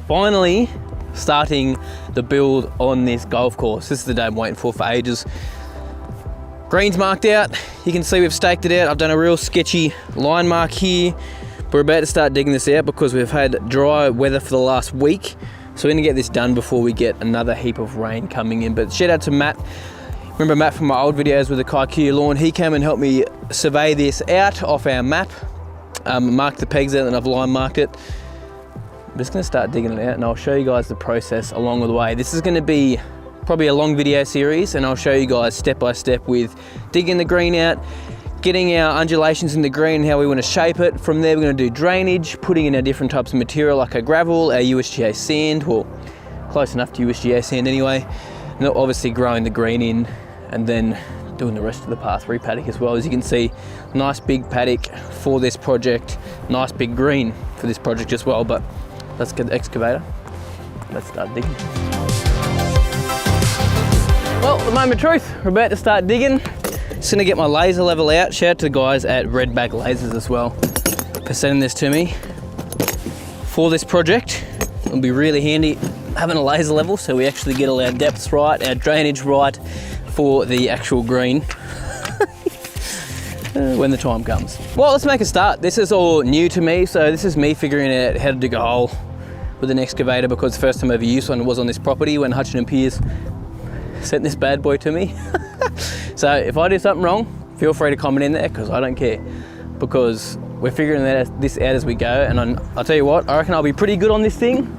finally starting the build on this golf course. This is the day I'm waiting for ages. Green's marked out. You can see we've staked it out. I've done a real sketchy line mark here. We're about to start digging this out because we've had dry weather for the last week. So we're gonna get this done before we get another heap of rain coming in. But shout out to Matt. Remember Matt from my old videos with the Kikuyu lawn? He came and helped me survey this out off our map. Marked the pegs out and I've line marked it. I'm just gonna start digging it out and I'll show you guys the process along the way. This is gonna be probably a long video series and I'll show you guys step by step with digging the green out, getting our undulations in the green, how we want to shape it. From there we're going to do drainage, putting in our different types of material like our gravel, our USGA sand, well close enough to USGA sand anyway, and then obviously growing the green in and then doing the rest of the par 3 paddock as well. As you can see, nice big paddock for this project, nice big green for this project as well. But let's get the excavator, let's start digging. Well, the moment of truth, we're about to start digging. Just gonna get my laser level out. Shout out to the guys at Redback Lasers as well for sending this to me for this project. It'll be really handy having a laser level so we actually get all our depths right, our drainage right for the actual green when the time comes. Well, let's make a start. This is all new to me, so this is me figuring out how to dig a hole with an excavator because the first time I ever used one was on this property when Hutchin and Piers sent this bad boy to me. So if I do something wrong, feel free to comment in there because I don't care, because we're figuring this out as we go. And I'll tell you what, I reckon I'll be pretty good on this thing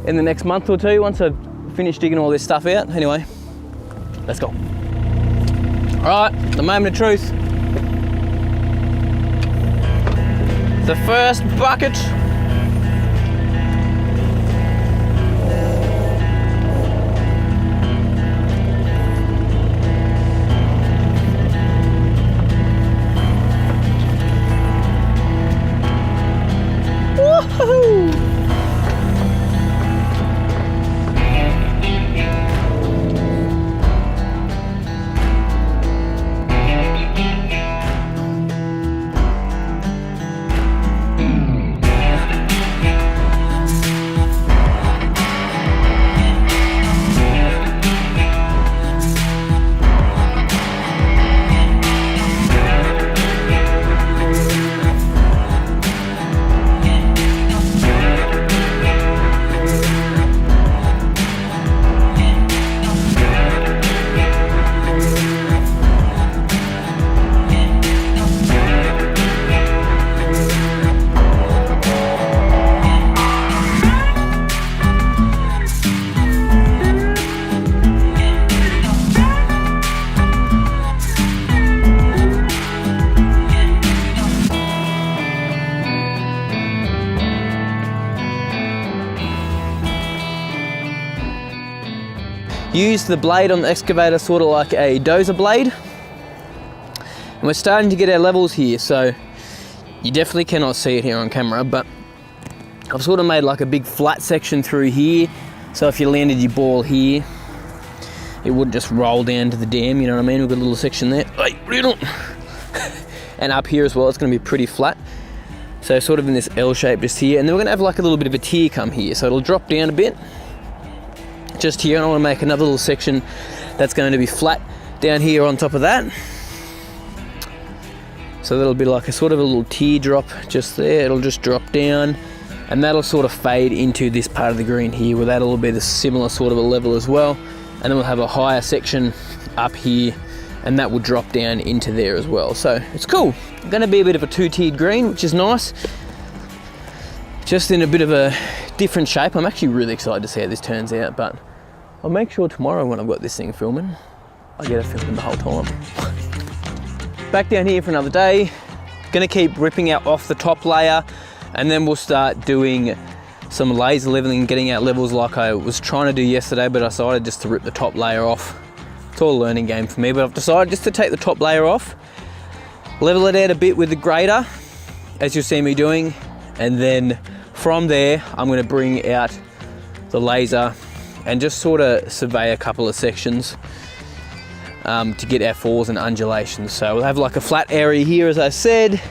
in the next month or two once I've finished digging all this stuff out. Anyway, let's go. All right, the moment of truth. The first bucket. Use the blade on the excavator sort of like a dozer blade. And we're starting to get our levels here, so you definitely cannot see it here on camera, but I've sort of made like a big flat section through here. So if you landed your ball here, it wouldn't just roll down to the dam, you know what I mean? We've got a little section there. And up here as well, it's gonna be pretty flat. So sort of in this L shape just here. And then we're gonna have like a little bit of a tier come here. So it'll drop down a bit. Just here, and I want to make another little section that's going to be flat down here on top of that. So that'll be like a sort of a little teardrop just there. It'll just drop down and that'll sort of fade into this part of the green here, where that'll be the similar sort of a level as well. And then we'll have a higher section up here and that will drop down into there as well. So it's cool. Going to be a bit of a two-tiered green, which is nice. Just in a bit of a different shape. I'm actually really excited to see how this turns out, but I'll make sure tomorrow when I've got this thing filming, I get it filming the whole time. Back down here for another day. Gonna keep ripping out off the top layer, and then we'll start doing some laser leveling, getting out levels like I was trying to do yesterday, but I decided just to rip the top layer off. It's all a learning game for me, but I've decided just to take the top layer off, level it out a bit with the grader, as you'll see me doing, and then from there, I'm going to bring out the laser and just sort of survey a couple of sections to get our falls and undulations. So we'll have like a flat area here, as I said,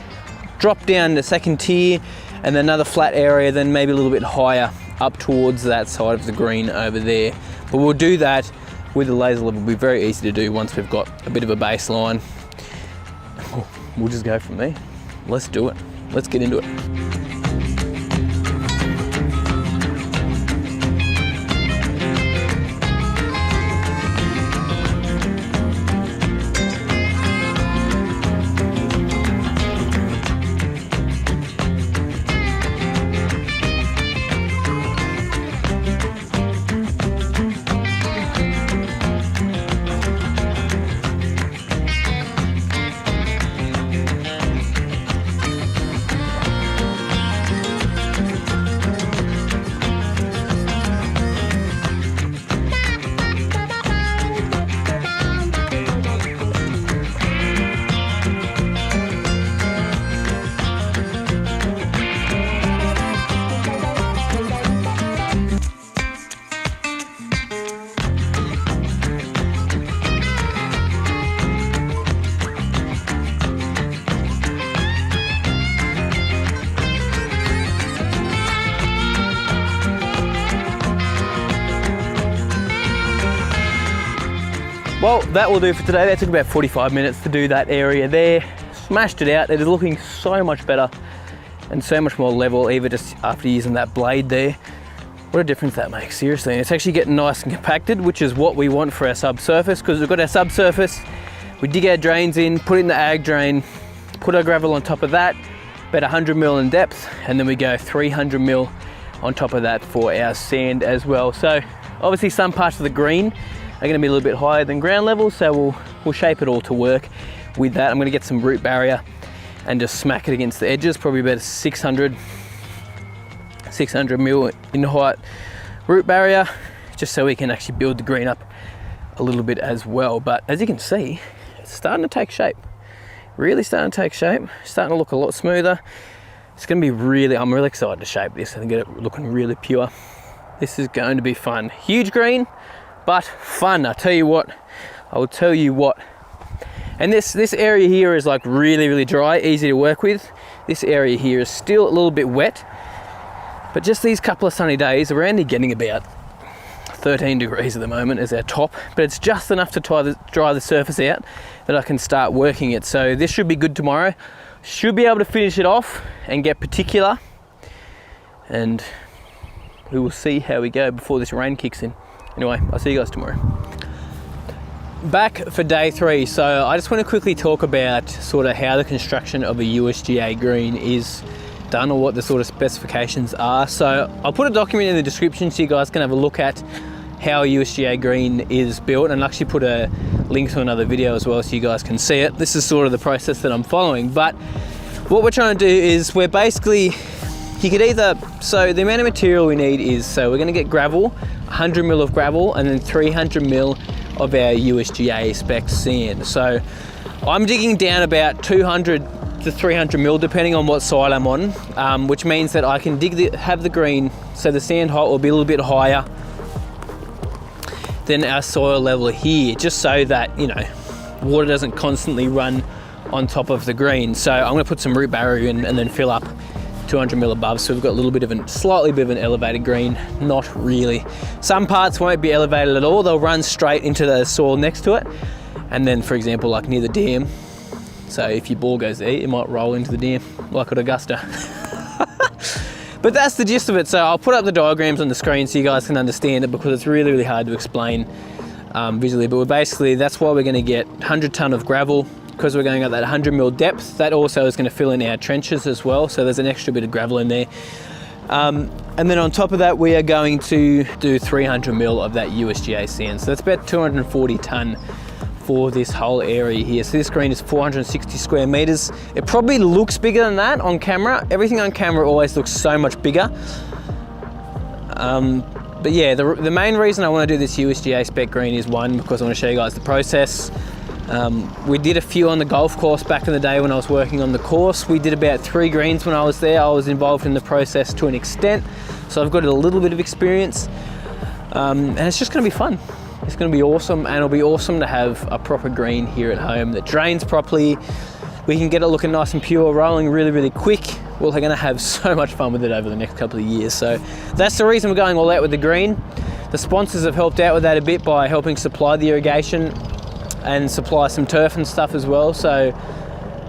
drop down the second tier, and then another flat area, then maybe a little bit higher up towards that side of the green over there. But we'll do that with the laser level. It'll be very easy to do once we've got a bit of a baseline. We'll just go from there. Let's do it. Let's get into it. Well, that will do for today. That took about 45 minutes to do that area there. Smashed it out. It is looking so much better and so much more level, even just after using that blade there. What a difference that makes, seriously. And it's actually getting nice and compacted, which is what we want for our subsurface, because we've got our subsurface, we dig our drains in, put in the ag drain, put our gravel on top of that, about 100 mil in depth, and then we go 300 mil on top of that for our sand as well. So obviously some parts of the green are going to be a little bit higher than ground level, so we'll shape it all to work with that. I'm going to get some root barrier and just smack it against the edges, probably about 600 mil in height root barrier, just so we can actually build the green up a little bit as well. But as you can see, it's starting to take shape, really starting to take shape, starting to look a lot smoother. It's going to be really, I'm really excited to shape this and get it looking really pure. This is going to be fun. Huge green, but fun. I tell you what, I will tell you what. And this area here is like really, really dry, easy to work with. This area here is still a little bit wet, but just these couple of sunny days, we're only getting about 13 degrees at the moment as our top, but it's just enough to dry the surface out that I can start working it. So this should be good tomorrow. Should be able to finish it off and get particular, and we will see how we go before this rain kicks in. Anyway, I'll see you guys tomorrow. Back for day 3. So I just want to quickly talk about sort of how the construction of a USGA green is done, or what the sort of specifications are. So I'll put a document in the description so you guys can have a look at how a USGA green is built, and I'll actually put a link to another video as well so you guys can see it. This is sort of the process that I'm following, but what we're trying to do is we're basically, you could either, so the amount of material we need is, so we're going to get gravel, 100 mil of gravel, and then 300 mil of our USGA spec sand. So I'm digging down about 200 to 300 mil depending on what side I'm on, which means that I can have the green, so the sand height will be a little bit higher than our soil level here, just so that, you know, water doesn't constantly run on top of the green. So I'm going to put some root barrier in and then fill up 200 mil above, so we've got a little bit of slightly bit of an elevated green. Not really. Some parts won't be elevated at all, they'll run straight into the soil next to it. And then, for example, like near the dam, so if your ball goes there, it might roll into the dam like at Augusta. But that's the gist of it. So I'll put up the diagrams on the screen so you guys can understand it, because it's really, really hard to explain visually. But that's why we're going to get 100 ton of gravel, because we're going at that 100 mil depth. That also is going to fill in our trenches as well, so there's an extra bit of gravel in there. And then on top of that, we are going to do 300 mil of that USGA sand. So that's about 240 ton for this whole area here. So this green is 460 square meters. It probably looks bigger than that on camera. Everything on camera always looks so much bigger. But yeah, the main reason I want to do this USGA spec green is, one, because I want to show you guys the process. We did a few on the golf course back in the day when I was working on the course. We did about 3 greens when I was there. I was involved in the process to an extent, so I've got a little bit of experience, and it's just going to be fun. It's going to be awesome, and it'll be awesome to have a proper green here at home that drains properly. We can get it looking nice and pure, rolling really, really quick. well, they're gonna have so much fun with it over the next couple of years. So that's the reason we're going all out with the green. The sponsors have helped out with that a bit by helping supply the irrigation and supply some turf and stuff as well. So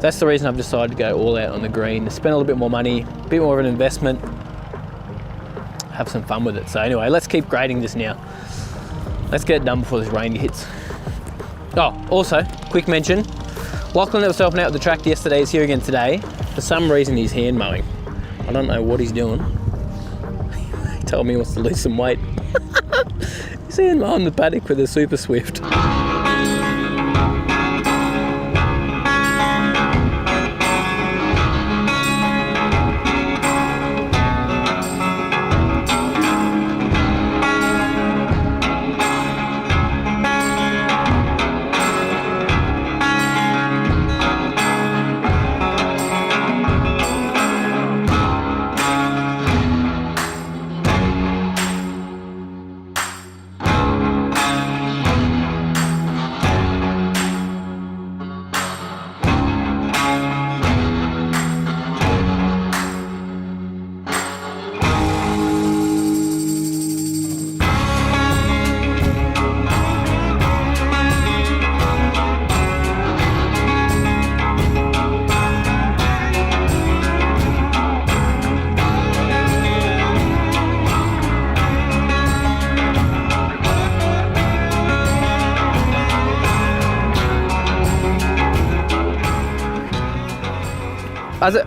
that's the reason I've decided to go all out on the green, spend a little bit more money, a bit more of an investment, have some fun with it. So anyway, let's keep grading this now. Let's get it done before this rain hits. Oh, also, quick mention, Lachlan that was helping out with the tractor yesterday is here again today. For some reason he's hand mowing. I don't know what he's doing. He told me he wants to lose some weight. He's hand mowing the paddock with a Super Swift.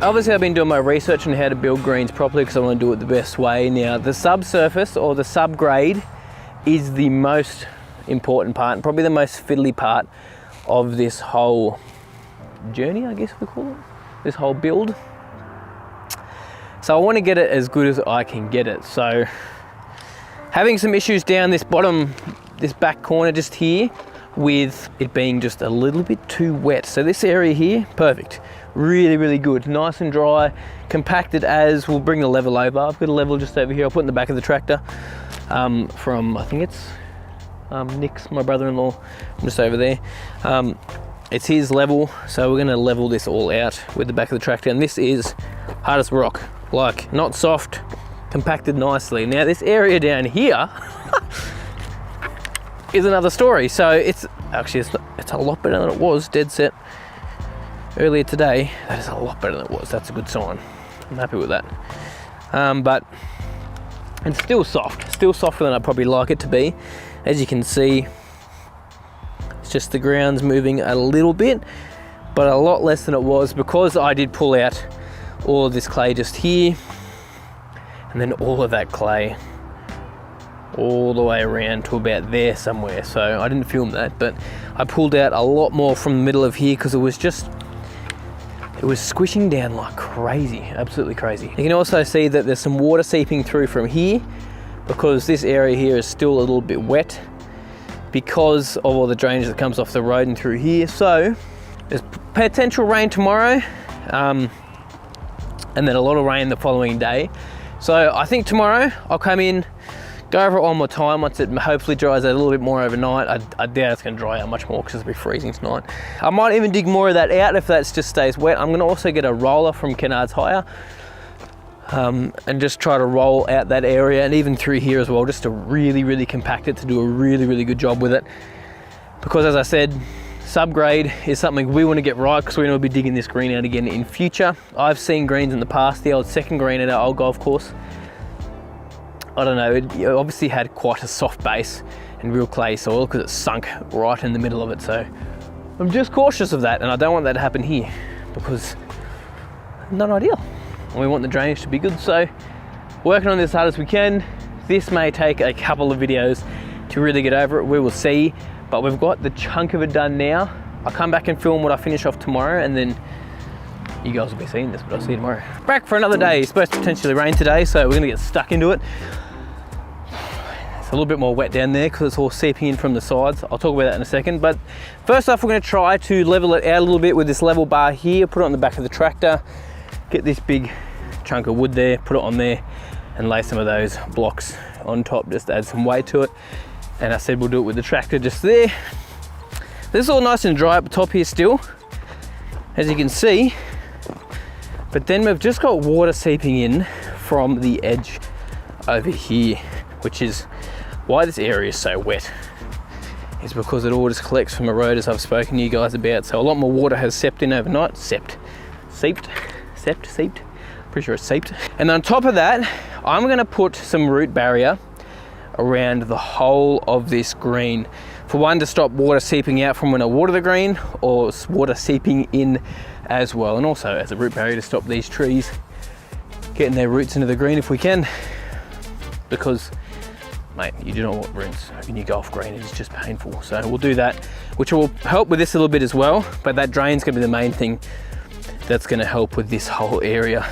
Obviously I've been doing my research on how to build greens properly because I want to do it the best way. Now the subsurface or the subgrade is the most important part and probably the most fiddly part of this whole journey, I guess we call it, this whole build. So I want to get it as good as I can get it. So having some issues down this bottom, this back corner just here with it being just a little bit too wet. So this area here, perfect. Really, really good. Nice and dry, compacted as. We'll bring the level over. I've got a level just over here. I'll put it in the back of the tractor from, I think it's Nick's, my brother-in-law, just over there. It's his level, so we're gonna level this all out with the back of the tractor. And this is hard as rock, like not soft, compacted nicely. Now this area down here is another story. So it's actually, it's a lot better than it was, dead set. Earlier today, that is a lot better than it was. That's a good sign. I'm happy with that. But it's still soft, still softer than I'd probably like it to be. As you can see, it's just the ground's moving a little bit, but a lot less than it was because I did pull out all of this clay just here, and then all of that clay all the way around to about there somewhere. So I didn't film that, but I pulled out a lot more from the middle of here because it was squishing down like crazy, absolutely crazy. You can also see that there's some water seeping through from here because this area here is still a little bit wet because of all the drainage that comes off the road and through here. So there's potential rain tomorrow and then a lot of rain the following day. So I think tomorrow I'll come in, go over it one more time once it hopefully dries out a little bit more overnight. I doubt it's going to dry out much more because it'll be freezing tonight. I might even dig more of that out if that just stays wet. I'm going to also get a roller from Kennard's Hire and just try to roll out that area and even through here as well, just to really, really compact it, to do a really, really good job with it. Because as I said, subgrade is something we want to get right because we're going to be digging this green out again in future. I've seen greens in the past, the old second green at our old golf course. I don't know, it obviously had quite a soft base and real clay soil because it sunk right in the middle of it. So I'm just cautious of that, and I don't want that to happen here because it's not ideal. And we want the drainage to be good. So working on this as hard as we can. This may take a couple of videos to really get over it. We will see, but we've got the chunk of it done now. I'll come back and film what I finish off tomorrow, and then you guys will be seeing this, but I'll see you tomorrow. Back for another day. It's supposed to potentially rain today, so we're gonna get stuck into it. It's a little bit more wet down there because it's all seeping in from the sides. I'll talk about that in a second, but first off, we're gonna try to level it out a little bit with this level bar here, put it on the back of the tractor, get this big chunk of wood there, put it on there, and lay some of those blocks on top, just to add some weight to it. And I said we'll do it with the tractor just there. This is all nice and dry up the top here still. As you can see, But then we've just got water seeping in from the edge over here, which is why this area is so wet. Is because it all just collects from the road, as I've spoken to you guys about. So a lot more water has seeped in overnight. Seeped. Pretty sure it's seeped. And on top of that, I'm gonna put some root barrier around the whole of this green. For one, to stop water seeping out from when I water the green, or water seeping in as well. And also as a root barrier to stop these trees getting their roots into the green if we can. Because, mate, you do not want roots in your golf green. It's just painful. So we'll do that, which will help with this a little bit as well. But that drain's gonna be the main thing that's gonna help with this whole area.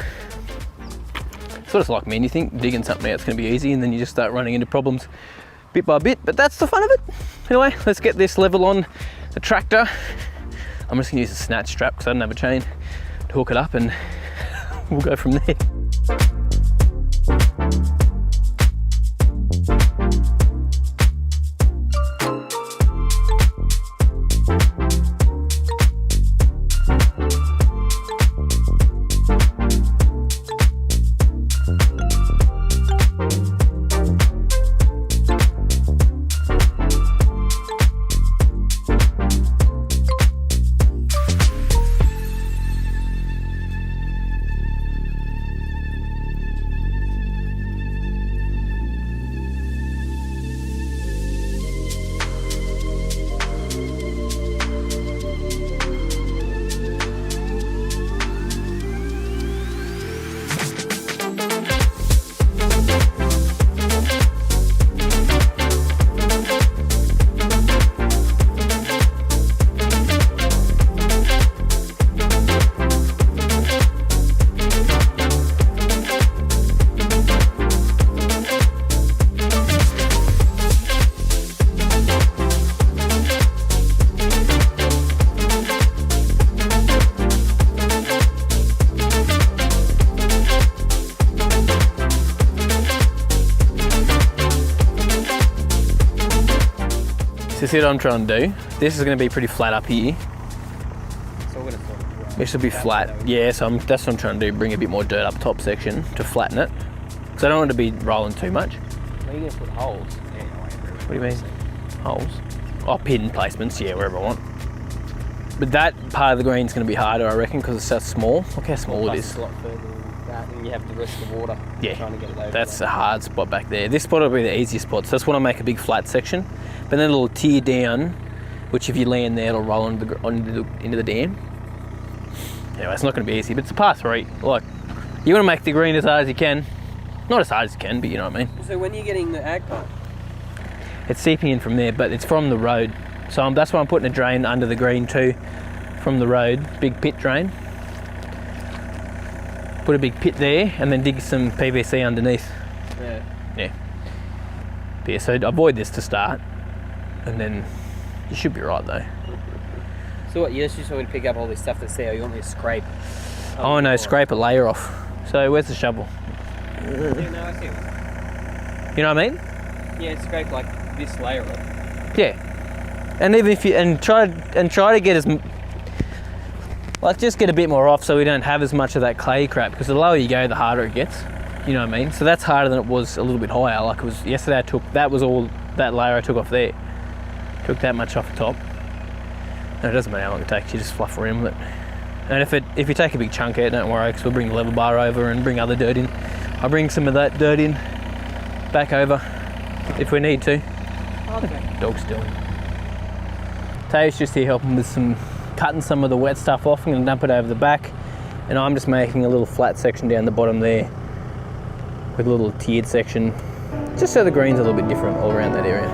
Sort of like me, and you think digging something out's gonna be easy, and then you just start running into problems bit by bit, but that's the fun of it. Anyway, let's get this level on the tractor. I'm just gonna use a snatch strap because I don't have a chain to hook it up, and we'll go from there. So see what I'm trying to do? This is going to be pretty flat up here. This will be flat. Yeah, so that's what I'm trying to do, bring a bit more dirt up top section to flatten it. Because I don't want it to be rolling too much. Where are you going to put holes? What do you mean? Holes? Oh, pin placements, yeah, wherever I want. But that part of the green's going to be harder, I reckon, because it's so small. Look how small it is. It's a lot further than that, and you have the risk of water. Yeah, trying to get it over that's there. a hard spot back there. This spot will be the easiest spot, so that's when I make a big flat section. But then it'll tear down, which if you land there, it'll roll into the dam. Anyway, it's not going to be easy, but it's a par 3. Like, you want to make the green as hard as you can. Not as hard as you can, but you know what I mean. So when are you getting the ag pump? It's seeping in from there, but it's from the road. So that's why I'm putting a drain under the green too, from the road, big pit drain. Put a big pit there, and then dig some PVC underneath. Yeah. Yeah. But yeah, so avoid this to start, and then you should be right though. So what, you just want me to pick up all this stuff that's there, or you want me to scrape? Oh no, scrape a layer off. So where's the shovel? Yeah, no, I see it. You know what I mean? Yeah, scrape like this layer off. Yeah. And even if you try to get just get a bit more off so we don't have as much of that clay crap, because the lower you go, the harder it gets. You know what I mean? So that's harder than it was a little bit higher. Like it was yesterday, that was all that layer I took off there. Took that much off the top. And it doesn't matter how long it takes, you just fluff around with it. And if you take a big chunk out, don't worry, because we'll bring the level bar over and bring other dirt in. I'll bring some of that dirt in, back over, if we need to. Okay. Dog's doing. Tayo's just here helping with cutting some of the wet stuff off. I'm going to dump it over the back, and I'm just making a little flat section down the bottom there with a little tiered section, just so the green's a little bit different all around that area.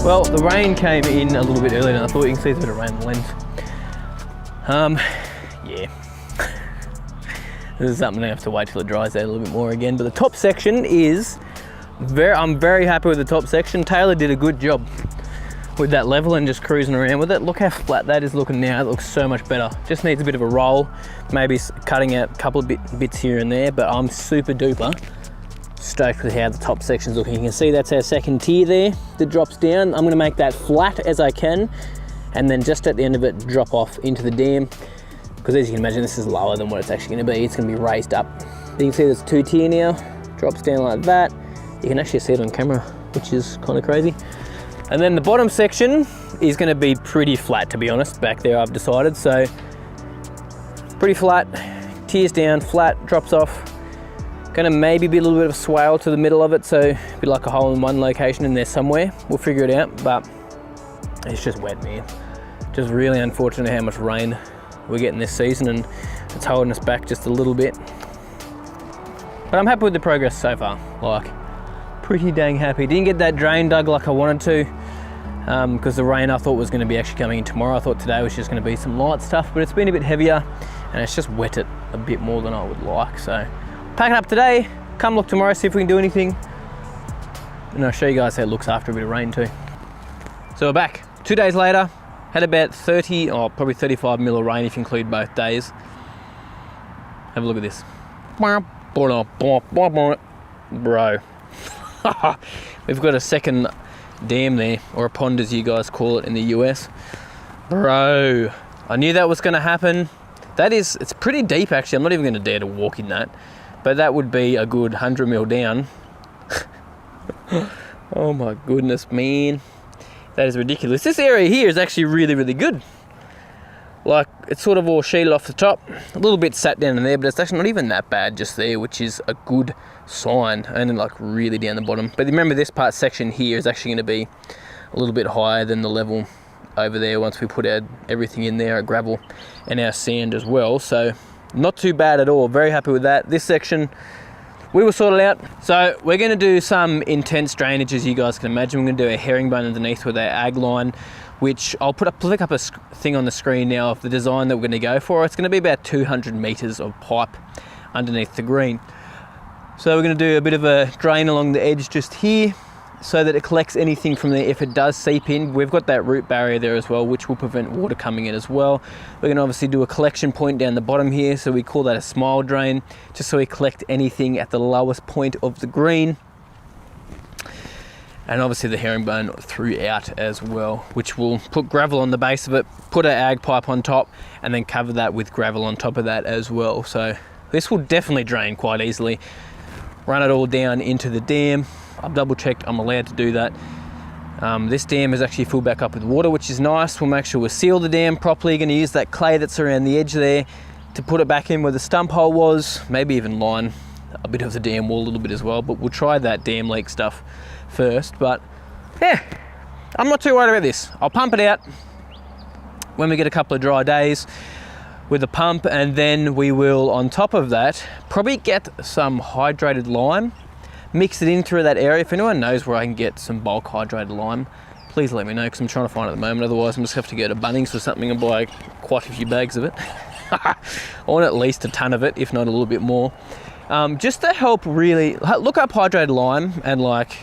Well, the rain came in a little bit earlier than I thought. You can see there's a bit of rain on the lens. Yeah. This is something I have to wait till it dries out a little bit more again. But the top section is, I'm very happy with the top section. Taylor did a good job with that level and just cruising around with it. Look how flat that is looking now. It looks so much better. Just needs a bit of a roll, maybe cutting out a couple of bits here and there, but I'm super duper stoked with how the top section's looking. You can see that's our second tier there that drops down. I'm gonna make that flat as I can, and then just at the end of it, drop off into the dam. Because as you can imagine, this is lower than what it's actually gonna be. It's gonna be raised up. You can see there's 2 tier now, drops down like that. You can actually see it on camera, which is kind of crazy. And then the bottom section is gonna be pretty flat, to be honest, back there I've decided. So pretty flat, tiers down, flat, drops off. Gonna maybe be a little bit of a swale to the middle of it, so be like a hole in one location in there somewhere. We'll figure it out, but it's just wet, man. Just really unfortunate how much rain we're getting this season, and it's holding us back just a little bit. But I'm happy with the progress so far, like pretty dang happy. Didn't get that drain dug like I wanted to, because the rain I thought was gonna be actually coming in tomorrow. I thought today was just gonna be some light stuff, but it's been a bit heavier and it's just wet it a bit more than I would like. So packing up today, come look tomorrow, see if we can do anything. And I'll show you guys how it looks after a bit of rain too. So we're back, 2 days later, had about 30, or probably 35 mil of rain if you include both days. Have a look at this. Bro. We've got a second dam there, or a pond as you guys call it in the US. Bro, I knew that was gonna happen. It's pretty deep actually. I'm not even gonna dare to walk in that. But that would be a good 100 mil down. Oh my goodness, man. That is ridiculous. This area here is actually really, really good. Like, it's sort of all sheeted off the top. A little bit sat down in there, but it's actually not even that bad just there, which is a good sign. And then like really down the bottom. But remember, this part section here is actually gonna be a little bit higher than the level over there once we put everything in there, our gravel and our sand as well. So not too bad at all, very happy with that. This section, we will sort it out. So we're gonna do some intense drainage, as you guys can imagine. We're gonna do a herringbone underneath with our ag line, which I'll flick up a thing on the screen now of the design that we're gonna go for. It's gonna be about 200 meters of pipe underneath the green. So we're gonna do a bit of a drain along the edge just here, so that it collects anything from there if it does seep in. We've got that root barrier there as well, which will prevent water coming in as well. We're gonna obviously do a collection point down the bottom here, so we call that a smile drain, just so we collect anything at the lowest point of the green. And obviously the herringbone throughout as well, which will put gravel on the base of it, put our ag pipe on top, and then cover that with gravel on top of that as well. So this will definitely drain quite easily. Run it all down into the dam. I've double checked I'm allowed to do that. This dam is actually filled back up with water, which is nice. We'll make sure we seal the dam properly. Gonna use that clay that's around the edge there to put it back in where the stump hole was, maybe even line a bit of the dam wall a little bit as well, but we'll try that dam leak stuff first. But yeah, I'm not too worried about this. I'll pump it out when we get a couple of dry days with a pump, and then we will, on top of that, probably get some hydrated lime, mix it in through that area. If anyone knows where I can get some bulk hydrated lime, please let me know, because I'm trying to find it at the moment. Otherwise I'm just have to go to Bunnings or something and buy quite a few bags of it. I want at least a ton of it, if not a little bit more, just to help really look up hydrated lime and like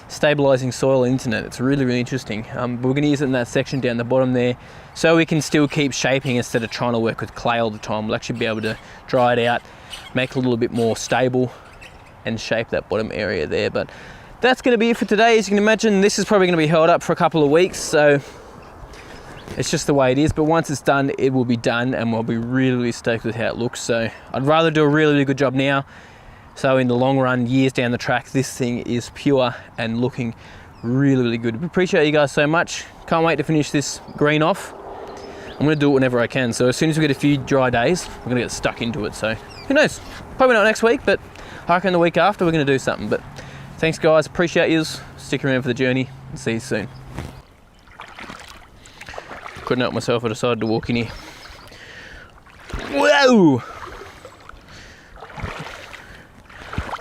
stabilizing soil internet. It's really, really interesting. We're going to use it in that section down the bottom there, so we can still keep shaping instead of trying to work with clay all the time. We'll actually be able to dry it out, make it a little bit more stable, and shape that bottom area there. But that's going to be it for today. As you can imagine, this is probably going to be held up for a couple of weeks, so it's just the way it is. But once it's done, it will be done, and we'll be really, really stoked with how it looks. So I'd rather do a really, really good job now, so in the long run, years down the track, this thing is pure and looking really, really good. Appreciate you guys so much. Can't wait to finish this green off. I'm going to do it whenever I can. So as soon as we get a few dry days, we're going to get stuck into it. So who knows? Probably not next week, but I reckon the week after we're going to do something. But thanks guys, appreciate yous. Stick around for the journey, and see you soon. Couldn't help myself, I decided to walk in here. Whoa!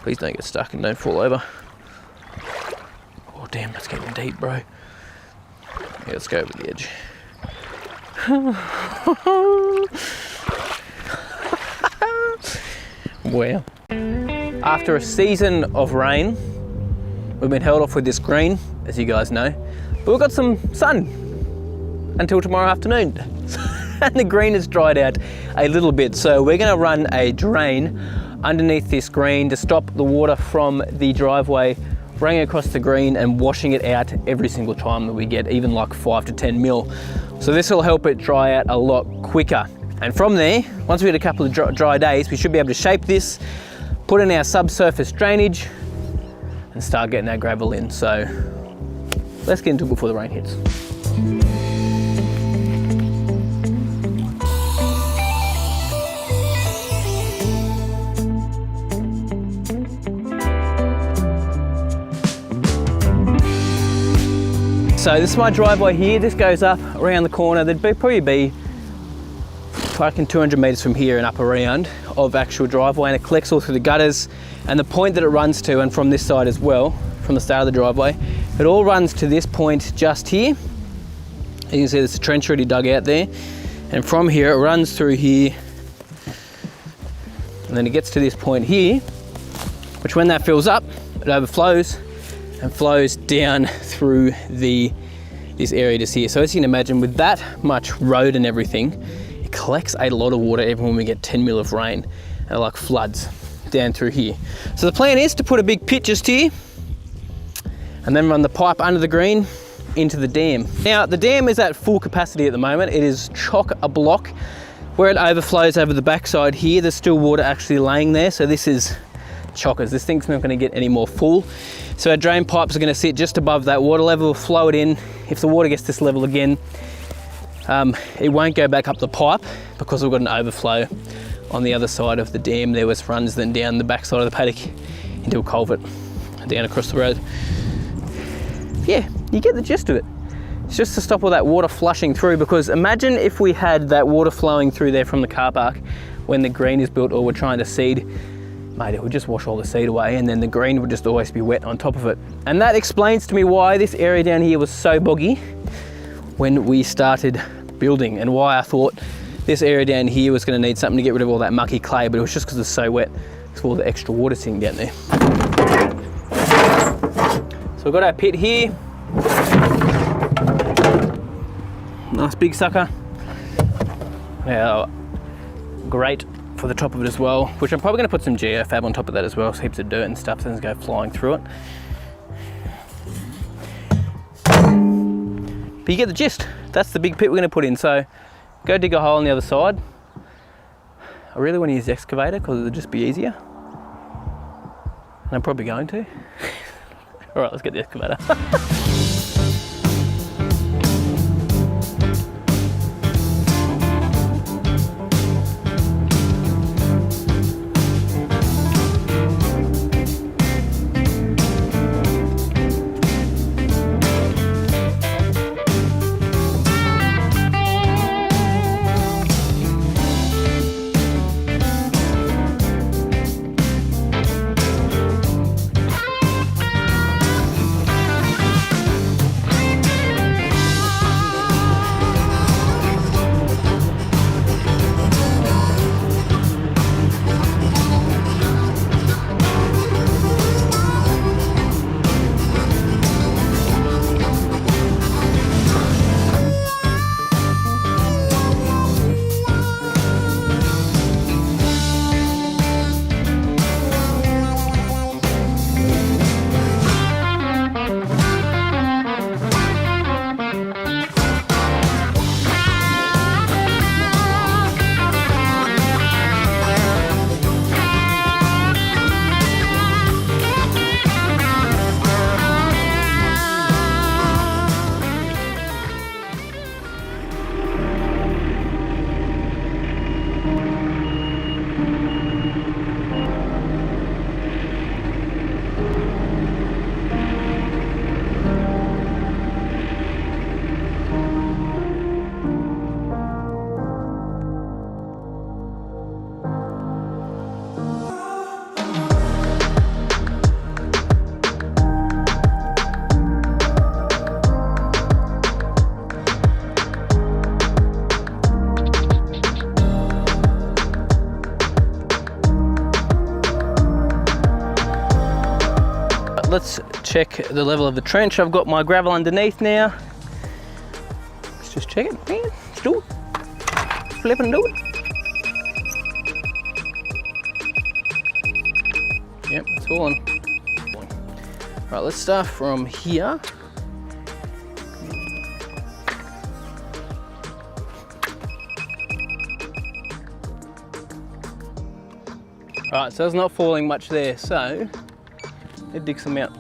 Please don't get stuck and don't fall over. Oh damn, that's getting deep, bro. Yeah, let's go over the edge. Wow. After a season of rain, we've been held off with this green, as you guys know, but we've got some sun until tomorrow afternoon. And the green has dried out a little bit. So we're gonna run a drain underneath this green to stop the water from the driveway running across the green and washing it out every single time that we get even like 5 to 10 mil. So this will help it dry out a lot quicker. And from there, once we get a couple of dry days, we should be able to shape this, put in our subsurface drainage and start getting our gravel in. So let's get into it before the rain hits. So this is my driveway here. This goes up around the corner. There'd probably be, I reckon, 200 meters from here and up around of actual driveway, and it collects all through the gutters. And the point that it runs to, and from this side as well, from the start of the driveway, it all runs to this point just here. You can see there's a trench already dug out there. And from here, it runs through here. And then it gets to this point here, which when that fills up, it overflows and flows down through this area just here. So as you can imagine, with that much road and everything, it collects a lot of water even when we get 10 mil of rain, and it like floods down through here. So the plan is to put a big pit just here and then run the pipe under the green into the dam. Now the dam is at full capacity at the moment. It is chock a block. Where it overflows over the backside here, there's still water actually laying there. So this is chockers. This thing's not going to get any more full. So our drain pipes are going to sit just above that water level, flow it in. If the water gets this level again, it won't go back up the pipe because we've got an overflow on the other side of the dam there, which runs then down the backside of the paddock into a culvert down across the road. Yeah, you get the gist of it. It's just to stop all that water flushing through, because imagine if we had that water flowing through there from the car park when the green is built or we're trying to seed. Mate, it would just wash all the seed away and then the green would just always be wet on top of it. And that explains to me why this area down here was so boggy when we started building, and why I thought this area down here was going to need something to get rid of all that mucky clay, but it was just because it's so wet. It's all the extra water sitting down there. So we've got our pit here. Nice big sucker. Now, great for the top of it as well, which I'm probably going to put some geofab on top of that as well, so heaps of dirt and stuff doesn't go flying through it. But you get the gist. That's the big pit we're going to put in. So go dig a hole on the other side. I really want to use the excavator because it'll just be easier, and I'm probably going to. All right, let's get the excavator. let's check the level of the trench. I've got my gravel underneath now. Let's just check it, man. Let's do it. Flip and do it. Yep, it's all on. Right, let's start from here. Right, so it's not falling much there, so let's dig some out.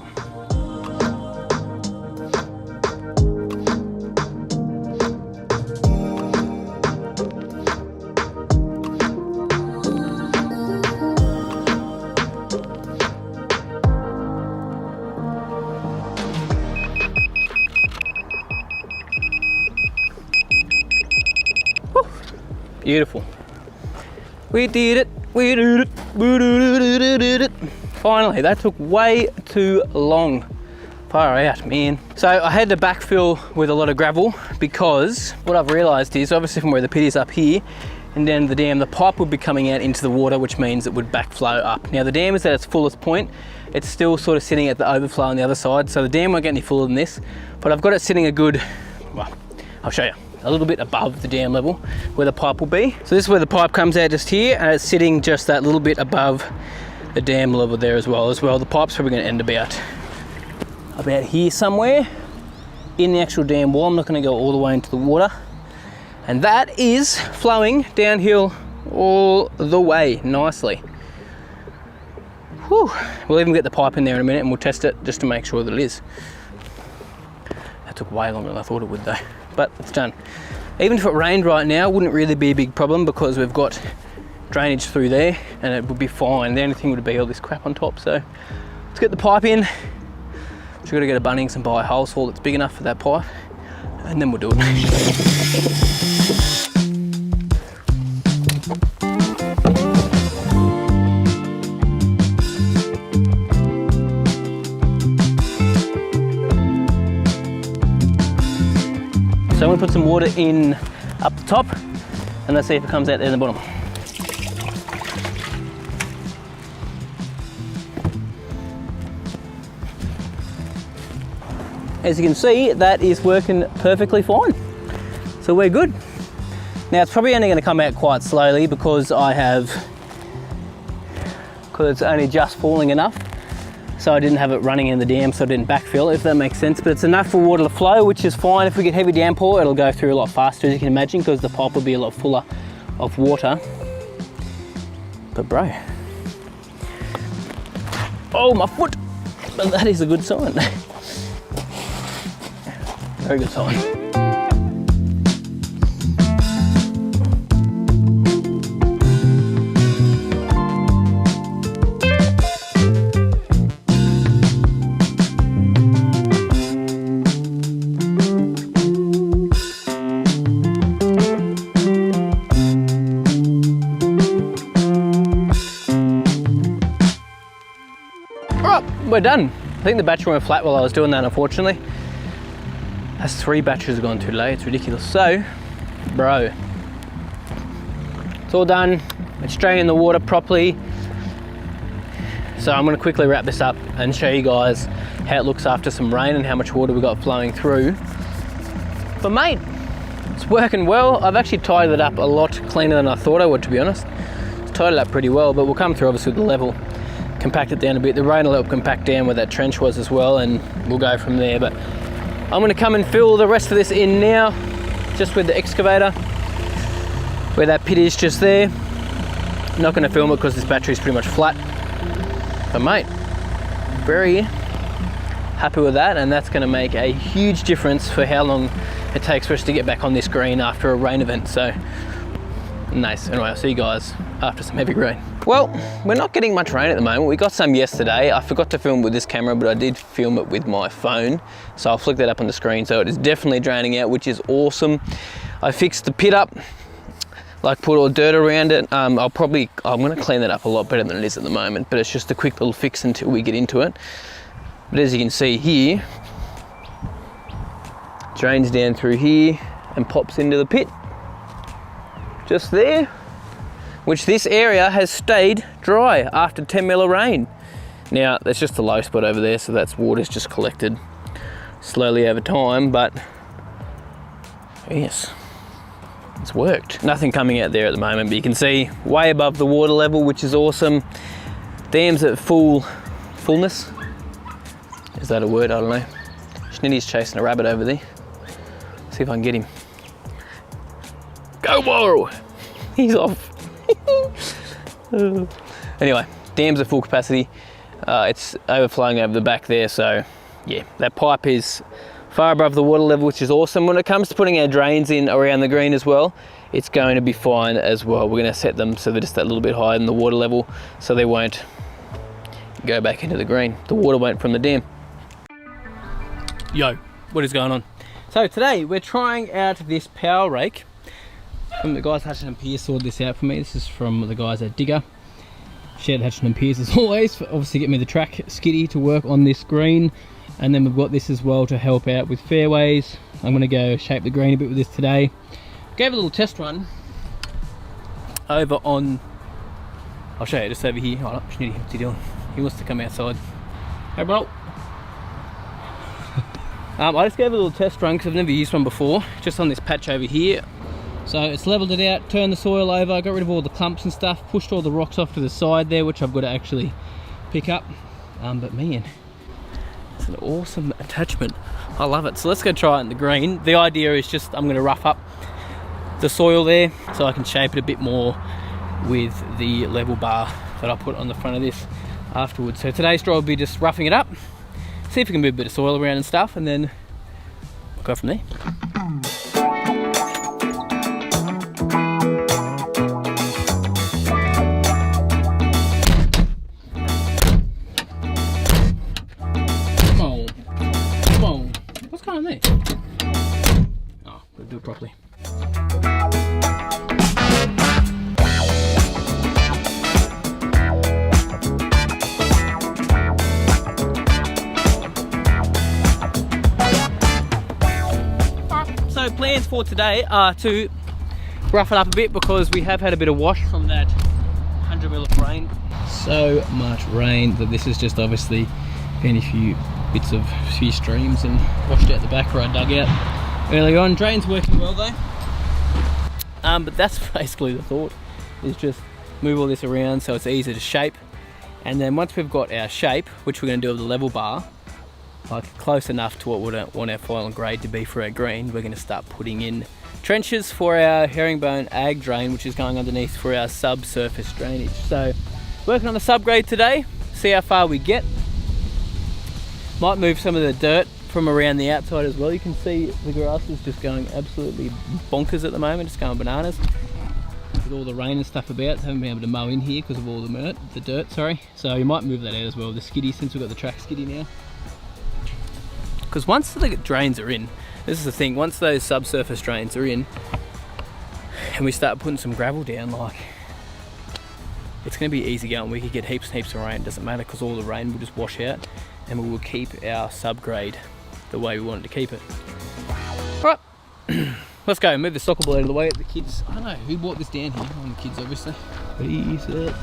Woo, beautiful. We did it. We did it. Finally, that took way too long. Far out, man. So I had to backfill with a lot of gravel because what I've realized is obviously from where the pit is up here and down the dam, the pipe would be coming out into the water, which means it would backflow up. Now the dam is at its fullest point. It's still sort of sitting at the overflow on the other side. So the dam won't get any fuller than this, but I've got it sitting a good, well, I'll show you. A little bit above the dam level where the pipe will be. So this is where the pipe comes out just here, and it's sitting just that little bit above the dam level there as well. The pipe's probably going to end about here somewhere in the actual dam wall. I'm not going to go all the way into the water. And that is flowing downhill all the way nicely. Whew. We'll even get the pipe in there in a minute and we'll test it just to make sure that it is. That took way longer than I thought it would though. But it's done. Even if it rained right now, it wouldn't really be a big problem because we've got drainage through there and it would be fine. The only thing would be all this crap on top. So let's get the pipe in. We've got to go to Bunnings and buy a hole saw that's big enough for that pipe, and then we'll do it. So I'm going to put some water in up the top and let's see if it comes out there in the bottom. As you can see, that is working perfectly fine. So we're good. Now it's probably only going to come out quite slowly because it's only just falling enough. So I didn't have it running in the dam, so I didn't backfill, if that makes sense. But it's enough for water to flow, which is fine. If we get heavy downpour, it'll go through a lot faster, as you can imagine, because the pipe will be a lot fuller of water. But bro, oh my foot! But that is a good sign. Very good sign. We're done. I think the battery went flat while I was doing that, unfortunately. That's 3 batteries gone too late, it's ridiculous. So, bro, it's all done. It's draining the water properly. So I'm gonna quickly wrap this up and show you guys how it looks after some rain and how much water we got flowing through. But mate, it's working well. I've actually tied it up a lot cleaner than I thought I would, to be honest. It's tied it up pretty well, but we'll come through obviously with the level. Compact it down a bit. The rain will help compact down where that trench was as well, and we'll go from there. But I'm going to come and fill the rest of this in now, just with the excavator, where that pit is just there. I'm not going to film it because this battery is pretty much flat. But mate, very happy with that, and that's going to make a huge difference for how long it takes for us to get back on this green after a rain event. So nice. Anyway, I'll see you guys after some heavy rain. Well, we're not getting much rain at the moment. We got some yesterday. I forgot to film with this camera, but I did film it with my phone. So I'll flick that up on the screen. So it is definitely draining out, which is awesome. I fixed the pit up, like put all dirt around it. I'm gonna clean that up a lot better than it is at the moment, but it's just a quick little fix until we get into it. But as you can see here, drains down through here and pops into the pit. Just there. Which this area has stayed dry after 10 mil of rain. Now there's just a low spot over there, so that's water's just collected slowly over time, but yes, it's worked. Nothing coming out there at the moment, but you can see way above the water level, which is awesome. Dam's at fullness. Is that a word? I don't know. Schnitty's chasing a rabbit over there. See if I can get him. Go, Waro! He's off. Anyway, dam's at full capacity. It's overflowing over the back there, so yeah, that pipe is far above the water level, which is awesome. When it comes to putting our drains in around the green as well, it's going to be fine as well. We're going to set them so they're just that little bit higher than the water level, so they won't go back into the green. The water won't from the dam. Yo, what is going on? So today we're trying out this power rake. From the guys Hutchinson Pierce sorted this out for me. This is from the guys at Digger. Shout out Hutchinson Pierce as always for obviously getting me the track skiddy to work on this green. And then we've got this as well to help out with fairways. I'm going to go shape the green a bit with this today. Gave a little test run over on, I'll show you just over here. Hold up, Schnitty, what's he doing? He wants to come outside. Hey bro. I just gave a little test run because I've never used one before, just on this patch over here. So it's leveled it out, turned the soil over, got rid of all the clumps and stuff, pushed all the rocks off to the side there, which I've got to actually pick up. But man, it's an awesome attachment. I love it. So let's go try it in the green. The idea is just I'm going to rough up the soil there so I can shape it a bit more with the level bar that I put on the front of this afterwards. So today's draw will be just roughing it up, see if we can move a bit of soil around and stuff, and then we'll go from there. Come on. What's going on there? Oh, we'll do it properly. So plans for today are to rough it up a bit because we have had a bit of wash from that 100 mil of rain. So much rain that this is just obviously been a few bits of few streams and washed out the back where I dug out early on. Drain's working well though. But that's basically the thought, is just move all this around so it's easy to shape. And then once we've got our shape, which we're going to do with the level bar, like close enough to what we want our final grade to be for our green, we're going to start putting in trenches for our herringbone ag drain, which is going underneath for our subsurface drainage. So working on the subgrade today, see how far we get. Might move some of the dirt from around the outside as well. You can see the grass is just going absolutely bonkers at the moment, just going bananas with all the rain and stuff about. Haven't been able to mow in here because of all the dirt, sorry. So you might move that out as well, the skiddy, since we've got the track skiddy now. Because once the drains are in, this is the thing, once those subsurface drains are in and we start putting some gravel down, like, it's going to be easy going. We could get heaps and heaps of rain, it doesn't matter, because all the rain will just wash out and we will keep our subgrade the way we wanted to keep it. Alright, let's go, move the soccer ball out of the way. The kids, I don't know who brought this down here, one of the kids obviously. Please, yes.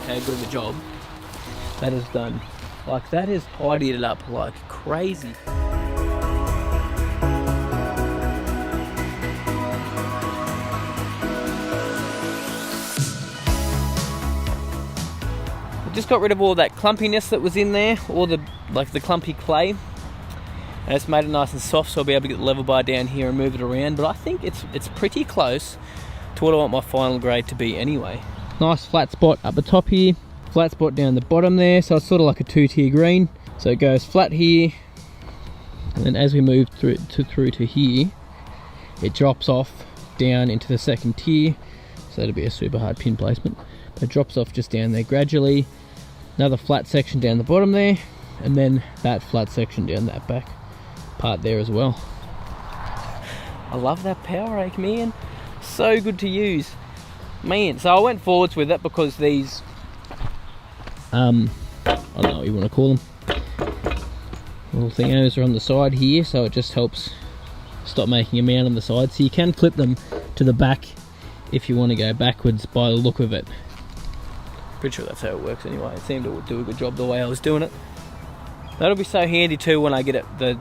How good of a job that is done. Like, that has tidied it up like crazy. I just got rid of all that clumpiness that was in there, all the clumpy clay, and it's made it nice and soft, so I'll be able to get the level bar down here and move it around. But I think it's pretty close to what I want my final grade to be anyway. Nice flat spot up the top here, flat spot down the bottom there, so it's sort of like a two-tier green. So it goes flat here, and then as we move through to here, it drops off down into the second tier. so it'll be a super hard pin placement. But it drops off just down there gradually. Another flat section down the bottom there, and then that flat section down that back part there as well. I love that power rake, man. So good to use, man. So I went forwards with it because these, I don't know what you want to call them, little thingos are on the side here, so it just helps stop making a mound on the side. So you can clip them to the back if you want to go backwards by the look of it. Pretty sure that's how it works anyway. It seemed to do a good job the way I was doing it. That'll be so handy too when I get the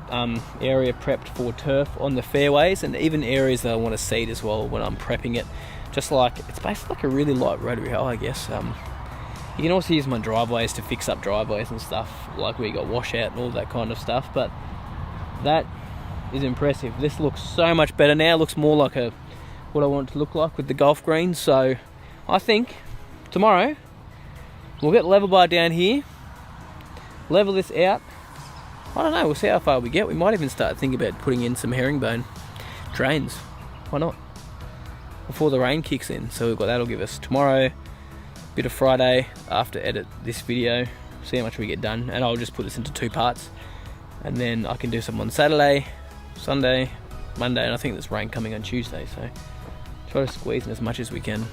area prepped for turf on the fairways, and even areas that I want to seed as well when I'm prepping it. Just like, it's basically like a really light rotary hoe, I guess. You can also use my driveways to fix up driveways and stuff, like where you got washout and all that kind of stuff, but that is impressive. This looks so much better now. It looks more like what I want it to look like with the golf greens. So I think tomorrow we'll get level bar down here, level this out. I don't know, we'll see how far we get. We might even start thinking about putting in some herringbone drains. Why not? Before the rain kicks in. So we've got, that'll give us tomorrow, bit of Friday after edit this video, see how much we get done, and I'll just put this into 2 parts, and then I can do some on Saturday, Sunday, Monday, and I think there's rain coming on Tuesday, so try to squeeze in as much as we can.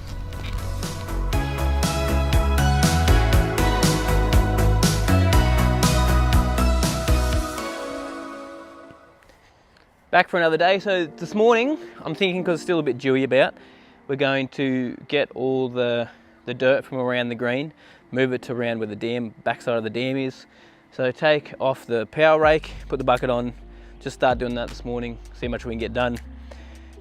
Back for another day. So this morning, I'm thinking, because it's still a bit dewy about, we're going to get all the dirt from around the green, move it to around where the dam, backside of the dam is. So take off the power rake, put the bucket on, just start doing that this morning, see how much we can get done.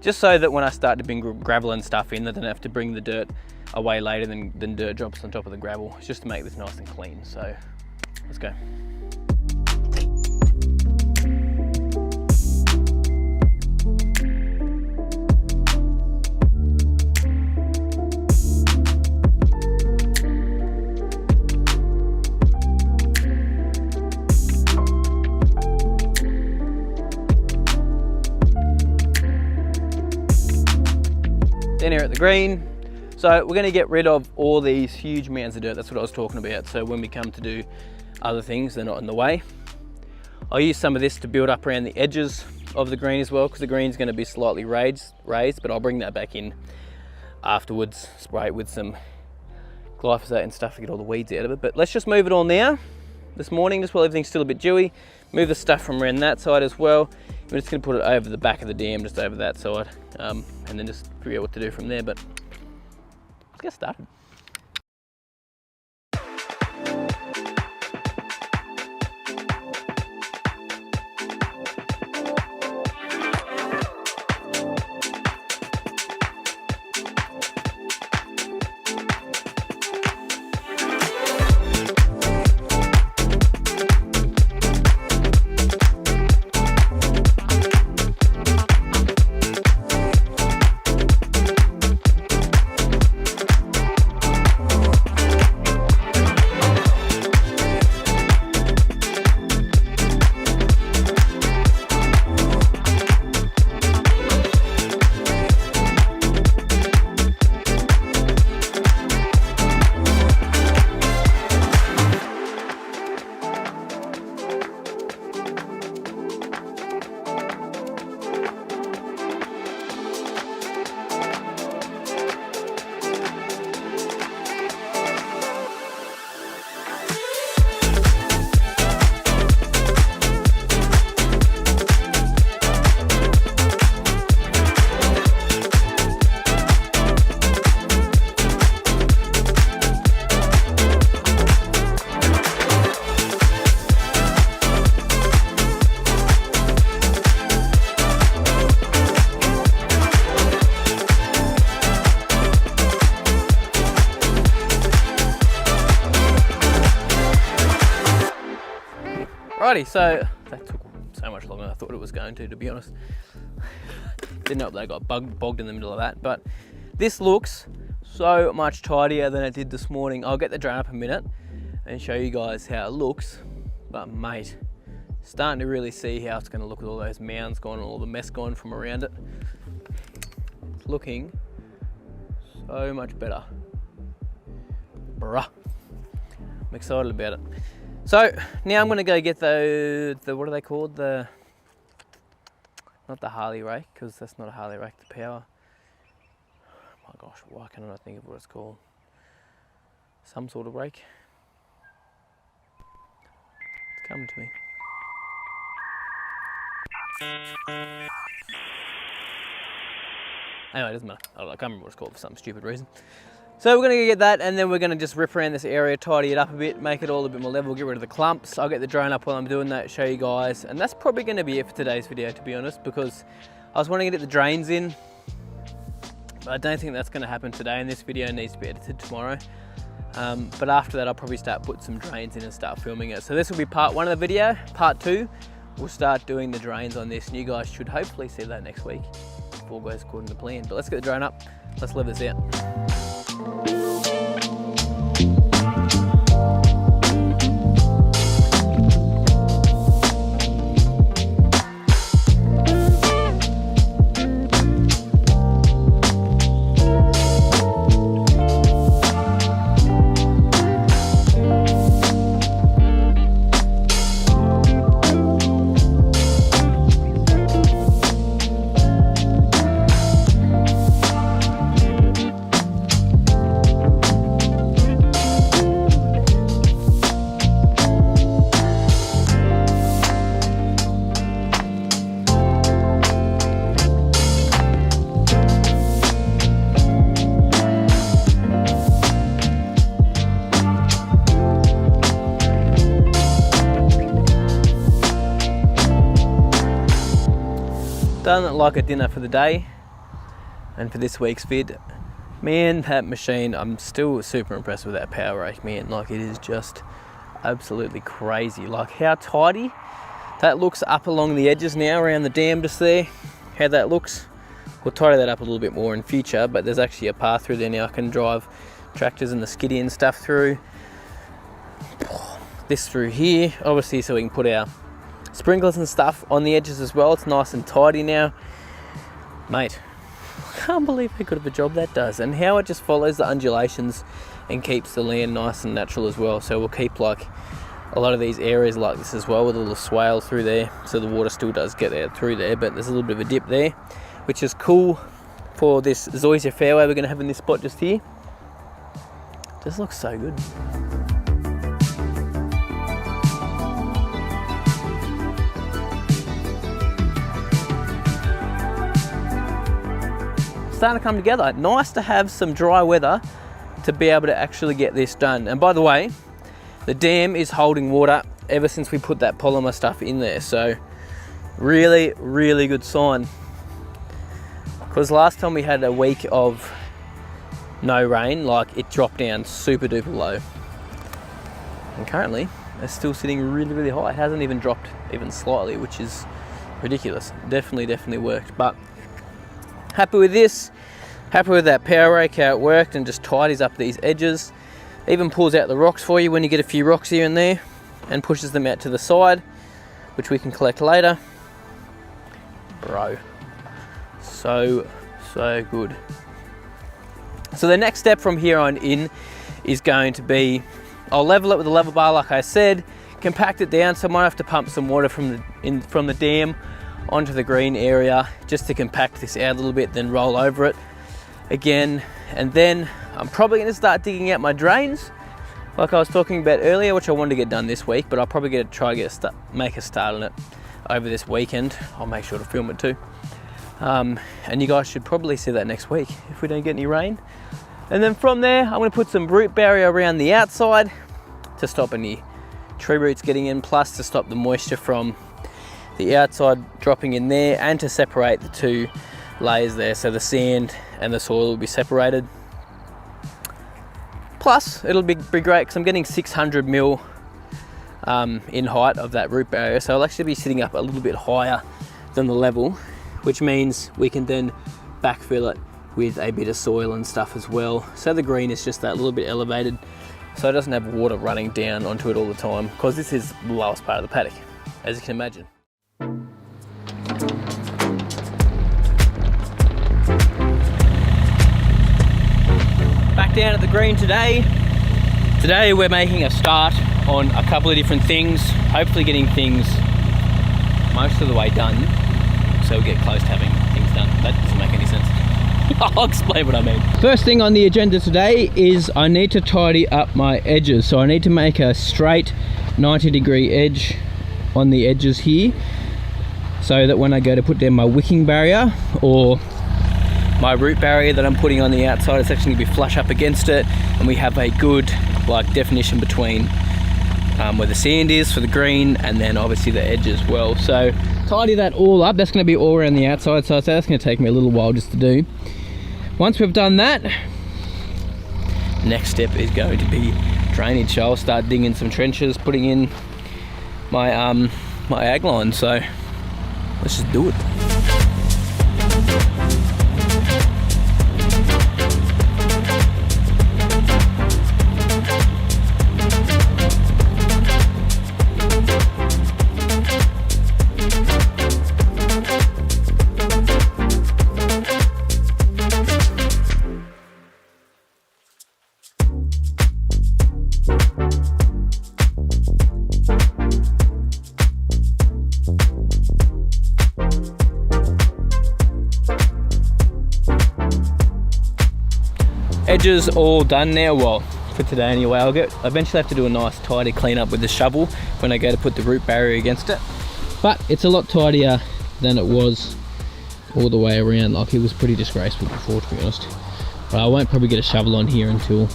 Just so that when I start to bring gravel and stuff in, I don't have to bring the dirt away later than dirt drops on top of the gravel. It's just to make this nice and clean. So let's go. Down here at the green. So we're going to get rid of all these huge mounds of dirt. That's what I was talking about. So when we come to do other things, they're not in the way. I'll use some of this to build up around the edges of the green as well, because the green's going to be slightly raised, but I'll bring that back in afterwards, spray it with some glyphosate and stuff to get all the weeds out of it. But let's just move it all now, this morning, just while everything's still a bit dewy. Move the stuff from around that side as well. We're just going to put it over the back of the dam, just over that side, and then just figure out what to do from there. But let's get started. Alrighty, so that took so much longer than I thought it was going to be honest. Didn't know if they got bogged in the middle of that, but this looks so much tidier than it did this morning. I'll get the drone up a minute and show you guys how it looks, but mate, starting to really see how it's going to look with all those mounds gone and all the mess gone from around it. It's looking So much better. Bruh. I'm excited about it. So now I'm gonna go get the what are they called? Not the Harley rake, because that's not a Harley rake, the power. Oh my gosh, why can I not think of what it's called? Some sort of rake. It's coming to me. Anyway, it doesn't matter. I can't remember what it's called for some stupid reason. So we're gonna get that, and then we're gonna just rip around this area, tidy it up a bit, make it all a bit more level, get rid of the clumps. I'll get the drone up while I'm doing that, show you guys. And that's probably gonna be it for today's video, to be honest, because I was wanting to get the drains in, but I don't think that's gonna happen today, and this video needs to be edited tomorrow. But after that, I'll probably start putting some drains in and start filming it. So this will be part 1 of the video. Part 2, we'll start doing the drains on this, and you guys should hopefully see that next week if all goes according to plan. But let's get the drone up, let's live this out. Done like a dinner for the day and for this week's vid. Man, that machine, I'm still super impressed with that power rake, man. Like, it is just absolutely crazy. Like how tidy that looks up along the edges now around the dam just there. How that looks. We'll tidy that up a little bit more in future, but there's actually a path through there now. I can drive tractors and the skiddy and stuff through. This through here, obviously, so we can put our sprinklers and stuff on the edges as well. It's nice and tidy now. Mate, I can't believe how good of a job that does, and how it just follows the undulations and keeps the land nice and natural as well. So we'll keep like a lot of these areas like this as well, with a little swale through there, so the water still does get there through there, but there's a little bit of a dip there, which is cool for this zoysia fairway we're going to have in this spot just here. Just looks so good. Starting to come together. Nice to have some dry weather to be able to actually get this done. And by the way, the dam is holding water ever since we put that polymer stuff in there, so really, really good sign. Because last time we had a week of no rain, like, it dropped down super duper low, and currently it's still sitting really, really high. It hasn't even dropped even slightly, which is ridiculous. Definitely worked. But happy with this, happy with that power rake, how it worked, and just tidies up these edges. Even pulls out the rocks for you when you get a few rocks here and there, and pushes them out to the side, which we can collect later. Bro, so good. So the next step from here on in is going to be, I'll level it with a level bar like I said, compact it down, so I might have to pump some water from the dam onto the green area just to compact this out a little bit, then roll over it again. And then I'm probably going to start digging out my drains like I was talking about earlier, which I wanted to get done this week, but I'll probably make a start on it over this weekend. I'll make sure to film it too, and you guys should probably see that next week if we don't get any rain. And then from there, I'm going to put some root barrier around the outside to stop any tree roots getting in, plus to stop the moisture from the outside dropping in there, and to separate the two layers there, so the sand and the soil will be separated. Plus it'll be great because I'm getting 600 mil in height of that root barrier, so I'll actually be sitting up a little bit higher than the level, which means we can then backfill it with a bit of soil and stuff as well, so the green is just that little bit elevated, so it doesn't have water running down onto it all the time, because this is the lowest part of the paddock, as you can imagine. down at the green today. Today we're making a start on a couple of different things, hopefully getting things most of the way done, so we'll get close to having things done. That doesn't make any sense. I'll explain what I mean. First thing on the agenda today is I need to tidy up my edges. So I need to make a straight 90-degree edge on the edges here, so that when I go to put down my wicking barrier or my root barrier that I'm putting on the outside, it's actually going to be flush up against it, and we have a good like definition between where the sand is for the green and then obviously the edge as well. So tidy that all up. That's going to be all around the outside, so that's going to take me a little while just to do. Once we've done that, next step is going to be drainage. So I'll start digging some trenches, putting in my my ag line. So let's just do it. Edges all done now, well, for today anyway. I'll eventually have to do a nice tidy clean up with the shovel when I go to put the root barrier against it, but it's a lot tidier than it was all the way around. Like, it was pretty disgraceful before, to be honest. But I won't probably get a shovel on here until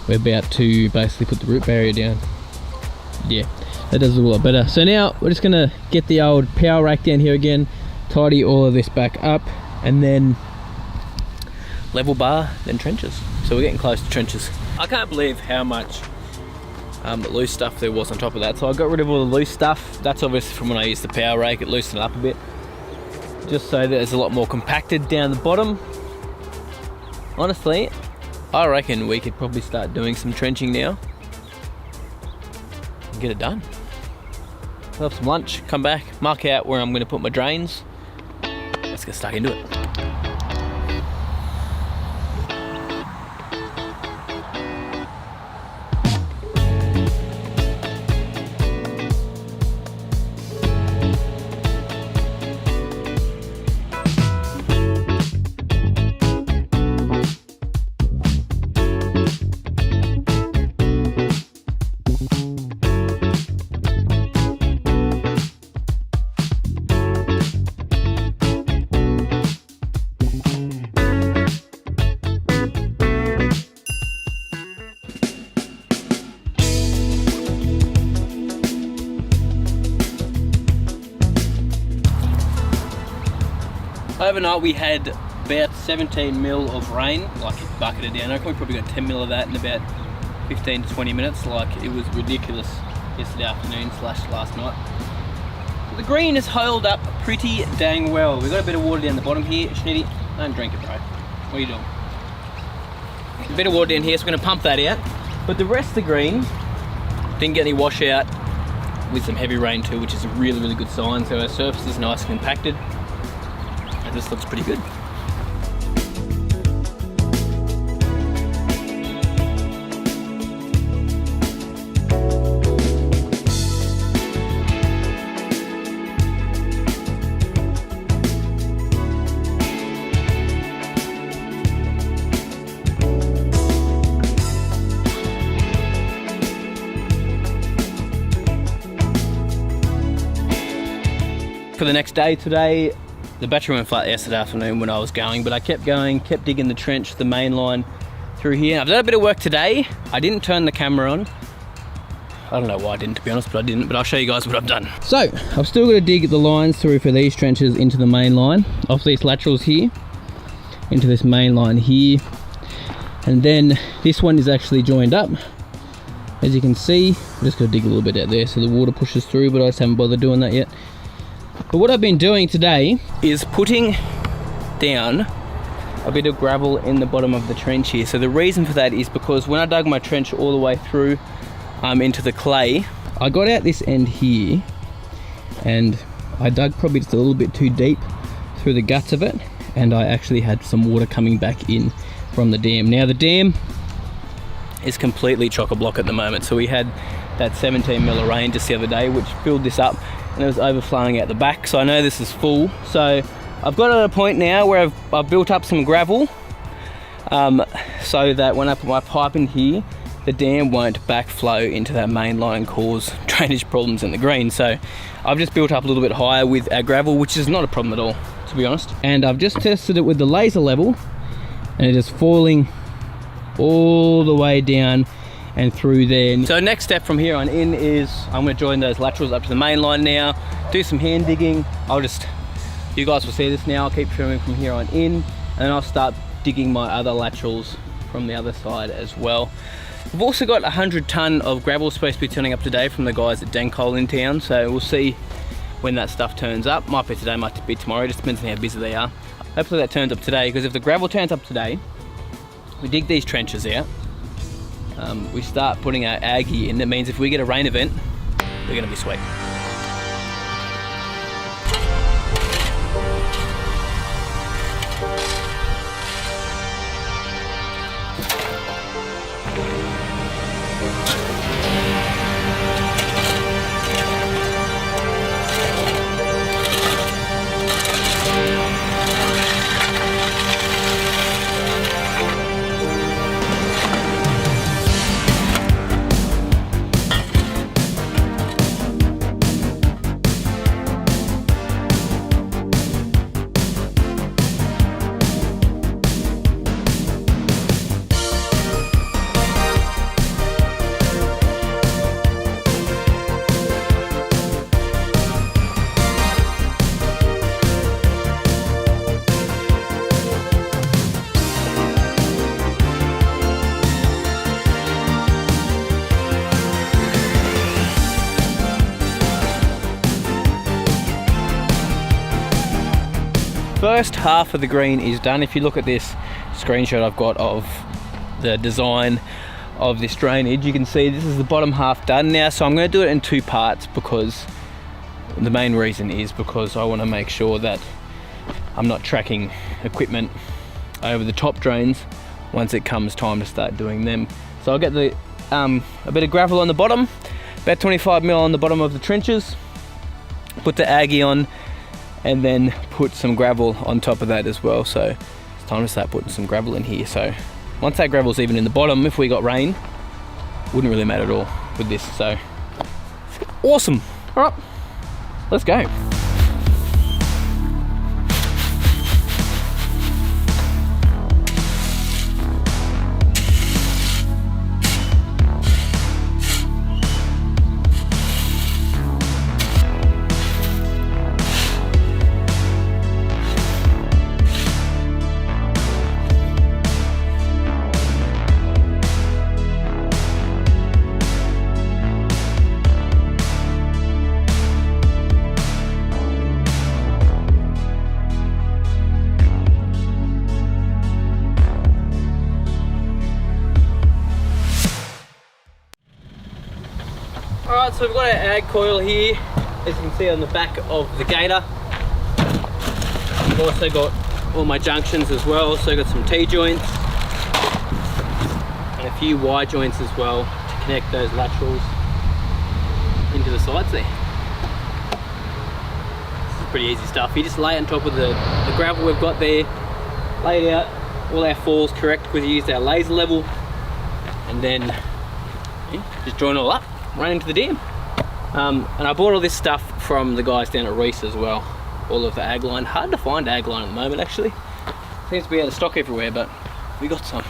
we're about to basically put the root barrier down. Yeah, that does look a lot better. So now we're just gonna get the old power rake down here again, tidy all of this back up, and then level bar, then trenches. So we're getting close to trenches. I can't believe how much loose stuff there was on top of that. So I got rid of all the loose stuff. That's obviously from when I used the power rake. It loosened it up a bit, just so that there's a lot more compacted down the bottom. Honestly, I reckon we could probably start doing some trenching now and get it done. I'll have some lunch, come back, mark out where I'm going to put my drains. Let's get stuck into it. Overnight we had about 17 mil of rain, like it bucketed down. I reckon we probably got 10 mil of that in about 15 to 20 minutes. Like, it was ridiculous yesterday afternoon / last night. But the green has held up pretty dang well. We've got a bit of water down the bottom here. Schnitty, don't drink it, bro. What are you doing? A bit of water down here, so we're gonna pump that out. But the rest of the green didn't get any washout with some heavy rain too, which is a really, really good sign. So our surface is nice and compacted. This looks pretty good. For the next day today, the battery went flat yesterday afternoon when I was going, but I kept going, kept digging the trench, the main line through here. I've done a bit of work today. I didn't turn the camera on. I don't know why I didn't, to be honest, but I didn't. But I'll show you guys what I've done. So I've still got to dig the lines through for these trenches into the main line, off these laterals here, into this main line here. And then this one is actually joined up. As you can see, I'm just going to dig a little bit out there so the water pushes through, but I just haven't bothered doing that yet. But what I've been doing today is putting down a bit of gravel in the bottom of the trench here. So the reason for that is because when I dug my trench all the way through into the clay, I got out this end here and I dug probably just a little bit too deep through the guts of it, and I actually had some water coming back in from the dam. Now the dam is completely chock-a-block at the moment, so we had that 17 mil of rain just the other day which filled this up and it was overflowing out the back, so I know this is full. So I've got at a point now where I've built up some gravel so that when I put my pipe in here, the dam won't backflow into that main line and cause drainage problems in the green. So I've just built up a little bit higher with our gravel, which is not a problem at all, to be honest. And I've just tested it with the laser level and it is falling all the way down and through there. So next step from here on in is I'm going to join those laterals up to the main line now, do some hand digging. You guys will see this now, I'll keep filming from here on in, and then I'll start digging my other laterals from the other side as well. We've also got 100 tonne of gravel supposed to be turning up today from the guys at Denkol in town, so we'll see when that stuff turns up. Might be today, might be tomorrow, just depends on how busy they are. Hopefully that turns up today, because if the gravel turns up today, we dig these trenches out, we start putting our Algae in. That means if we get a rain event, we're going to be sweet. First half of the green is done. If you look at this screenshot I've got of the design of this drainage, you can see this is the bottom half done now. So I'm going to do it in two parts, because the main reason is because I want to make sure that I'm not tracking equipment over the top drains once it comes time to start doing them. So I'll get the a bit of gravel on the bottom, about 25 mil on the bottom of the trenches, put the Algae on, and then put some gravel on top of that as well. So it's time to start putting some gravel in here. So once that gravel's even in the bottom, if we got rain, wouldn't really matter at all with this. So awesome. All right, let's go. Alright, so we've got our ag coil here, as you can see on the back of the gator. I've also got all my junctions as well, so I've got some T-joints and a few Y-joints as well to connect those laterals into the sides there. This is pretty easy stuff. You just lay it on top of the gravel we've got there, lay it out, all our falls correct because we used our laser level, and then just join it all up, run into the dam. And I bought all this stuff from the guys down at Reese as well, all of the ag line. Hard to find ag line at the moment actually, seems to be out of stock everywhere, but we got some.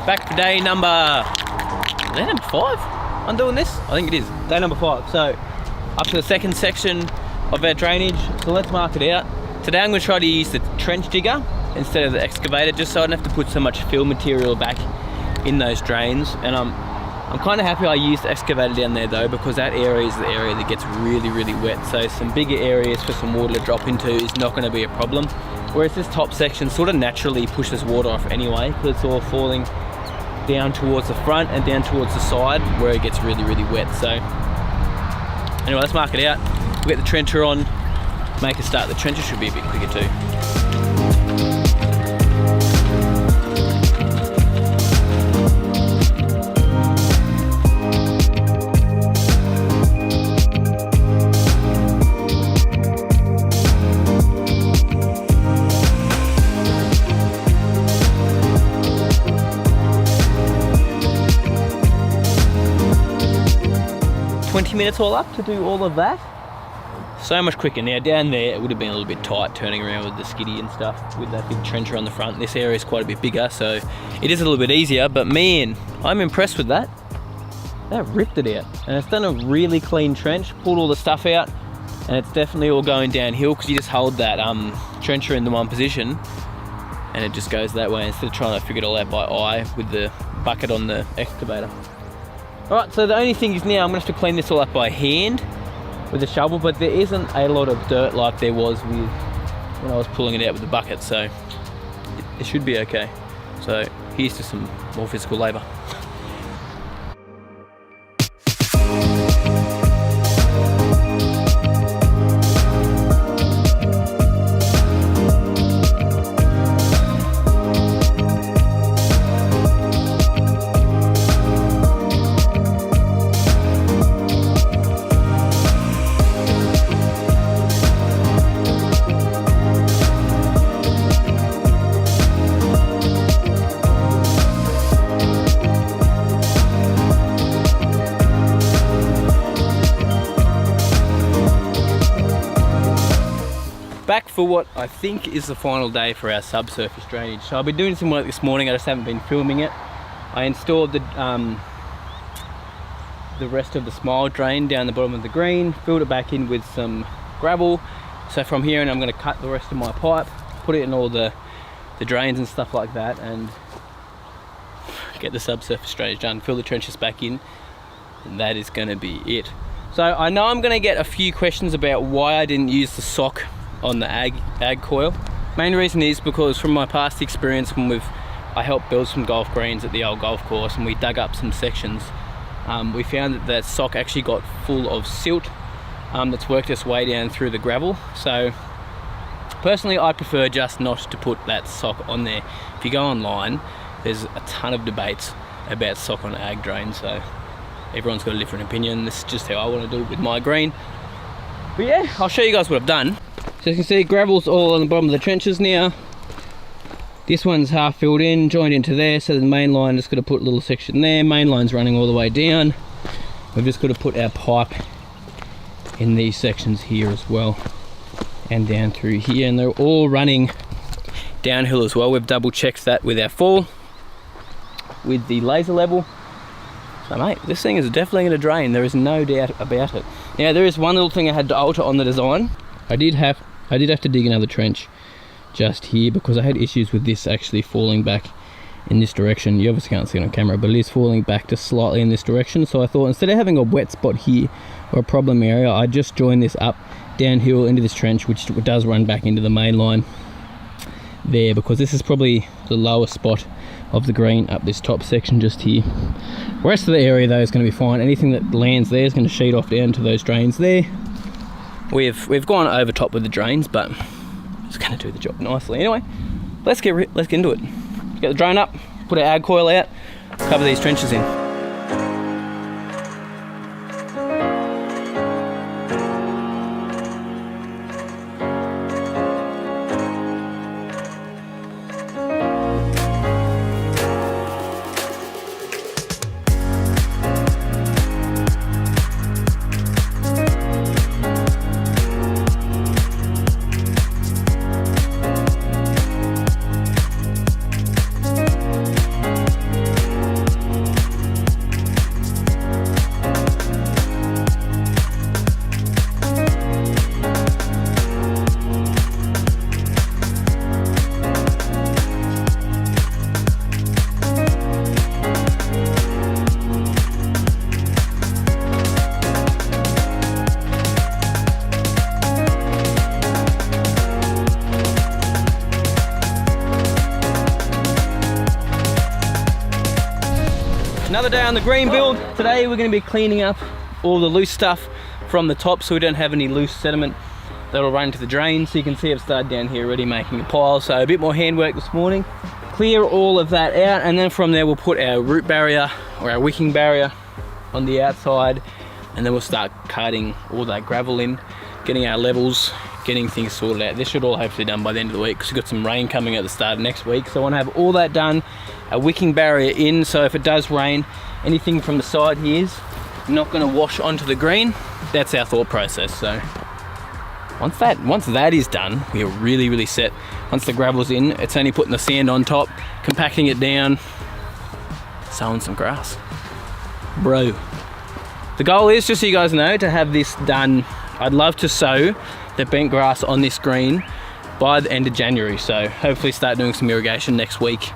Back for day number, is that number 5? I'm doing this? I think it is, day number 5. So up to the second section of our drainage, so let's mark it out. Today I'm going to try to use the trench digger instead of the excavator, just so I don't have to put so much fill material back in those drains. And I'm kind of happy I used the excavator down there though, because that area is the area that gets really, really wet. So some bigger areas for some water to drop into is not going to be a problem. Whereas this top section sort of naturally pushes water off anyway, because it's all falling down towards the front and down towards the side where it gets really, really wet. So anyway, let's mark it out. We'll get the trencher on, make a start. The trencher should be a bit quicker too. 20 minutes all up to do all of that. So much quicker. Now down there it would have been a little bit tight turning around with the skiddy and stuff with that big trencher on the front. This area is quite a bit bigger, so it is a little bit easier, but man, I'm impressed with that. That ripped it out, and it's done a really clean trench, pulled all the stuff out, and it's definitely all going downhill because you just hold that trencher in the one position and it just goes that way instead of trying to figure it all out by eye with the bucket on the excavator. Alright, so the only thing is now I'm going to have to clean this all up by hand with a shovel, but there isn't a lot of dirt like there was with when I was pulling it out with the bucket, so it should be okay. So here's to some more physical labour. Back for what I think is the final day for our subsurface drainage. So I've been doing some work this morning, I just haven't been filming it. I installed the rest of the smile drain down the bottom of the green, filled it back in with some gravel. So from here and I'm going to cut the rest of my pipe, put it in all the drains and stuff like that, and get the subsurface drainage done, fill the trenches back in, and that is going to be it. So I know I'm going to get a few questions about why I didn't use the sock on the ag coil. Main reason is because from my past experience when I helped build some golf greens at the old golf course and we dug up some sections, we found that that sock actually got full of silt that's worked its way down through the gravel. So personally I prefer just not to put that sock on there. If you go online, there's a ton of debates about sock on ag drain, so everyone's got a different opinion. This is just how I want to do it with my green. But yeah, I'll show you guys what I've done. So you can see gravel's all on the bottom of the trenches now. This one's half filled in, joined into there, so the main line just got to put a little section there. Main line's running all the way down. We've just got to put our pipe in these sections here as well, and down through here, and they're all running downhill as well. We've double checked that with our fall, with the laser level. So mate, this thing is definitely going to drain, there is no doubt about it. Now there is one little thing I had to alter on the design. I did have to dig another trench just here because I had issues with this actually falling back in this direction. You obviously can't see it on camera, but it is falling back just slightly in this direction. So I thought instead of having a wet spot here or a problem area, I just join this up downhill into this trench, which does run back into the main line there, because this is probably the lowest spot of the green up this top section just here. The rest of the area though is going to be fine. Anything that lands there is going to sheet off down to those drains there. We've gone over top with the drains, but it's going to do the job nicely. Anyway, let's get into it. Get the drain up, put our ag coil out, cover these trenches in. Another day on the green build. Today we're going to be cleaning up all the loose stuff from the top so we don't have any loose sediment that'll run into the drain. So you can see I've started down here already making a pile, so a bit more handwork this morning. Clear all of that out, and then from there we'll put our root barrier or our wicking barrier on the outside, and then we'll start cutting all that gravel in, getting our levels, getting things sorted out. This should all hopefully be done by the end of the week because we've got some rain coming at the start of next week. So I want to have all that done, a wicking barrier in, so if it does rain, anything from the side here is not going to wash onto the green. That's our thought process. So once that is done, we're really set. Once the gravel's in, it's only putting the sand on top, compacting it down, sowing some grass. Bro, the goal is, just so you guys know, to have this done. I'd love to sow the bent grass on this green by the end of January, so hopefully start doing some irrigation next week.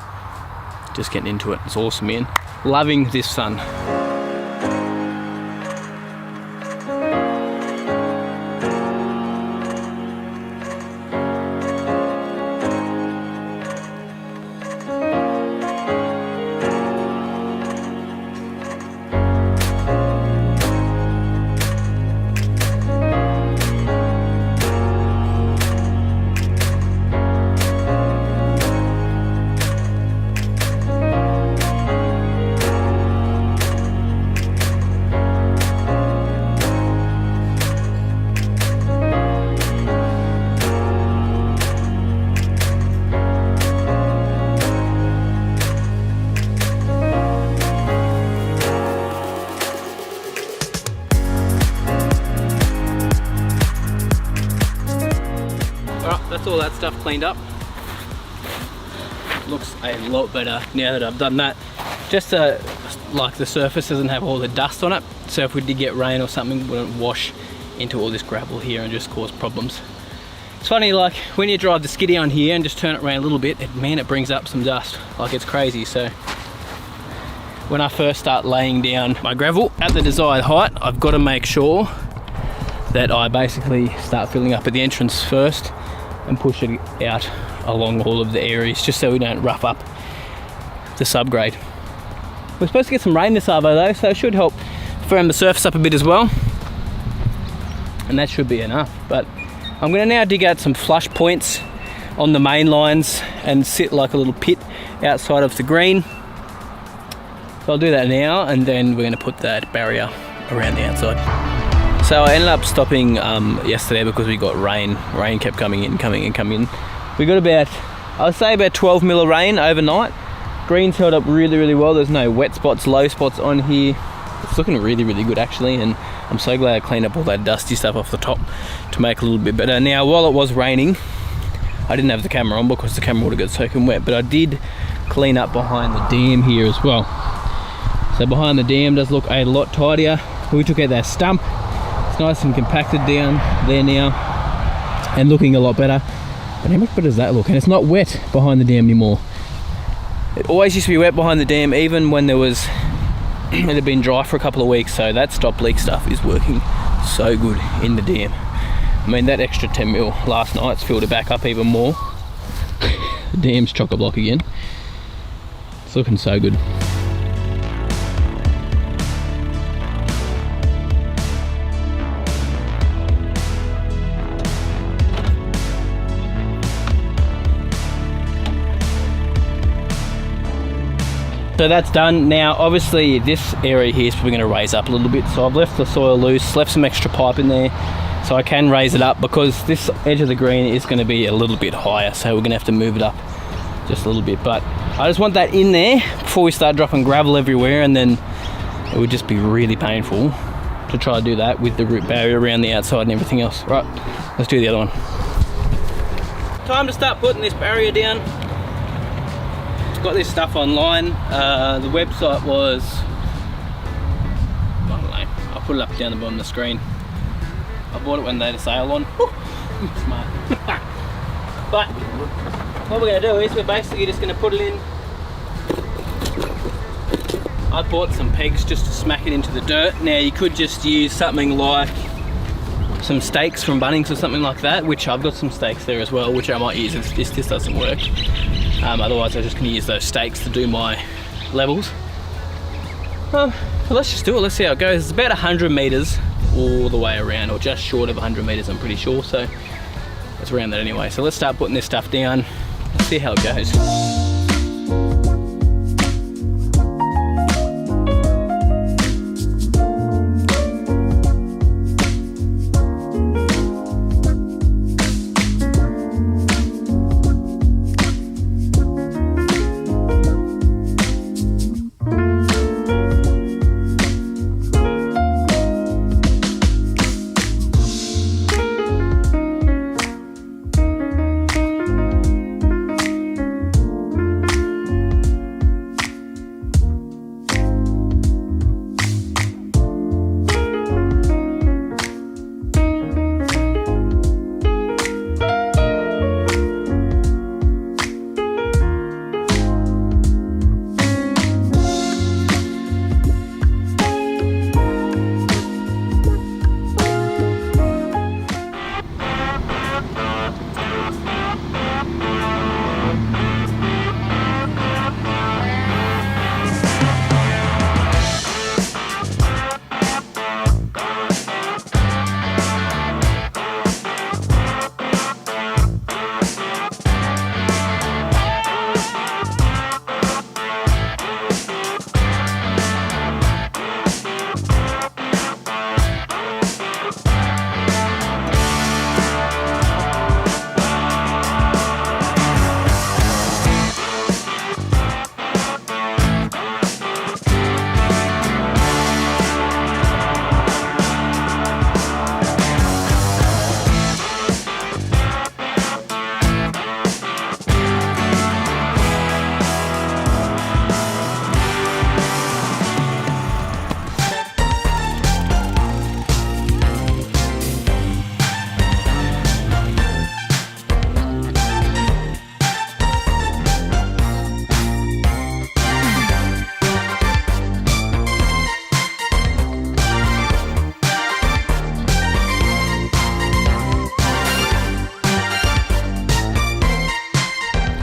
Just getting into it. It's awesome, man. Loving this sun. That's all that stuff cleaned up. Looks a lot better now that I've done that. Just like the surface doesn't have all the dust on it, so if we did get rain or something, it wouldn't wash into all this gravel here and just cause problems. It's funny, like when you drive the skiddy on here and just turn it around a little bit, man, it brings up some dust. Like, it's crazy. So when I first start laying down my gravel at the desired height, I've got to make sure that I basically start filling up at the entrance first and push it out along all of the areas, just so we don't rough up the subgrade. We're supposed to get some rain this arvo though, so it should help firm the surface up a bit as well, and that should be enough. But I'm going to now dig out some flush points on the main lines and sit like a little pit outside of the green. So I'll do that now, and then we're going to put that barrier around the outside. So I ended up stopping yesterday because we got rain. Rain kept coming in. We got about, I would say about 12 mil of rain overnight. Green's held up really well. There's no wet spots, low spots on here. It's looking really good actually, and I'm so glad I cleaned up all that dusty stuff off the top to make it a little bit better. Now, while it was raining, I didn't have the camera on because the camera would have got soaking wet, but I did clean up behind the dam here as well. So behind the dam does look a lot tidier. We took out that stump. Nice and compacted down there now and looking a lot better. But how much better does that look? And it's not wet behind the dam anymore. It always used to be wet behind the dam, even when it had been dry for a couple of weeks. So that stop leak stuff is working so good in the dam. I mean, that extra 10 mil last night's filled it back up even more. The dam's chock-a-block again. It's looking so good. So that's done. Now obviously this area here is probably going to raise up a little bit, so I've left the soil loose, left some extra pipe in there so I can raise it up, because this edge of the green is going to be a little bit higher, so we're going to have to move it up just a little bit. But I just want that in there before we start dropping gravel everywhere, and then it would just be really painful to try to do that with the root barrier around the outside and everything else. Right, let's do the other one. Time to start putting this barrier down. Got this stuff online. The website was, I don't know, I'll put it up down the bottom of the screen. I bought it when they had a sale on. Smart. But what we're going to do is we're basically just going to put it in. I bought some pegs just to smack it into the dirt. Now you could just use something like some stakes from Bunnings or something like that, which I've got some stakes there as well, which I might use if this doesn't work. Otherwise I'm just going to use those stakes to do my levels. Well, let's just do it. Let's see how it goes. It's about 100 meters all the way around, or just short of 100 meters, I'm pretty sure. So it's around that anyway. So let's start putting this stuff down. Let's see how it goes.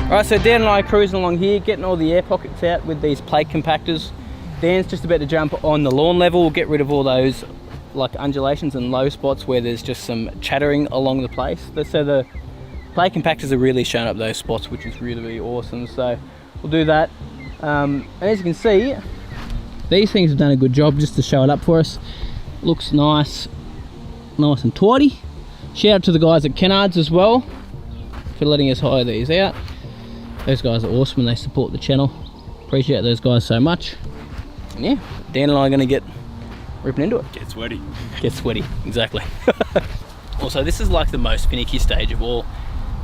Alright, so Dan and I are cruising along here, getting all the air pockets out with these plate compactors. Dan's just about to jump on the lawn level, get rid of all those like undulations and low spots where there's just some chattering along the place. So the plate compactors are really showing up those spots, which is really, really awesome. So we'll do that. And as you can see, these things have done a good job just to show it up for us. Looks nice, nice and tidy. Shout out to the guys at Kennards as well for letting us hire these out. Those guys are awesome and they support the channel. Appreciate those guys so much. And yeah, Dan and I are going to get ripping into it. Get sweaty. Get sweaty, exactly. Also, this is like the most finicky stage of all.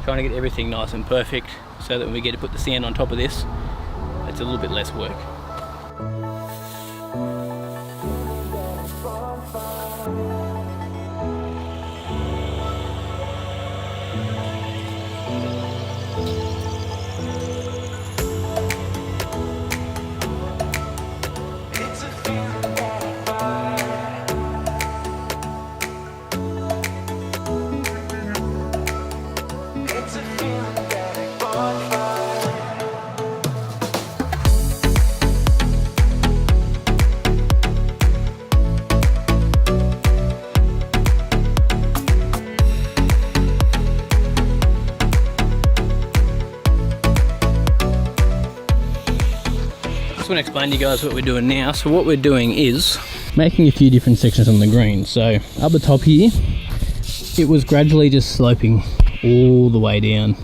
Trying to get everything nice and perfect so that when we get to put the sand on top of this, it's a little bit less work. I just want to explain to you guys what we're doing now. So what we're doing is making a few different sections on the green. So up the top here, it was gradually just sloping all the way down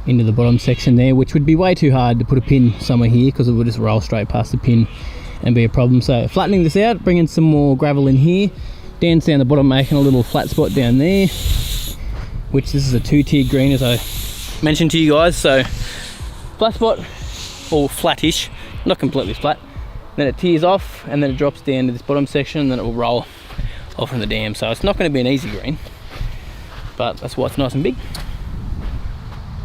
into the bottom section there, which would be way too hard to put a pin somewhere here because it would just roll straight past the pin and be a problem. So flattening this out, bringing some more gravel in here. Dan's down the bottom making a little flat spot down there, which this is a 2-tier green as I mentioned to you guys. So flat spot, or flattish, not completely flat. Then it tears off and then it drops down to this bottom section and then it will roll off from the dam. So it's not going to be an easy green, but that's why it's nice and big.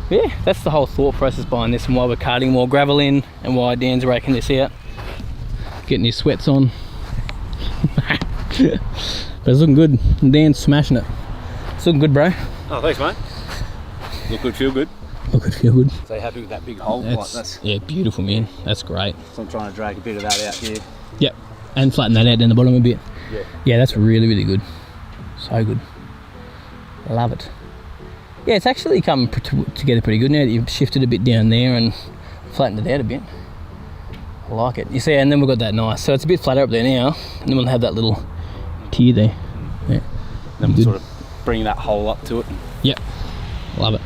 Yeah, that's the whole thought process behind this and why we're carting more gravel in and why Dan's raking this out. Getting his sweats on. But it's looking good. Dan's smashing it. It's looking good, bro. Oh, thanks, mate. Look good, feel good. Look good, feel good. So you happy with that big hole? That's, yeah, beautiful, man. That's great. So I'm trying to drag a bit of that out here. Yep. And flatten that out down the bottom a bit. Yeah. Yeah, that's really, really good. So good. Love it. Yeah, it's actually come together pretty good now that you've shifted a bit down there and flattened it out a bit. I like it. You see, and then we've got that nice. So it's a bit flatter up there now, and then we'll have that little tier there. Yeah. Then we'll sort of bring that hole up to it. Yep. Love it.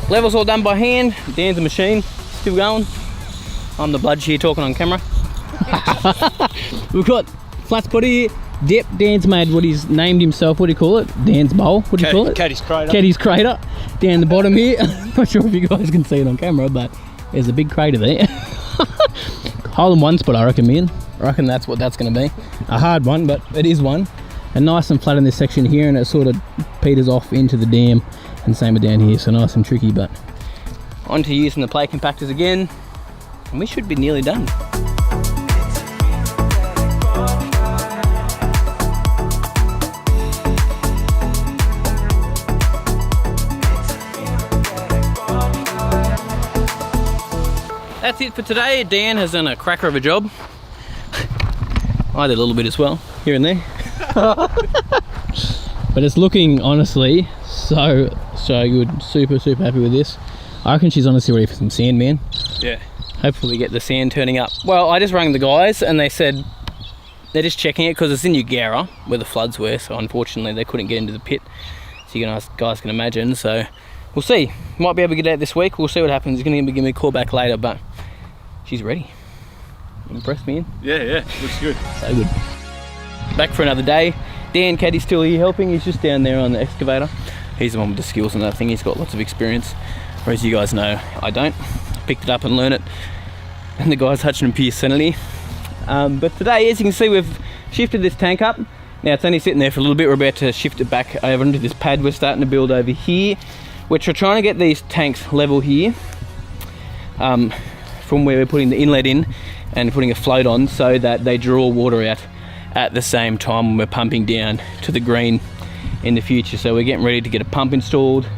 Levels all done by hand. Dan's the machine, still going. I'm the bludge here talking on camera. We've got flat spotty here. Dip, Dan's made what he's named himself. What do you call it? Dan's bowl. What do you call it? Caddy's crater. Caddy's crater. Down the bottom here. I'm not sure if you guys can see it on camera, but there's a big crater there. Hole in one spot, I reckon, man. I reckon that's what that's going to be. A hard one, but it is one. And nice and flat in this section here, and it sort of peters off into the dam. And same with down here, so nice and tricky, but on to using the plate compactors again, and we should be nearly done. That's it for today. Dan has done a cracker of a job. I did a little bit as well, here and there. But it's looking, honestly, so good. Super happy with this. I reckon she's honestly ready for some sand, man. Yeah. Hopefully we get the sand turning up. Well, I just rang the guys and they said they're just checking it because it's in Ugara where the floods were, so unfortunately they couldn't get into the pit, so you guys can imagine. So we'll see, might be able to get out this week. We'll see what happens. He's going to give me a call back later, but she's ready. Impressed, man. Yeah, looks good. So good. Back for another day. Dan Caddy's still here helping. He's just down there on the excavator. He's the one with the skills and that thing. He's got lots of experience, whereas you guys know I don't. Picked it up and learned it, and the guys Hutchin and Pierce Senely. But today, as you can see, we've shifted this tank up. Now it's only sitting there for a little bit. We're about to shift it back over into this pad we're starting to build over here, which we're trying to get these tanks level here from where we're putting the inlet in and putting a float on, so that they draw water out at the same time when we're pumping down to the green in the future. So we're getting ready to get a pump installed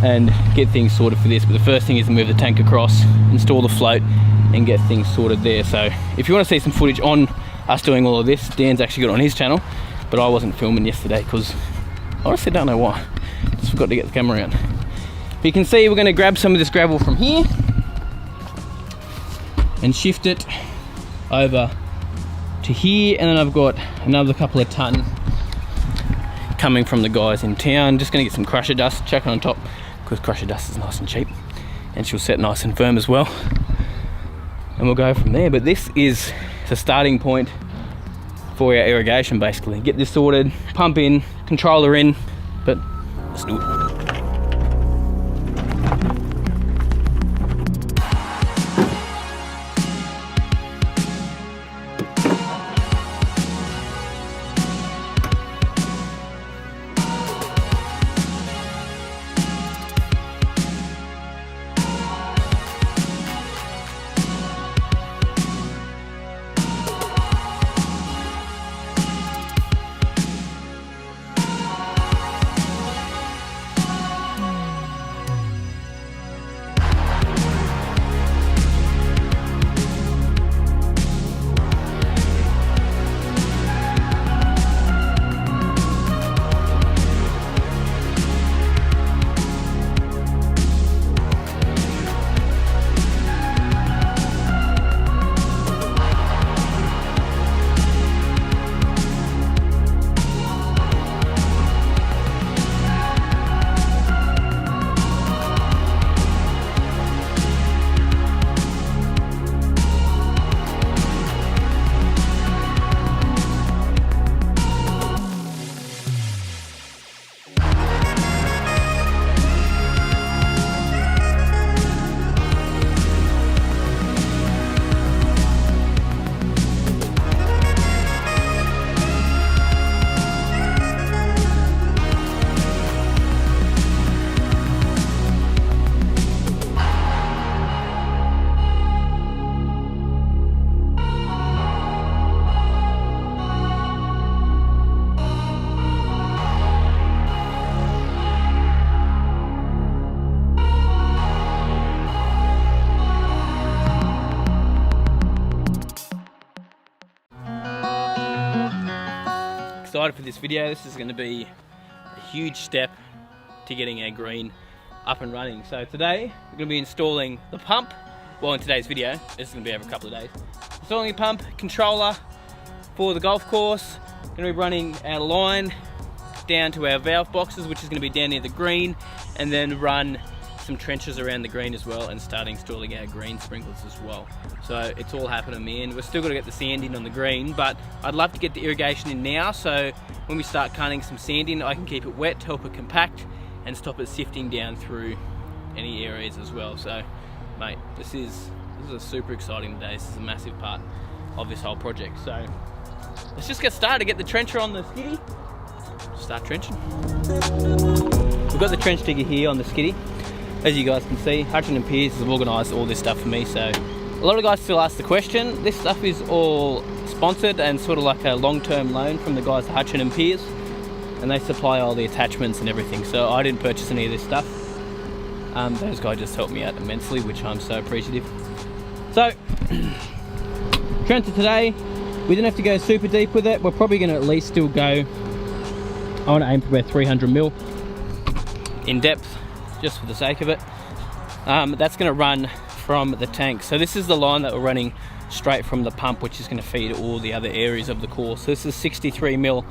and get things sorted for this, but the first thing is to move the tank across, install the float and get things sorted there. So if you want to see some footage on us doing all of this, Dan's actually got it on his channel, but I wasn't filming yesterday because I honestly don't know why. Just forgot to get the camera out. But you can see we're going to grab some of this gravel from here and shift it over to here, and then I've got another couple of ton coming from the guys in town. Just going to get some crusher dust, chuck it on top, because crusher dust is nice and cheap and she'll set nice and firm as well, and we'll go from there. But this is the starting point for our irrigation, basically. Get this sorted, pump in, controller in, but let's do it. excited for this video. This is going to be a huge step to getting our green up and running. So today we're going to be installing the pump. Well, in today's video, this is going to be over a couple of days. Installing a pump controller for the golf course. Going to be running our line down to our valve boxes, which is going to be down near the green, and then run some trenches around the green as well, and start installing our green sprinklers as well. So it's all happening, man. We're still got to get the sand in on the green, but I'd love to get the irrigation in now, so when we start cutting some sand in, I can keep it wet to help it compact and stop it sifting down through any areas as well. So mate, this is a super exciting day. This is a massive part of this whole project. So let's just get started, get the trencher on the skiddy, start trenching. We've got the trench digger here on the skiddy. As you guys can see, Hutchin & Peers has organised all this stuff for me, so a lot of guys still ask the question. This stuff is all sponsored and sort of like a long-term loan from the guys at Hutchin & Peers, and they supply all the attachments and everything, so I didn't purchase any of this stuff. Those guys just helped me out immensely, which I'm so appreciative. So, trencher today, we didn't have to go super deep with it. We're probably going to at least still go, I want to aim for about 300mm in depth, just for the sake of it. That's going to run from the tank. So this is the line that we're running straight from the pump, which is going to feed all the other areas of the course. So this is 63mm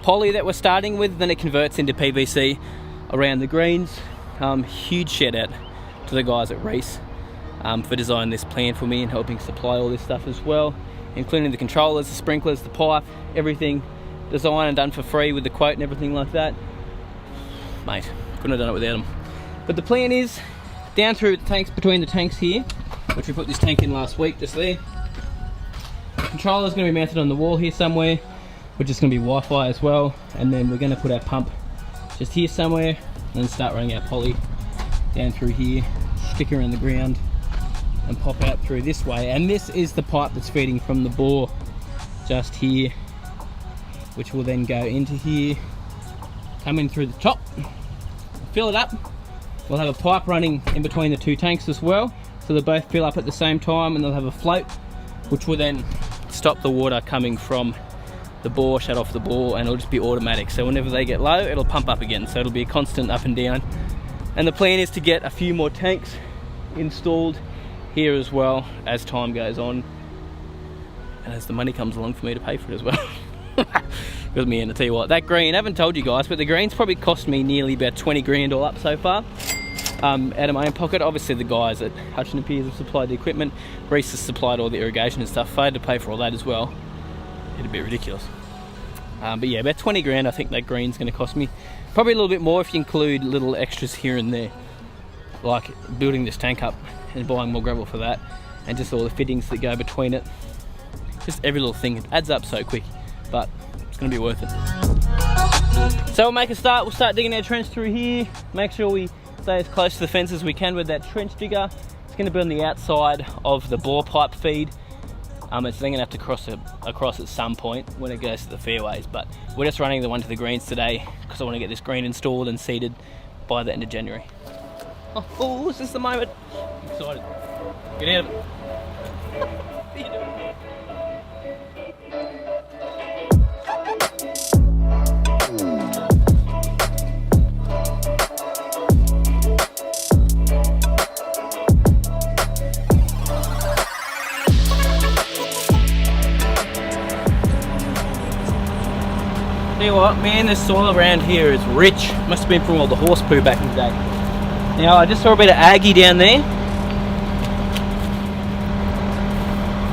poly that we're starting with, then it converts into PVC around the greens. Huge shout out to the guys at Reese for designing this plan for me and helping supply all this stuff as well, including the controllers, the sprinklers, the pipe, everything designed and done for free with the quote and everything like that. Mate, couldn't have done it without them. But the plan is down through the tanks, between the tanks here, which we put this tank in last week, just there. The controller is going to be mounted on the wall here somewhere, which is going to be Wi-Fi as well. And then we're going to put our pump just here somewhere, and then start running our poly down through here, stick around the ground, and pop out through this way. And this is the pipe that's feeding from the bore just here, which will then go into here, come in through the top, fill it up. We'll have a pipe running in between the two tanks as well, so they'll both fill up at the same time, and they'll have a float, which will then stop the water coming from the bore, shut off the bore, and it'll just be automatic. So whenever they get low, it'll pump up again. So it'll be a constant up and down. And the plan is to get a few more tanks installed here as well as time goes on, and as the money comes along for me to pay for it as well. With me, and I tell you what, that green, I haven't told you guys, but the green's probably cost me nearly about 20 grand all up so far, out of my own pocket. Obviously the guys at Hutchin & Peers have supplied the equipment, Reese has supplied all the irrigation and stuff. If I had to pay for all that as well, it'd be ridiculous. But yeah, about 20 grand I think that green's going to cost me. Probably a little bit more if you include little extras here and there, like building this tank up and buying more gravel for that, and just all the fittings that go between it. Just every little thing, it adds up so quick, but it's going to be worth it. So we'll make a start. We'll start digging our trench through here. Make sure we stay as close to the fence as we can with that trench digger. It's going to be on the outside of the bore pipe feed. It's then going to have to cross at some point when it goes to the fairways, but we're just running the one to the greens today because I want to get this green installed and seeded by the end of January. Oh, is this the moment? I'm excited. Get out of it. What are you doing? Tell you what, man, this soil around here is rich. Must have been from all the horse poo back in the day. Now, I just saw a bit of Algae down there.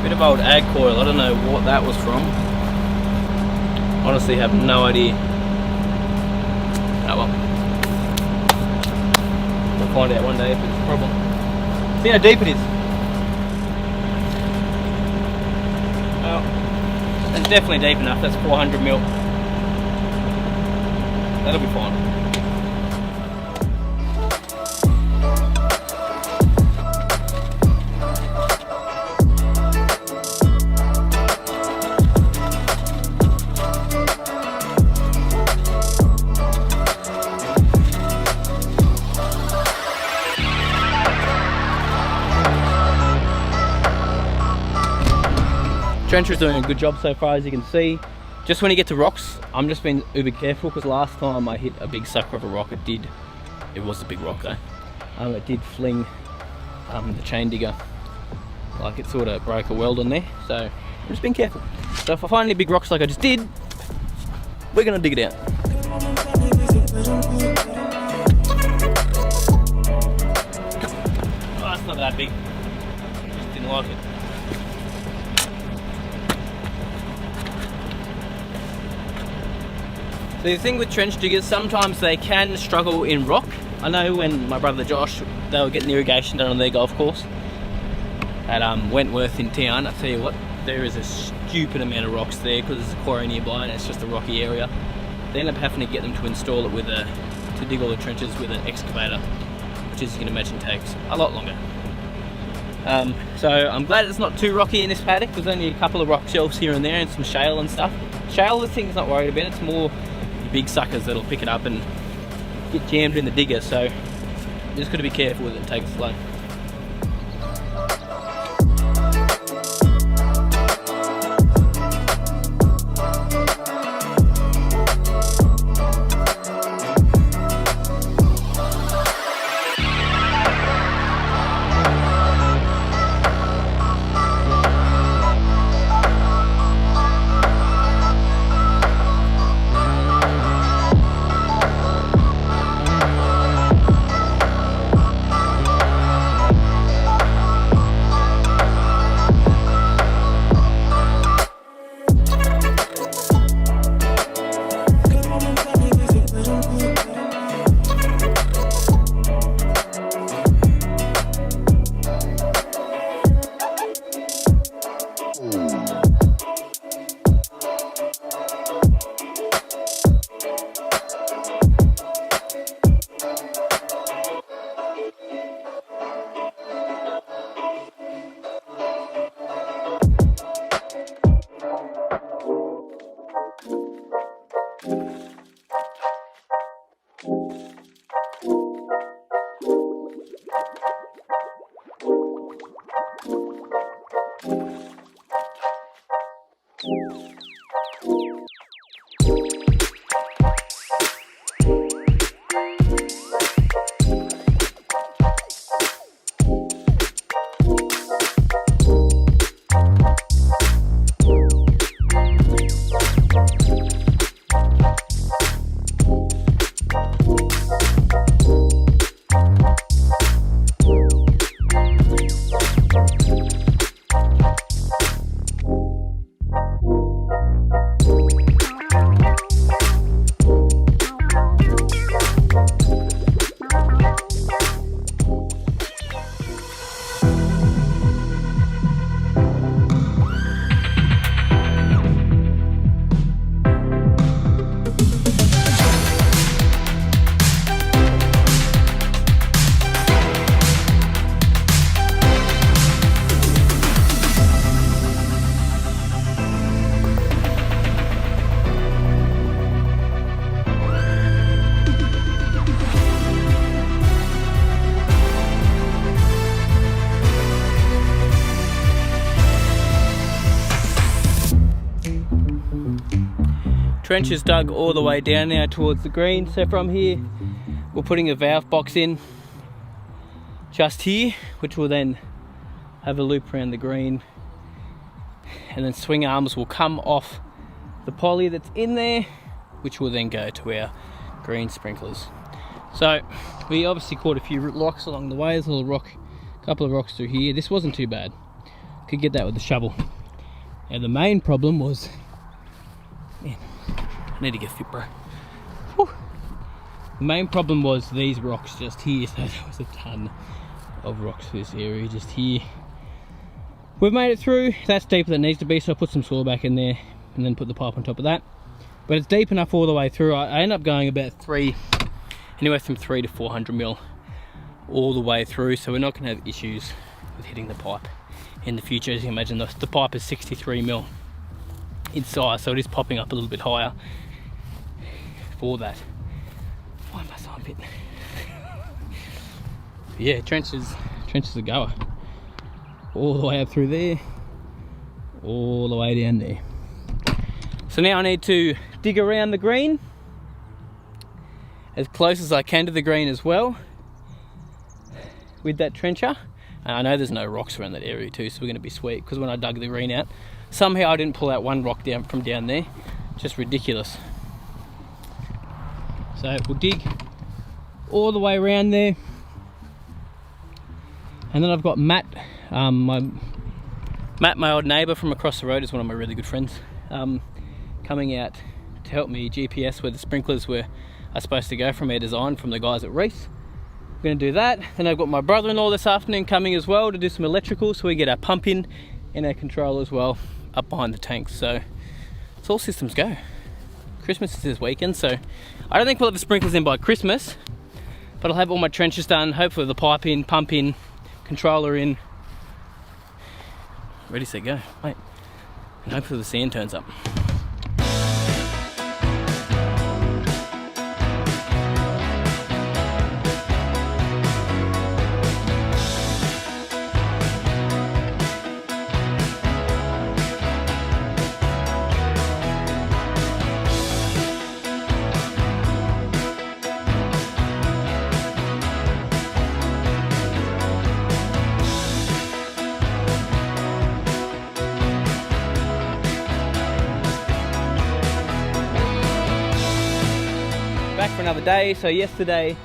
Bit of old ag coil. I don't know what that was from. Honestly, have no idea. Oh well. We'll find out one day if it's a problem. See how deep it is. Well, it's definitely deep enough. That's 400mm. That'll be fine. Trencher's doing a good job so far, as you can see. Just when you get to rocks, I'm just being uber careful because last time I hit a big sucker of a rock, it was a big rock though. It did fling the chain digger, like it sort of broke a weld on there. So I'm just being careful. So if I find any big rocks like I just did, we're gonna dig it out. Oh, it's not that big. Just didn't like it. So the thing with trench diggers, sometimes they can struggle in rock. I know when my brother Josh, they were getting irrigation done on their golf course at Wentworth in town. I tell you what, there is a stupid amount of rocks there because there's a quarry nearby and it's just a rocky area. They end up having to get them to install it with to dig all the trenches with an excavator, which, as you can imagine, takes a lot longer. So I'm glad it's not too rocky in this paddock. There's only a couple of rock shelves here and there and some shale and stuff. Shale, the thing's not worried about. It's more big suckers that'll pick it up and get jammed in the digger, so you just got to be careful with it and take it slow. Trench is dug all the way down now towards the green. So from here, we're putting a valve box in just here, which will then have a loop around the green. And then swing arms will come off the poly that's in there, which will then go to our green sprinklers. So we obviously caught a few rocks along the way. There's a little rock, a couple of rocks through here. This wasn't too bad. Could get that with the shovel. And the main problem was, man, I need to get fit, bro. Whew. The main problem was these rocks just here. So there was a ton of rocks for this area just here. We've made it through. That's deeper than it needs to be, so I put some soil back in there and then put the pipe on top of that. But it's deep enough all the way through. I end up going about anywhere from 3 to 400 mil all the way through, so we're not going to have issues with hitting the pipe in the future. As you can imagine, the pipe is 63 mil in size, so it is popping up a little bit higher for that. Why am I so fit? Yeah, trench is a goer. All the way up through there, all the way down there. So now I need to dig around the green as close as I can to the green as well with that trencher. And I know there's no rocks around that area too, so we're going to be sweet, because when I dug the green out, somehow I didn't pull out one rock down from down there. Just ridiculous. So we'll dig all the way around there. And then I've got Matt, my old neighbour from across the road, is one of my really good friends, coming out to help me GPS where the sprinklers are supposed to go from our design from the guys at Reese. I'm going to do that. Then I've got my brother-in-law this afternoon coming as well to do some electrical, so we get our pump in and our control as well up behind the tanks. So it's all systems go. Christmas is this weekend, so I don't think we'll have the sprinklers in by Christmas, but I'll have all my trenches done, hopefully the pipe in, pump in, controller in, ready, set, go, mate. And hopefully the sand turns up. Back for another day. So yesterday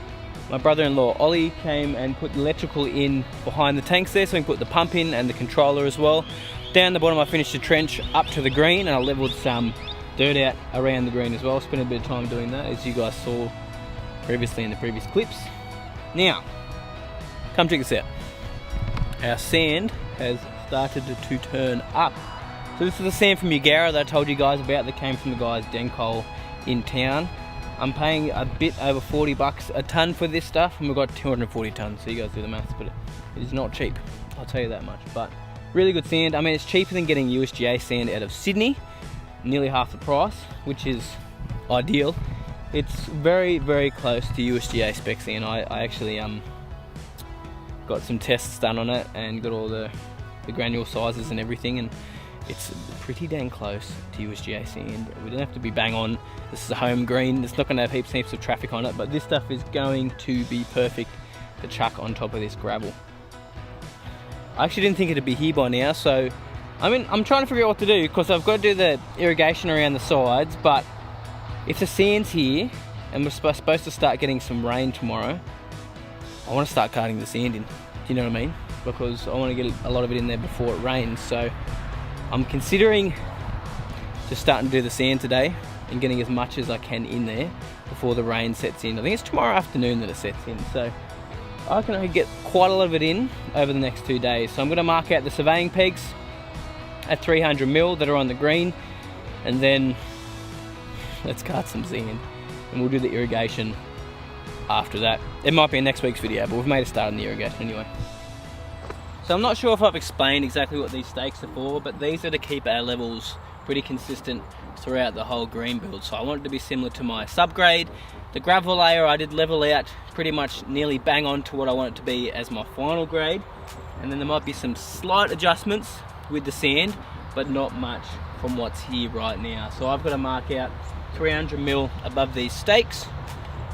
my brother-in-law Ollie came and put the electrical in behind the tanks there, so we can put the pump in and the controller as well. Down the bottom I finished the trench up to the green, and I leveled some dirt out around the green as well. Spent a bit of time doing that, as you guys saw previously in the previous clips. Now come check this out. Our sand has started to turn up. So this is the sand from Ugara that I told you guys about, that came from the guys Dencol in town. I'm paying a bit over 40 bucks a ton for this stuff, and we've got 240 tons, so you guys do the maths, but it is not cheap, I'll tell you that much. But really good sand. I mean, it's cheaper than getting USGA sand out of Sydney, nearly half the price, which is ideal. It's very, very close to USGA spec sand. I actually got some tests done on it and got all the granule sizes and everything, and it's pretty dang close to USGA sand. We don't have to be bang on. This is a home green. It's not going to have heaps of traffic on it, but this stuff is going to be perfect to chuck on top of this gravel. I actually didn't think it'd be here by now, so I mean, I'm trying to figure out what to do, because I've got to do the irrigation around the sides, but if the sand's here and we're supposed to start getting some rain tomorrow, I want to start carting the sand in. Do you know what I mean? Because I want to get a lot of it in there before it rains. So I'm considering just starting to do the sand today and getting as much as I can in there before the rain sets in. I think it's tomorrow afternoon that it sets in, so I reckon I could get quite a lot of it in over the next 2 days. So I'm going to mark out the surveying pegs at 300mm that are on the green, and then let's cart some sand and we'll do the irrigation after that. It might be in next week's video, but we've made a start on the irrigation anyway. So I'm not sure if I've explained exactly what these stakes are for, but these are to keep our levels pretty consistent throughout the whole green build. So I want it to be similar to my subgrade. The gravel layer I did level out pretty much nearly bang on to what I want it to be as my final grade. And then there might be some slight adjustments with the sand, but not much from what's here right now. So I've got to mark out 300mm above these stakes.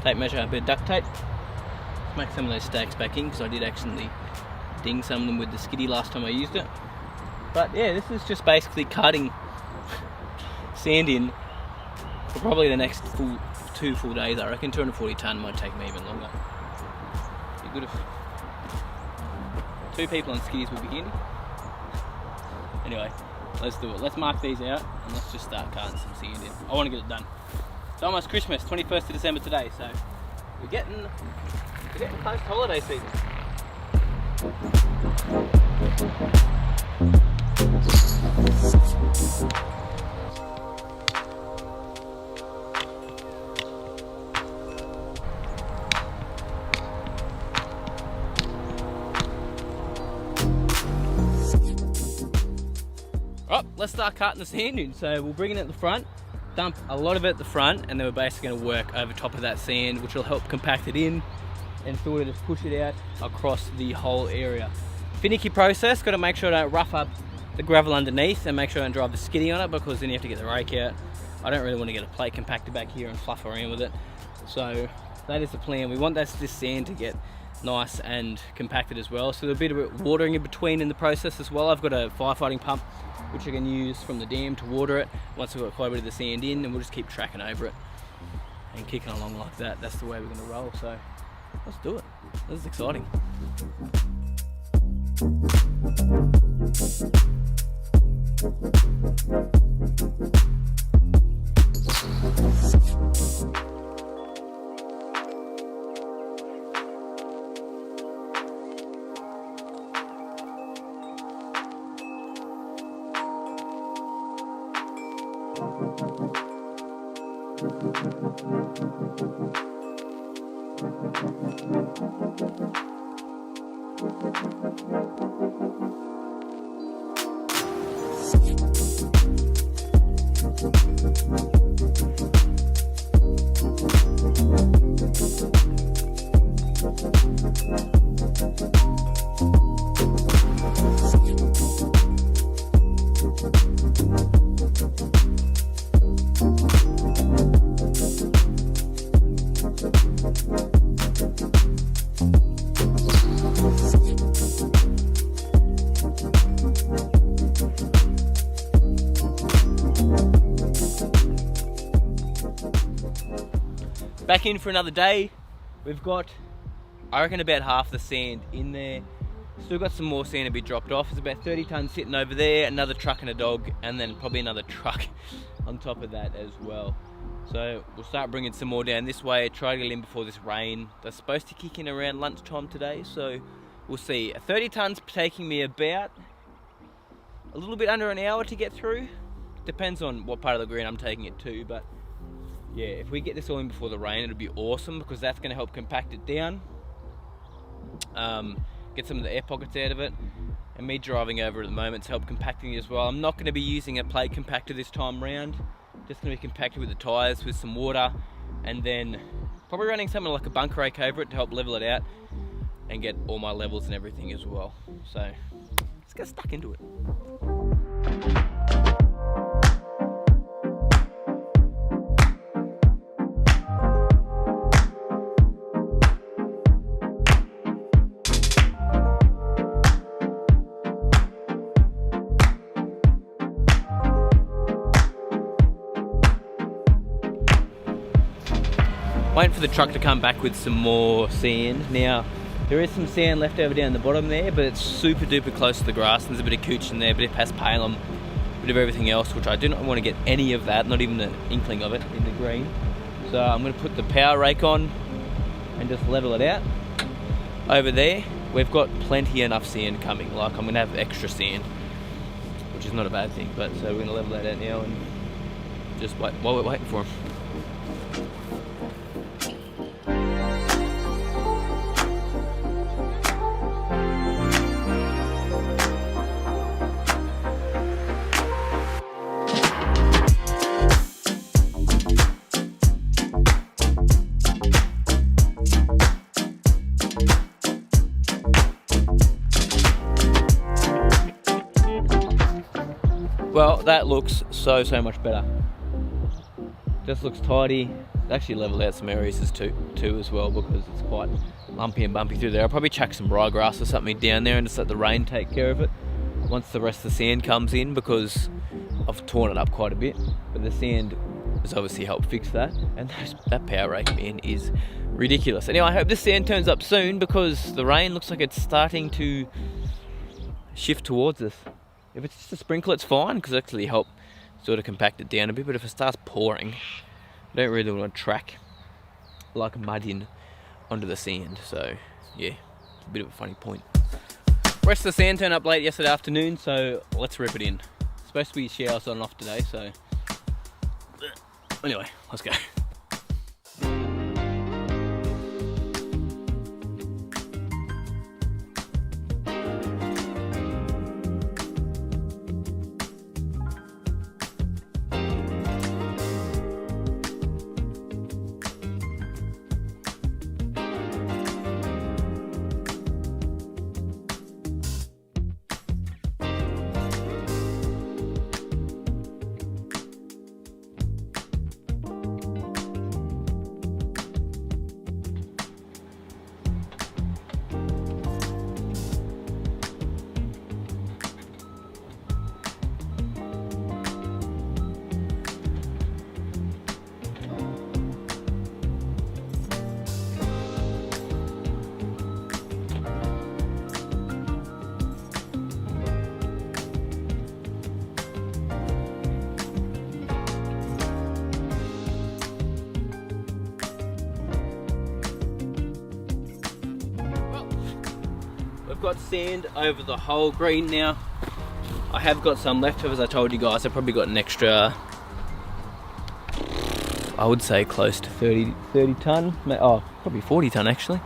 Tape measure, a bit of duct tape. Make some of those stakes back in, because I did actually ding some of them with the skiddy last time I used it. But yeah, this is just basically cutting sand in for probably the next 2 full days. I reckon 240 ton might take me even longer. Be good if 2 people on skiddies would be handy. Anyway, let's do it. Let's mark these out and let's just start cutting some sand in. I want to get it done. It's almost Christmas, 21st of December today, so we're getting close to holiday season. Right, let's start cutting the sand in. So we'll bring it at the front, dump a lot of it at the front, and then we're basically going to work over top of that sand, which will help compact it in and sort of just push it out across the whole area. Finicky process, got to make sure I don't rough up the gravel underneath, and make sure I don't drive the skiddy on it, because then you have to get the rake out I don't really want to get a plate compactor back here and fluff around with it. So that is the plan. We want this sand to get nice and compacted as well. So there'll be a bit of watering in between in the process as well. I've got a firefighting pump which I can use from the dam to water it once we've got quite a bit of the sand in, and we'll just keep tracking over it and kicking along like that. That's the way we're going to roll. So let's do it. This is exciting. Back in for another day. We've got, I reckon, about half the sand in there. Still got some more sand to be dropped off. There's about 30 tonnes sitting over there, another truck and a dog, and then probably another truck on top of that as well. So we'll start bringing some more down this way, try to get in before this rain. They're supposed to kick in around lunchtime today, so we'll see. 30 tonnes taking me about a little bit under an hour to get through. Depends on what part of the green I'm taking it to, but yeah, if we get this all in before the rain, it'll be awesome, because that's going to help compact it down, get some of the air pockets out of it, and me driving over at the moment to help compacting it as well. I'm not going to be using a plate compactor this time round, just going to be compacted with the tyres with some water, and then probably running something like a bunker rake over it to help level it out and get all my levels and everything as well. So let's get stuck into it. Waiting for the truck to come back with some more sand. Now, there is some sand left over down the bottom there, but it's super duper close to the grass. There's a bit of cooch in there, a bit of paspalum, a bit of everything else, which I do not want to get any of that, not even an inkling of it in the green. So I'm going to put the power rake on and just level it out. Over there, we've got plenty enough sand coming. Like, I'm going to have extra sand, which is not a bad thing. But so we're going to level that out now and just wait while we're waiting for him. Well, that looks so much better. Just looks tidy. Actually leveled out some areas too as well, because it's quite lumpy and bumpy through there. I'll probably chuck some ryegrass or something down there and just let the rain take care of it once the rest of the sand comes in, because I've torn it up quite a bit. But the sand has obviously helped fix that, and that power rake, man, is ridiculous. Anyway, I hope the sand turns up soon, because the rain looks like it's starting to shift towards us. If it's just a sprinkle, it's fine, because it actually help sort of compact it down a bit. But if it starts pouring, I don't really want to track like mud in onto the sand. So yeah, it's a bit of a funny point. Rest of the sand turned up late yesterday afternoon, so let's rip it in. It's supposed to be showers on and off today, so anyway, let's go. got sand over the whole green now. I have got some leftovers. I told you guys I've probably got an extra, I would say close to 30 ton, oh probably 40 ton actually.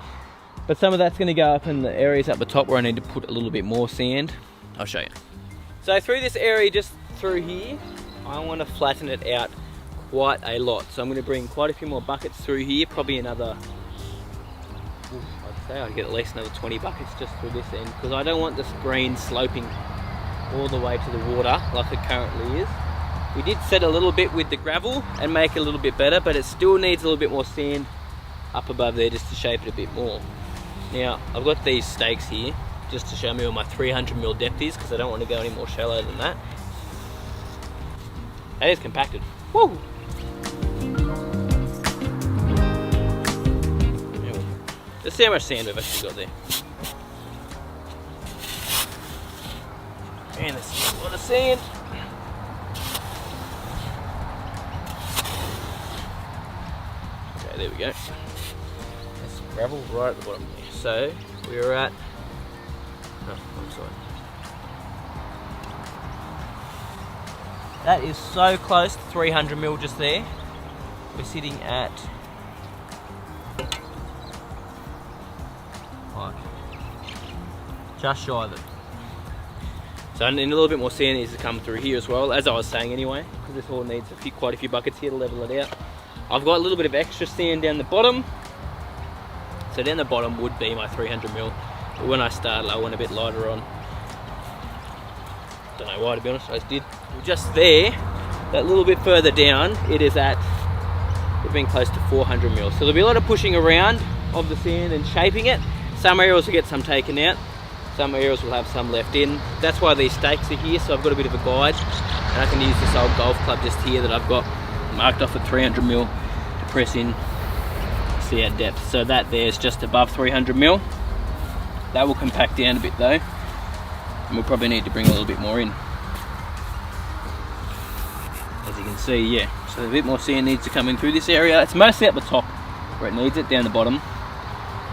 But some of that's going to go up in the areas up the top where I need to put a little bit more sand. I'll show you. So through this area, just through here, I want to flatten it out quite a lot. So I'm going to bring quite a few more buckets through here, probably another, I'd say I'd get at least another 20 buckets just through this end, because I don't want this green sloping all the way to the water like it currently is. We did set a little bit with the gravel and make it a little bit better, but it still needs a little bit more sand up above there just to shape it a bit more. Now, I've got these stakes here just to show me where my 300mm depth is, because I don't want to go any more shallow than that. It is compacted. Woo! Let's see how much sand we've actually got there. And there's a lot of sand. Okay, there we go. There's some gravel right at the bottom there. So we're at, oh, I'm sorry. That is so close to 300mm just there. We're sitting at just shy of it. So I need a little bit more sand needs to come through here as well, as I was saying anyway, because this all needs quite a few buckets here to level it out. I've got a little bit of extra sand down the bottom. So down the bottom would be my 300mm, but when I started I went a bit lighter on. Don't know why, to be honest, I just did. Just there, that little bit further down, it is at, we've been close to 400mm. So there'll be a lot of pushing around of the sand and shaping it. Some areas will get some taken out, some areas will have some left in. That's why these stakes are here, so I've got a bit of a guide, and I can use this old golf club just here that I've got marked off at 300mm to press in, see our depth. So that there's just above 300mm. That will compact down a bit though, and we'll probably need to bring a little bit more in. As you can see, yeah, so a bit more sand needs to come in through this area. It's mostly at the top where it needs it, down the bottom,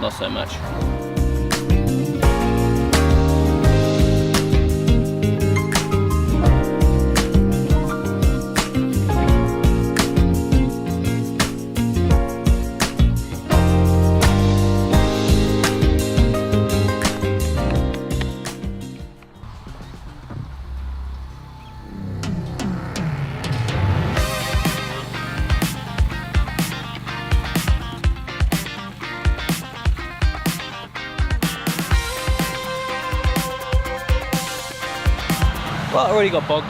not so much. Well, I already got bogged.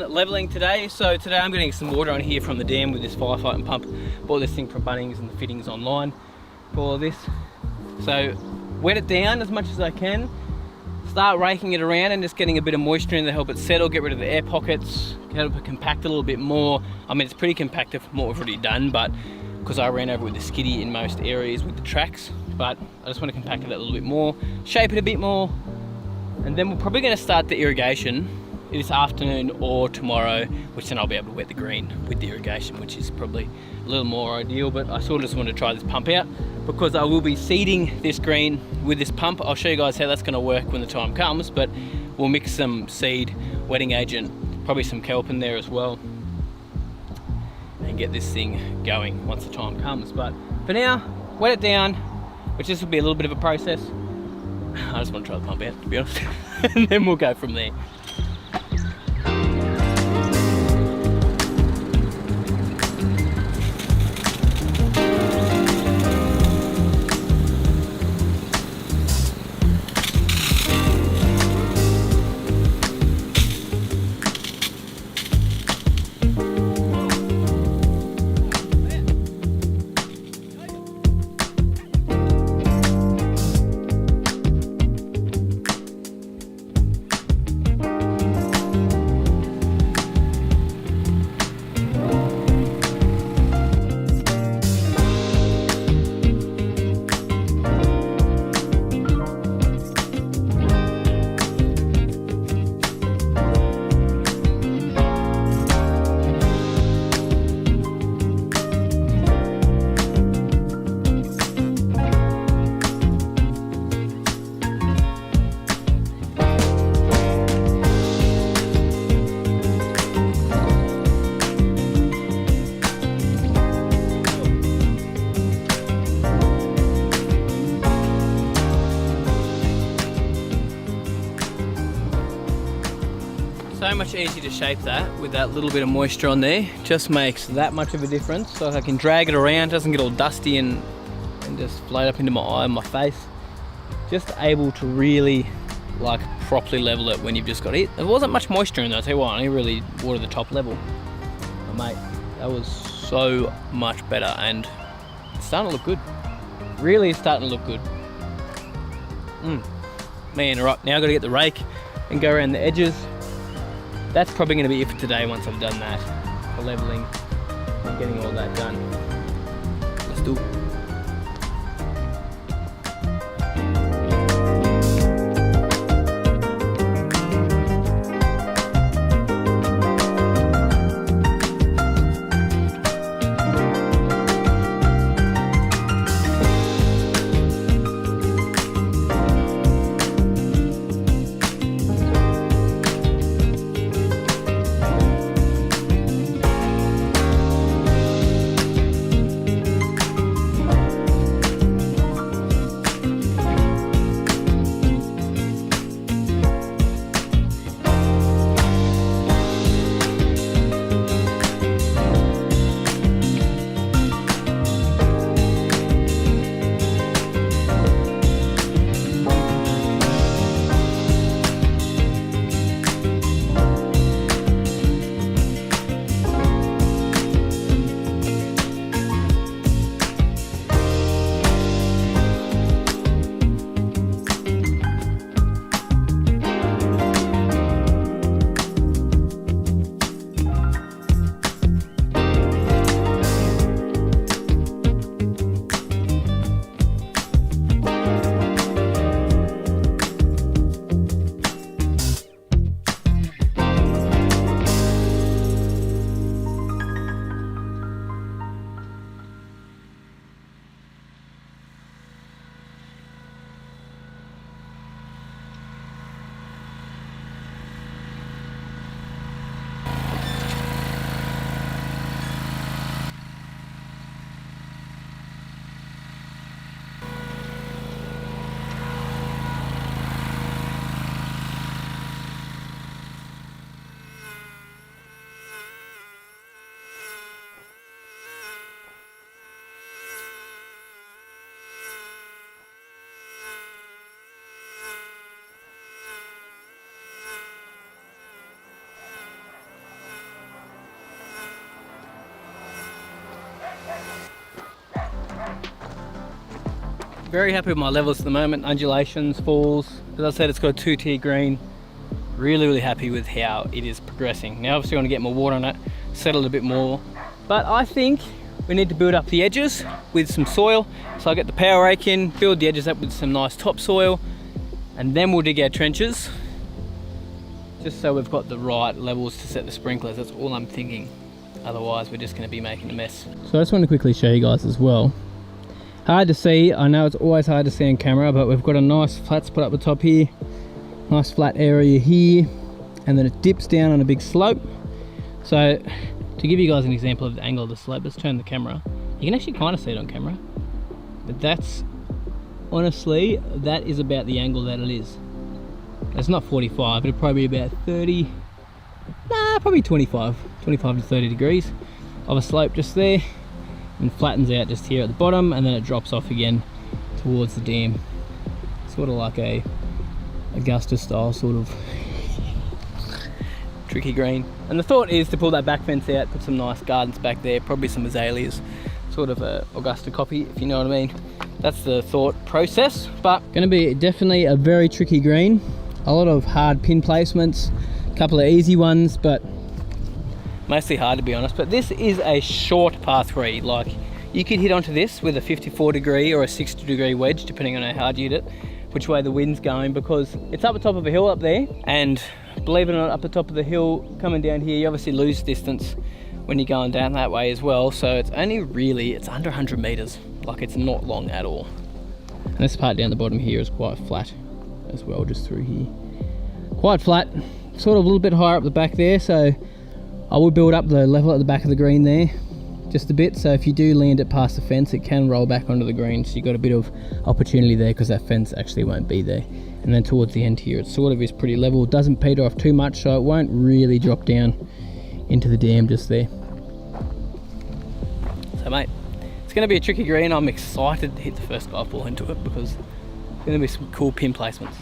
leveling today. So today I'm getting some water on here from the dam with this firefighting pump. Bought this thing from Bunnings and the fittings online for all of this. So wet it down as much as I can. Start raking it around and just getting a bit of moisture in to help it settle, get rid of the air pockets, help it compact a little bit more. I mean, it's pretty compacted from what we've already done, but because I ran over with the skiddy in most areas with the tracks, but I just want to compact it a little bit more, shape it a bit more, and then we're probably going to start the irrigation this afternoon or tomorrow, which then I'll be able to wet the green with the irrigation, which is probably a little more ideal. But I sort of just want to try this pump out because I will be seeding this green with this pump. I'll show you guys how that's going to work when the time comes, but we'll mix some seed, wetting agent, probably some kelp in there as well, and get this thing going once the time comes. But for now, wet it down, which this will be a little bit of a process. I just want to try the pump out, to be honest, and then we'll go from there. So much easier to shape that with that little bit of moisture on there. Just makes that much of a difference. So I can drag it around, doesn't get all dusty and just float up into my eye and my face. Just able to really like properly level it when you've just got it. There wasn't much moisture in there, I'll tell you what, I only really watered the top level. But mate, that was so much better and it's starting to look good. Really starting to look good. Man, right, now I've got to get the rake and go around the edges. That's probably going to be it for today once I've done that, for leveling and getting all that done. Let's do it. very happy with my levels at the moment. Undulations, falls. As I said, it's got a 2-tier green. Really happy with how it is progressing. Now obviously I want to get more water on it, settle it a bit more. But I think we need to build up the edges with some soil. So I'll get the power rake in, build the edges up with some nice topsoil, and then we'll dig our trenches. Just so we've got the right levels to set the sprinklers. That's all I'm thinking. Otherwise we're just going to be making a mess. So I just want to quickly show you guys as well. Hard to see, I know it's always hard to see on camera, but we've got a nice flat spot up the top here. Nice flat area here, and then it dips down on a big slope. So to give you guys an example of the angle of the slope, let's turn the camera. You can actually kind of see it on camera, but that's honestly, that is about the angle that it is. It's not 45, it'll probably be about 30, probably 25 to 30 degrees of a slope just there, and flattens out just here at the bottom, and then it drops off again towards the dam. Sort of like a Augusta style sort of tricky green. And the thought is to pull that back fence out, put some nice gardens back there, probably some azaleas, sort of a Augusta copy, if you know what I mean. That's the thought process, but going to be definitely a very tricky green. A lot of hard pin placements, a couple of easy ones, but mostly hard to be honest. But this is a short par 3. Like, you could hit onto this with a 54 degree or a 60 degree wedge, depending on how hard you hit it, which way the wind's going, because it's up the top of a hill up there, and believe it or not, up the top of the hill coming down here, you obviously lose distance when you're going down that way as well. So it's only really, it's under 100 meters. Like, it's not long at all. And this part down the bottom here is quite flat as well, just through here. Quite flat, sort of a little bit higher up the back there, so I will build up the level at the back of the green there just a bit, so if you do land it past the fence, it can roll back onto the green, so you've got a bit of opportunity there because that fence actually won't be there. And then towards the end here, it sort of is pretty level, doesn't peter off too much, so it won't really drop down into the dam just there. So mate, it's going to be a tricky green. I'm excited to hit the first golf ball into it because it's going to be some cool pin placements.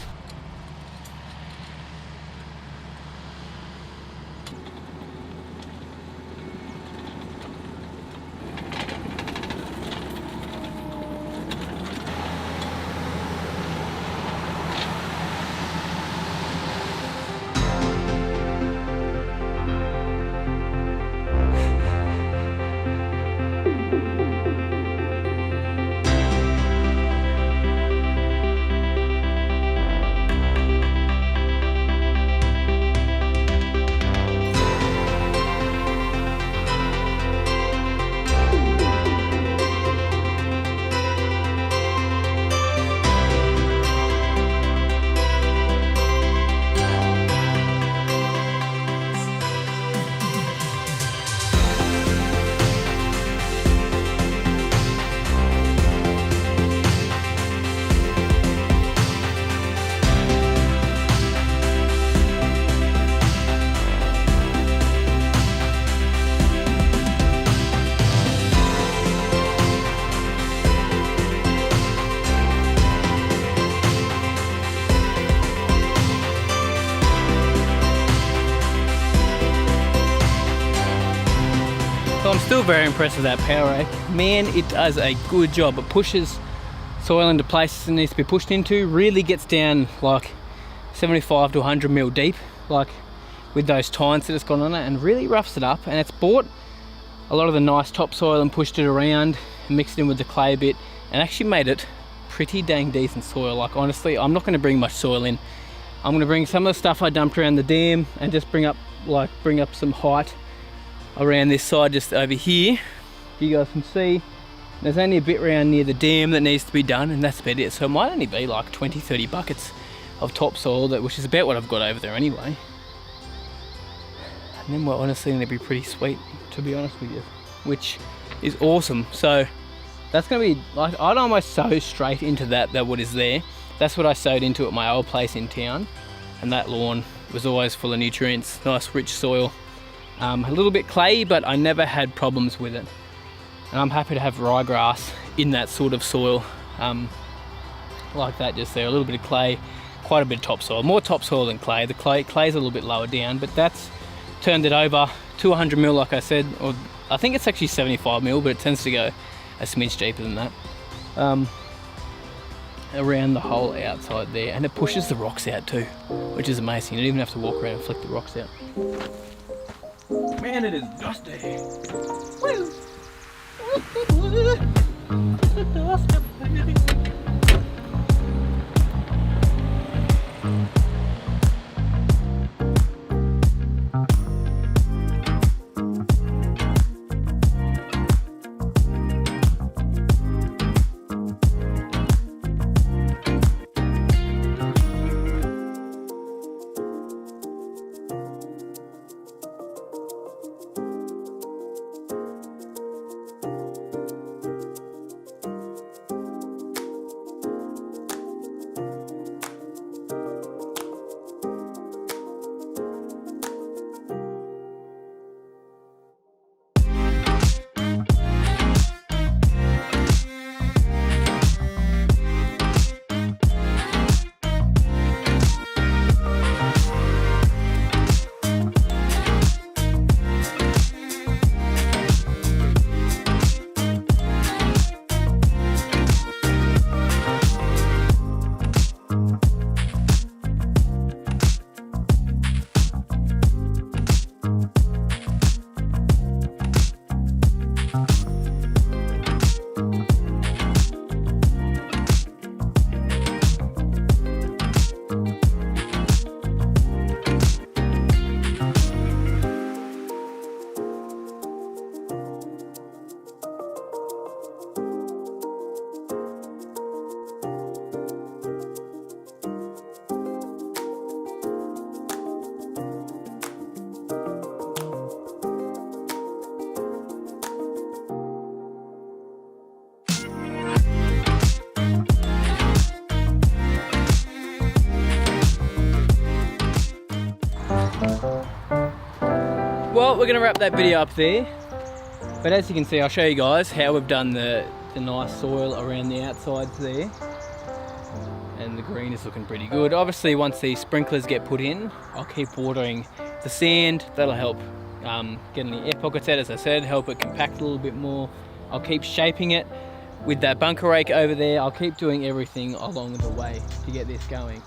So I'm still very impressed with that power rake. Man, it does a good job. It pushes soil into places it needs to be pushed into, really gets down like 75 to 100 mil deep, like with those tines that it's got on it, and really roughs it up. And it's bought a lot of the nice topsoil and pushed it around and mixed it in with the clay a bit, and actually made it pretty dang decent soil. Like, honestly, I'm not going to bring much soil in. I'm going to bring some of the stuff I dumped around the dam and just bring up some height around this side just over here. You guys can see there's only a bit around near the dam that needs to be done, and that's about it. So it might only be like 20-30 buckets of topsoil, which is about what I've got over there anyway. And then we're honestly going to be pretty sweet, to be honest with you, which is awesome. So that's going to be like, I'd almost sow straight into that what is there. That's what I sowed into at my old place in town, and that lawn was always full of nutrients, nice rich soil. A little bit clayey, but I never had problems with it. And I'm happy to have ryegrass in that sort of soil, like that just there. A little bit of clay, quite a bit of topsoil, more topsoil than clay. The clay's a little bit lower down, but that's turned it over to 100 mil, like I said, or I think it's actually 75 mil, but it tends to go a smidge deeper than that. around the whole outside there, and it pushes the rocks out too, which is amazing. You don't even have to walk around and flick the rocks out. Man, it is dusty. Woo. Well, we're gonna wrap that video up there. But as you can see, I'll show you guys how we've done the nice soil around the outsides there. And the green is looking pretty good. Obviously, once these sprinklers get put in, I'll keep watering the sand. That'll help getting the air pockets out, as I said, help it compact a little bit more. I'll keep shaping it with that bunker rake over there. I'll keep doing everything along the way to get this going.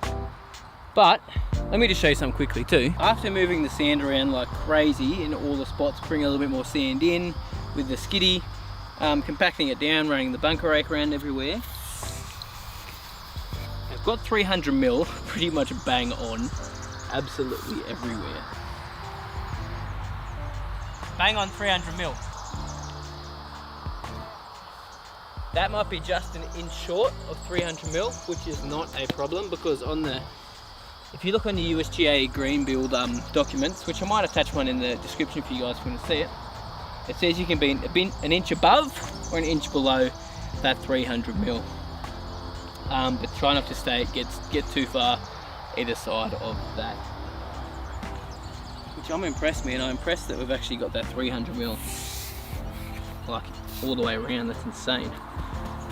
But let me just show you something quickly too. After moving the sand around like crazy in all the spots, bring a little bit more sand in with the skiddy, compacting it down, running the bunker rake around everywhere. I've got 300 mil pretty much bang on, absolutely everywhere. Bang on 300 mil. That might be just an inch short of 300 mil, which is not a problem, because on the, if you look on the USGA green build documents, which I might attach one in the description for you guys if you want to see it, it says you can be an inch above or an inch below that 300 mil. But try not to get too far either side of that. Which I'm impressed, man. I'm impressed that we've actually got that 300 mil like all the way around. That's insane.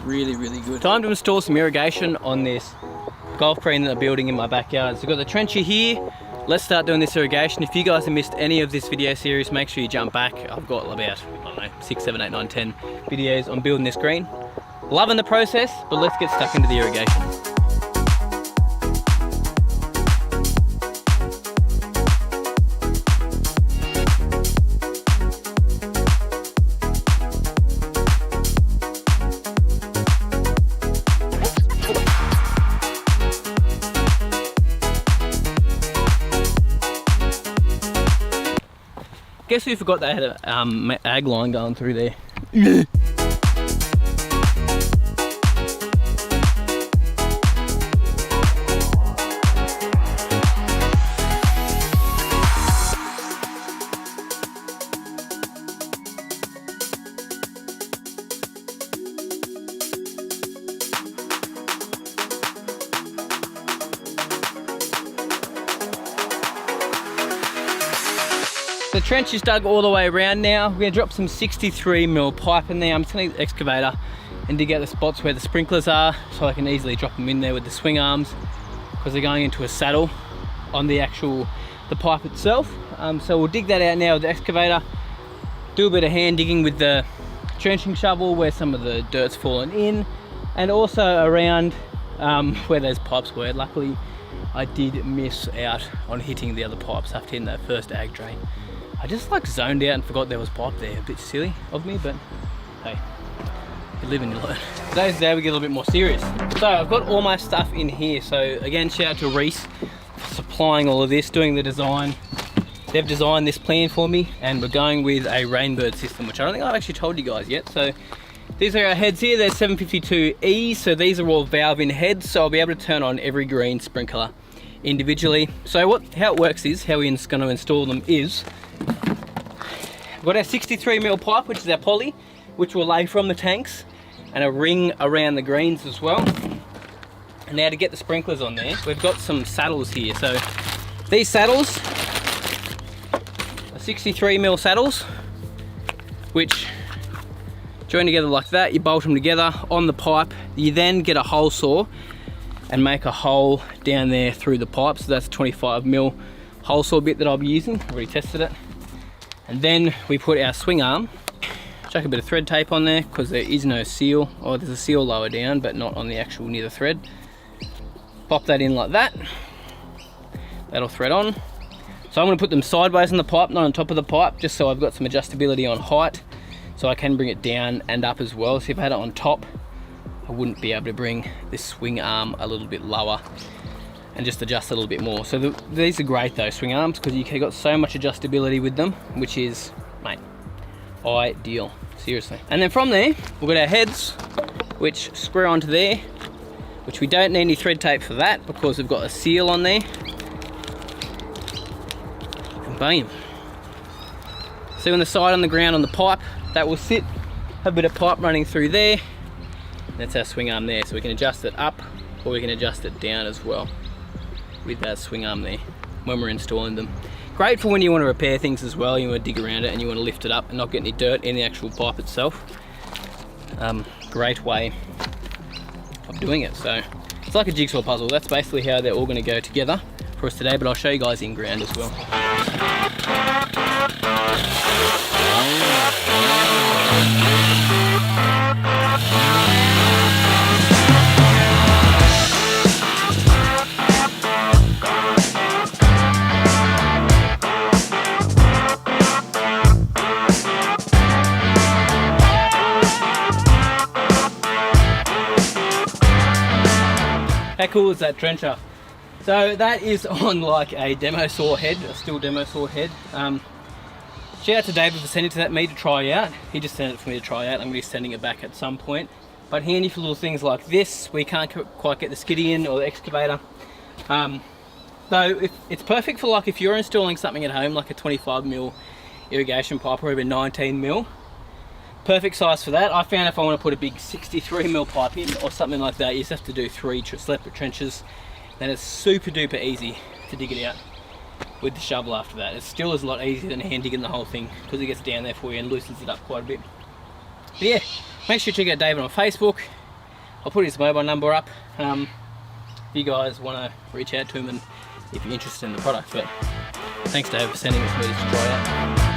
Really, really good. Time to install some irrigation on this golf green that I'm building in my backyard. So I've got the trencher here. Let's start doing this irrigation. If you guys have missed any of this video series, make sure you jump back. I've got about, I don't know, 6, 7, 8, 9, 10 videos on building this green. Loving the process, but let's get stuck into the irrigation. Guess who forgot they had a ag line going through there? The trench is dug all the way around now. We're gonna drop some 63mm pipe in there. I'm just gonna use the excavator and dig out the spots where the sprinklers are, so I can easily drop them in there with the swing arms, because they're going into a saddle on the pipe itself. So we'll dig that out now with the excavator, do a bit of hand digging with the trenching shovel where some of the dirt's fallen in, and also around where those pipes were. Luckily, I did miss out on hitting the other pipes after hitting that first ag drain. I just like zoned out and forgot there was pipe there. A bit silly of me, but hey, you live and you learn. Today's day we get a little bit more serious. So I've got all my stuff in here. So again, shout out to Reese for supplying all of this, doing the design. They've designed this plan for me, and we're going with a Rainbird system, which I don't think I've actually told you guys yet. So these are our heads here. They're 752E, so these are all valve-in heads, so I'll be able to turn on every green sprinkler individually. So how it works is, how we're going to install them is, we've got our 63mm pipe, which is our poly, which will lay from the tanks, and a ring around the greens as well. And now to get the sprinklers on there, we've got some saddles here. So these saddles, 63mm saddles, which join together like that. You bolt them together on the pipe. You then get a hole saw and make a hole down there through the pipe. So that's a 25mm hole saw bit that I'll be using. I've already tested it. And then we put our swing arm, chuck a bit of thread tape on there because there is no seal. Oh, there's a seal lower down, but not on the actual near the thread. Pop that in like that. That'll thread on. So I'm going to put them sideways on the pipe, not on top of the pipe, just so I've got some adjustability on height, so I can bring it down and up as well. So if I had it on top, I wouldn't be able to bring this swing arm a little bit lower and just adjust a little bit more. So these are great though, swing arms, because you've got so much adjustability with them, which is, mate, ideal, seriously. And then from there, we've got our heads, which screw onto there, which we don't need any thread tape for that because we've got a seal on there. Bam. See on the side on the ground on the pipe, that will sit, have a bit of pipe running through there. That's our swing arm there, so we can adjust it up or we can adjust it down as well with that swing arm there when we're installing them. Great for when you want to repair things as well, you want to dig around it and you want to lift it up and not get any dirt in the actual pipe itself. Great way of doing it. So it's like a jigsaw puzzle. That's basically how they're all going to go together for us today, but I'll show you guys in ground as well. How cool is that trencher? So that is on like a demo saw head, a steel demo saw head. Shout out to David for sending me to try out. He just sent it for me to try out. I'm going to be sending it back at some point. But handy for little things like this, where you can't quite get the skiddy in or the excavator. Though it's perfect for like if you're installing something at home, like a 25mm irrigation pipe or even 19mm. Perfect size for that. I found if I want to put a big 63mm pipe in or something like that, you just have to do 3 separate trenches. Then it's super duper easy to dig it out with the shovel after that. It still is a lot easier than hand digging the whole thing because it gets down there for you and loosens it up quite a bit. But yeah, make sure you check out David on Facebook. I'll put his mobile number up if you guys want to reach out to him and if you're interested in the product. But thanks David for sending it to me to try out.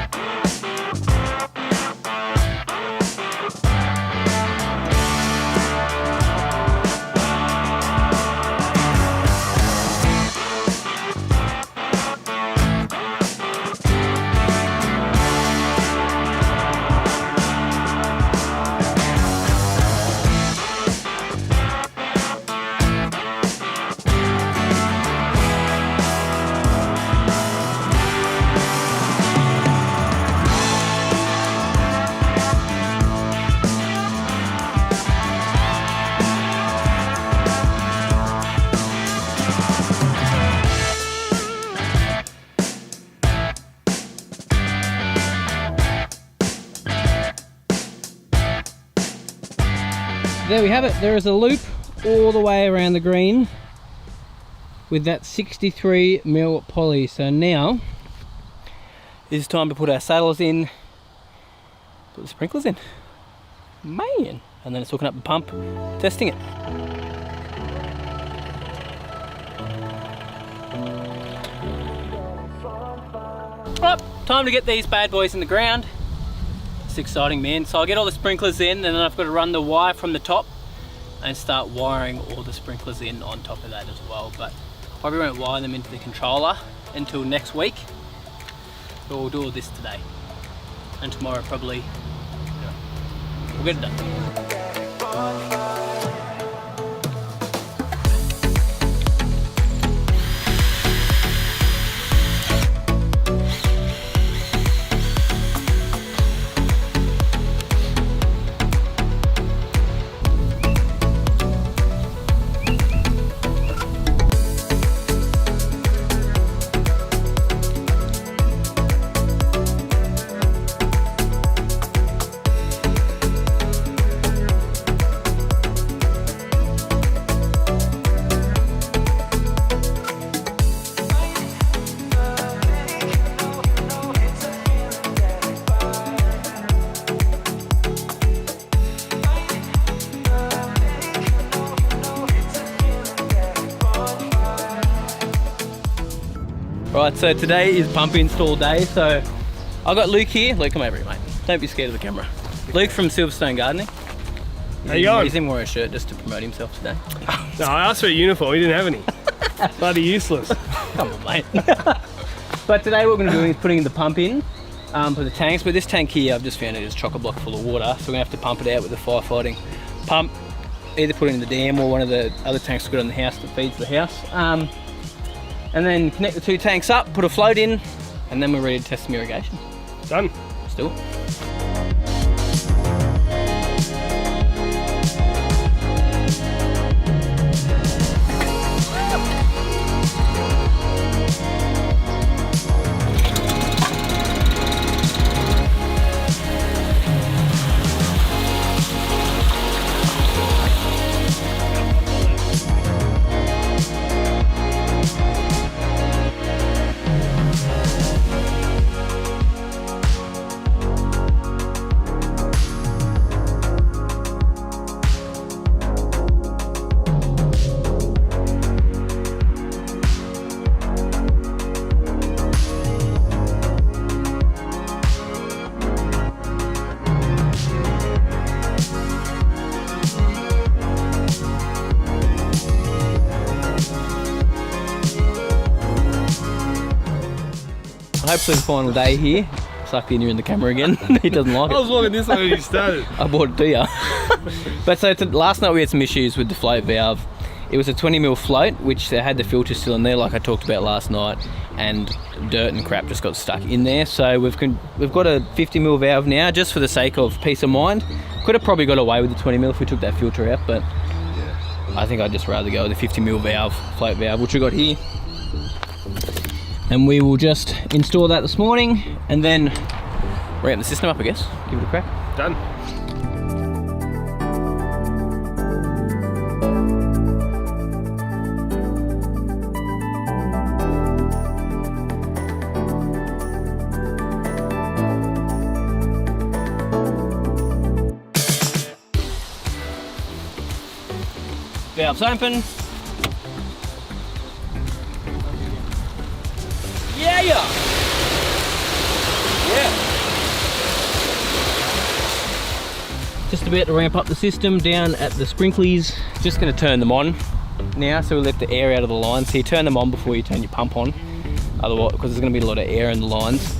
There we have it. There is a loop all the way around the green with that 63mm poly. So now it's time to put our saddles in, put the sprinklers in, man, and then it's hooking up the pump, testing it. Right, time to get these bad boys in the ground. It's exciting, man. So I'll get all the sprinklers in and then I've got to run the wire from the top and start wiring all the sprinklers in on top of that as well. But probably won't wire them into the controller until next week. But we'll do all this today. And tomorrow probably, we'll get it done. Right, so today is pump install day, so I've got Luke here. Luke, come over here, mate. Don't be scared of the camera. Luke from Silverstone Gardening. How you going? He's in wearing a shirt just to promote himself today. No, I asked for a uniform, he didn't have any. Bloody useless. Come on, mate. But today what we're going to do is putting the pump in for the tanks, but this tank here I've just found it is chock-a-block full of water, so we're going to have to pump it out with a firefighting pump, either put it in the dam or one of the other tanks we've got in the house that feeds the house. And then connect the two tanks up, put a float in, and then we're ready to test some irrigation. Done. Let's do it. Hopefully the final day here. Suck in, you're in the camera again. He doesn't like it. I was walking this way when you started. I bought it to you. But so last night we had some issues with the float valve. It was a 20mm float, which had the filter still in there like I talked about last night, and dirt and crap just got stuck in there. So we've got a 50mm valve now, just for the sake of peace of mind. Could have probably got away with the 20mm if we took that filter out, but I think I'd just rather go with the 50mm valve, float valve, which we got here. And we will just install that this morning and then ramp the system up, I guess. Give it a crack. Done. Valve's open. Yeah. Just about to ramp up the system down at the sprinklers. Just going to turn them on now, so we'll let the air out of the lines. So you turn them on before you turn your pump on, otherwise, because there's going to be a lot of air in the lines.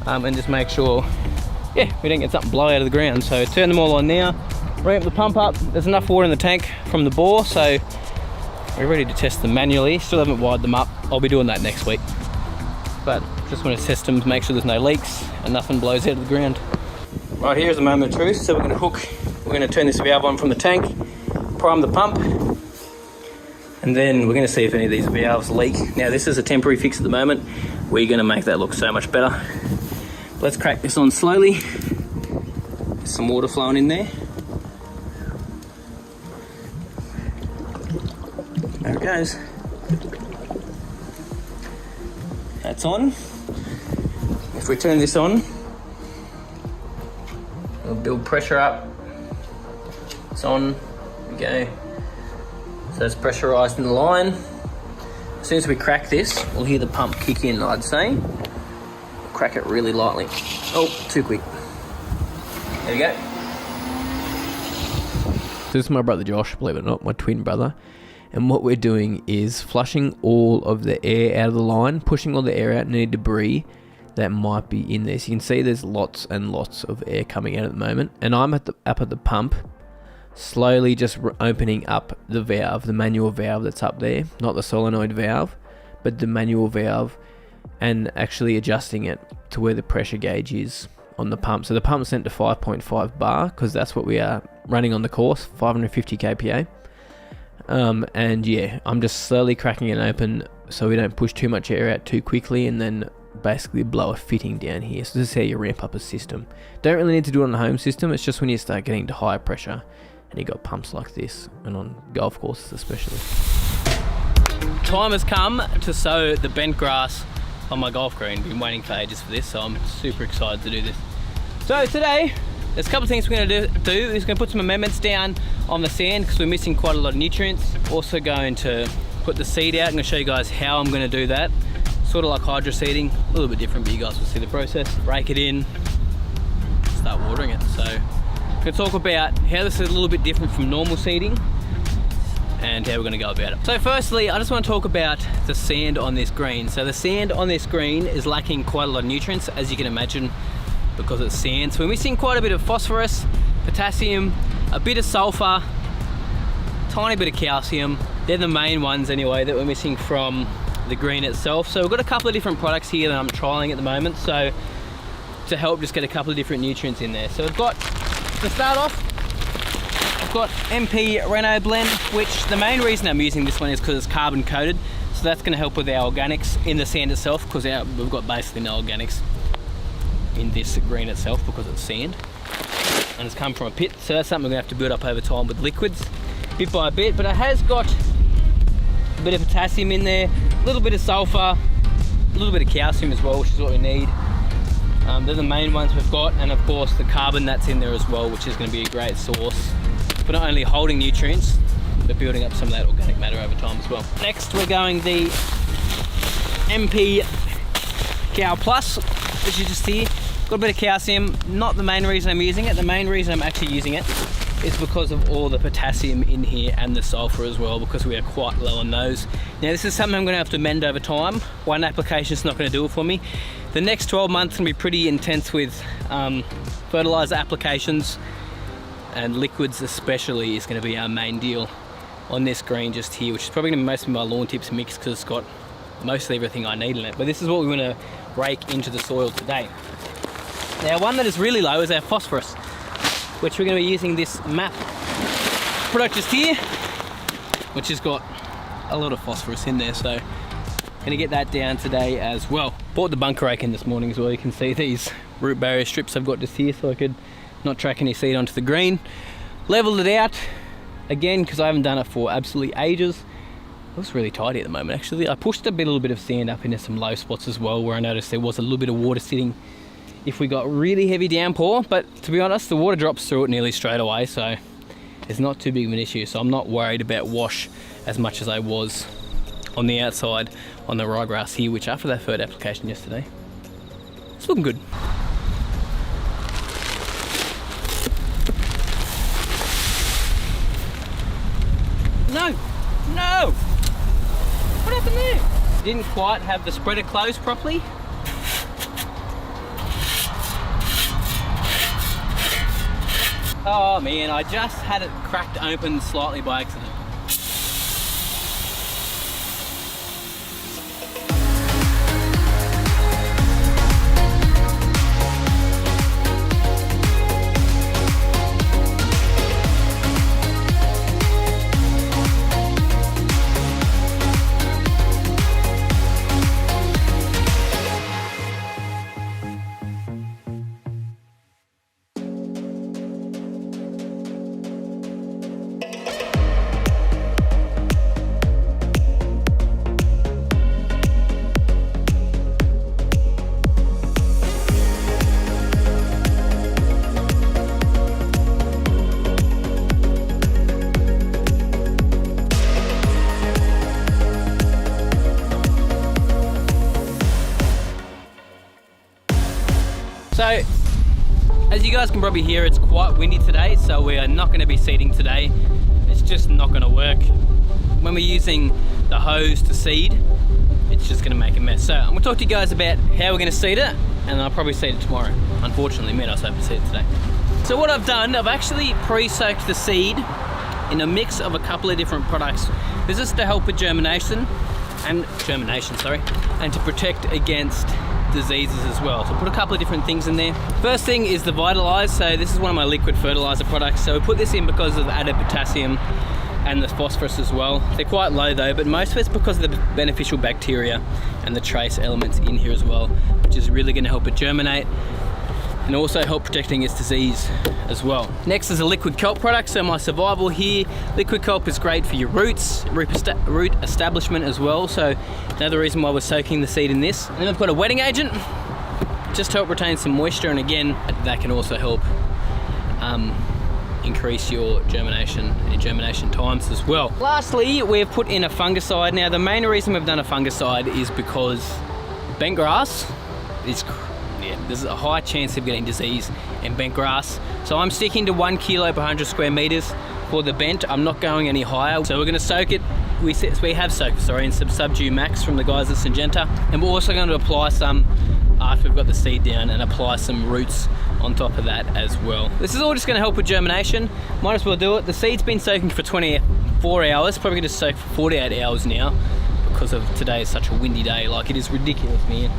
And just make sure, we don't get something blow out of the ground. So turn them all on now, ramp the pump up. There's enough water in the tank from the bore, so we're ready to test them manually. Still haven't wired them up. I'll be doing that next week. But just want to test them to make sure there's no leaks and nothing blows out of the ground. Right, here's the moment of truth. So we're going to turn this valve on from the tank, prime the pump, and then we're going to see if any of these valves leak. Now this is a temporary fix at the moment. We're going to make that look so much better. Let's crack this on slowly. There's some water flowing in there. There it goes. That's on. If we turn this on, it'll build pressure up. It's on. There we go. So it's pressurised in the line. As soon as we crack this, we'll hear the pump kick in, I'd say. Crack it really lightly. Oh, too quick. There we go. this is my brother Josh, believe it or not, my twin brother. And what we're doing is flushing all of the air out of the line, pushing all the air out and any debris that might be in there. So you can see there's lots and lots of air coming out at the moment. And I'm up at the pump, slowly just opening up the valve, the manual valve that's up there, not the solenoid valve, but the manual valve, and actually adjusting it to where the pressure gauge is on the pump. So the pump's sent to 5.5 bar because that's what we are running on the course, 550 kPa. And yeah, I'm just slowly cracking it open so we don't push too much air out too quickly and then basically blow a fitting down here. So this is how you ramp up a system. Don't really need to do it on the home system, it's just when you start getting to higher pressure and you got pumps like this, and on golf courses especially. Time has come to sow the bent grass on my golf green. Been waiting for ages for this, so I'm super excited to do this. So today, there's a couple of things we're going to do. We're going to put some amendments down on the sand because we're missing quite a lot of nutrients. Also going to put the seed out. I'm going to show you guys how I'm going to do that. Sort of like hydro seeding, a little bit different, but you guys will see the process. Rake it in, start watering it. So I'm going to talk about how this is a little bit different from normal seeding and how we're going to go about it. So firstly, I just want to talk about the sand on this green. So the sand on this green is lacking quite a lot of nutrients, as you can imagine, because it's sand. So we're missing quite a bit of phosphorus, potassium, a bit of sulfur, tiny bit of calcium. They're the main ones anyway that we're missing from the green itself. So we've got a couple of different products here that I'm trialing at the moment, so to help just get a couple of different nutrients in there. So we've got, to start off, I've got MP Reno blend, which the main reason I'm using this one is because it's carbon coated. So that's going to help with our organics in the sand itself, because we've got basically no organics in this green itself because it's sand and it's come from a pit. So that's something we're going to have to build up over time with liquids, bit by bit. But it has got a bit of potassium in there, a little bit of sulfur, a little bit of calcium as well, which is what we need. They're the main ones we've got, and of course the carbon that's in there as well, which is going to be a great source for not only holding nutrients but building up some of that organic matter over time as well. Next we're going the MP Cow Plus, which you just see. Got a bit of calcium, not the main reason I'm using it. The main reason I'm actually using it is because of all the potassium in here and the sulfur as well, because we are quite low on those. Now this is something I'm going to have to amend over time. One application is not going to do it for me. The next 12 months can be pretty intense with fertilizer applications, and liquids especially is going to be our main deal on this green just here, which is probably going to be mostly my lawn tips mix because it's got mostly everything I need in it. But this is what we're going to rake into the soil today. Now one that is really low is our phosphorus, which we're going to be using this MAP product just here, which has got a lot of phosphorus in there, so going to get that down today as well. Bought the bunker rake in this morning as well. You can see these root barrier strips I've got just here so I could not track any seed onto the green. Leveled it out again because I haven't done it for absolutely ages. It looks really tidy at the moment actually. I pushed a little bit of sand up into some low spots as well where I noticed there was a little bit of water sitting if we got really heavy downpour, but to be honest the water drops through it nearly straight away, so it's not too big of an issue. So I'm not worried about wash as much as I was on the outside on the ryegrass here, which after that third application yesterday, it's looking good. No! What happened there? Didn't quite have the spreader closed properly. Oh man, I just had it cracked open slightly by accident. As you guys can probably hear, it's quite windy today, so we are not going to be seeding today. It's just not going to work. When we're using the hose to seed, it's just going to make a mess. So I'm going to talk to you guys about how we're going to seed it, and I'll probably seed it tomorrow. Unfortunately, I was hoping to seed it today. So what I've done, I've actually pre-soaked the seed in a mix of a couple of different products. This is to help with germination, and to protect against diseases as well. So put a couple of different things in there. First thing is the Vitalize. So this is one of my liquid fertilizer products. So we put this in because of the added potassium and the phosphorus as well. They're quite low though, but most of it's because of the beneficial bacteria and the trace elements in here as well, which is really going to help it germinate and also help protecting its disease as well. Next is a liquid kelp product. So my survival here, liquid kelp is great for your roots, root establishment as well. So another reason why we're soaking the seed in this. And then I've got a wetting agent, just to help retain some moisture, and again, that can also help increase your germination times as well. Lastly, we've put in a fungicide. Now the main reason we've done a fungicide is because bent grass is there's a high chance of getting disease in bent grass. So I'm sticking to 1 kilo per 100 square meters for the bent. I'm not going any higher. So we're going to soak it. We have soaked, in some Subdue Max from the guys at Syngenta. And we're also going to apply some after we've got the seed down, and apply some roots on top of that as well. This is all just going to help with germination. Might as well do it. The seed's been soaking for 24 hours. Probably going to soak for 48 hours now because of today is such a windy day. Like, it is ridiculous, man.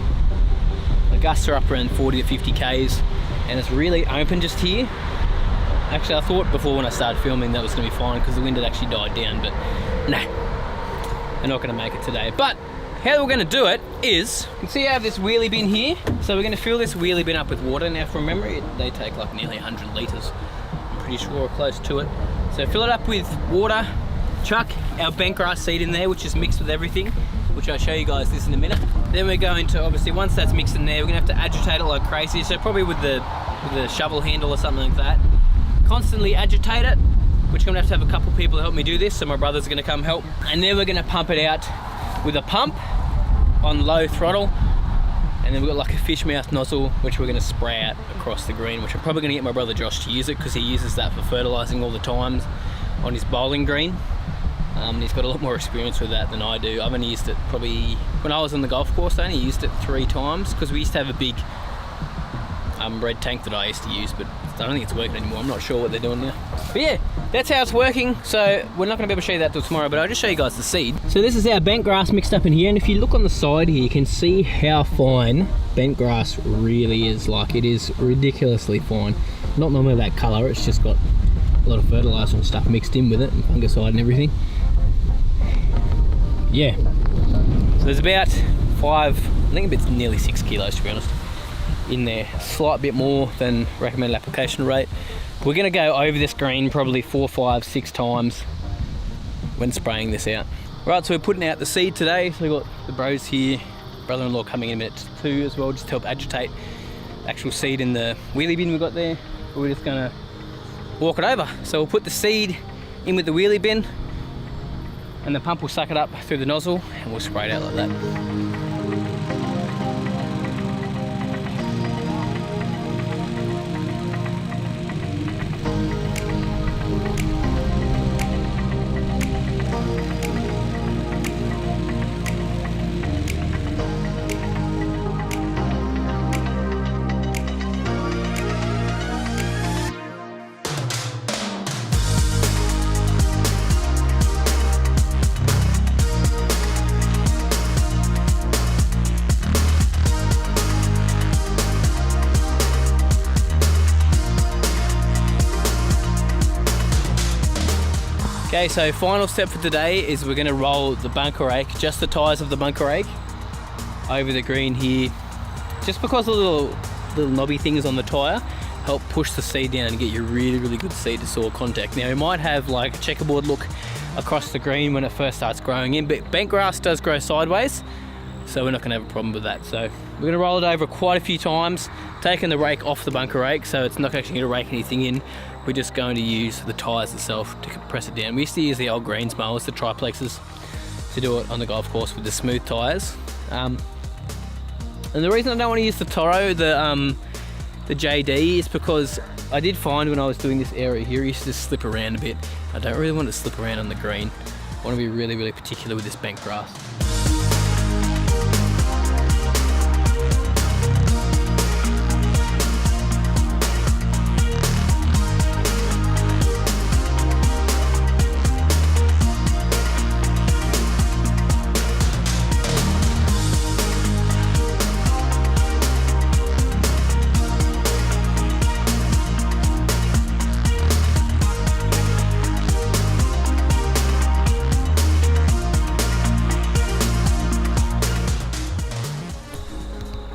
The gusts are up around 40 to 50 k's, and it's really open just here. Actually, I thought before when I started filming that was going to be fine because the wind had actually died down, but nah, they're not going to make it today. But how we're going to do it is, you can see I have this wheelie bin here. So we're going to fill this wheelie bin up with water. Now from memory, they take like nearly 100 litres. I'm pretty sure, or close to it. So fill it up with water, chuck our bent grass seed in there, which is mixed with everything, which I'll show you guys this in a minute. Then we're going to, obviously once that's mixed in there, we're going to have to agitate it like crazy. So probably with the shovel handle or something like that. Constantly agitate it, which I'm going to have a couple people help me do this. So my brother's going to come help. And then we're going to pump it out with a pump on low throttle. And then we've got like a fish mouth nozzle, which we're going to spray out across the green, which I'm probably going to get my brother Josh to use it because he uses that for fertilizing all the times on his bowling green. He's got a lot more experience with that than I do. I've only used it probably when I was on the golf course. I only used it 3 times because we used to have a big red tank that I used to use, but I don't think it's working anymore. I'm not sure what they're doing now. But yeah, that's how it's working. So we're not going to be able to show you that till tomorrow, but I'll just show you guys the seed. So this is our bent grass mixed up in here, and if you look on the side here, you can see how fine bent grass really is. Like, it is ridiculously fine. Not normally that colour, it's just got a lot of fertiliser and stuff mixed in with it, and fungicide and everything. Yeah, so there's about 5, I think it's nearly 6 kilos to be honest, in there. A slight bit more than recommended application rate. We're going to go over this green probably 4, 5, 6 times when spraying this out. Right, so we're putting out the seed today. So we've got the bros here, brother-in-law coming in a minute too as well, just to help agitate actual seed in the wheelie bin we've got there. We're just going to walk it over. So we'll put the seed in with the wheelie bin, and the pump will suck it up through the nozzle and we'll spray it out like that. Okay, so final step for today is we're going to roll the bunker rake, just the tyres of the bunker rake, over the green here. Just because the little knobby things on the tyre help push the seed down and get you really good seed to soil contact. Now, it might have like a checkerboard look across the green when it first starts growing in, but bent grass does grow sideways, so we're not going to have a problem with that. So we're going to roll it over quite a few times, taking the rake off the bunker rake, so it's not actually going to rake anything in. We're just going to use the tyres itself to press it down. We used to use the old greens mowers, the triplexes, to do it on the golf course with the smooth tyres. And the reason I don't want to use the Toro, the the JD is because I did find when I was doing this area here, it used to slip around a bit. I don't really want to slip around on the green. I want to be really, really particular with this bent grass.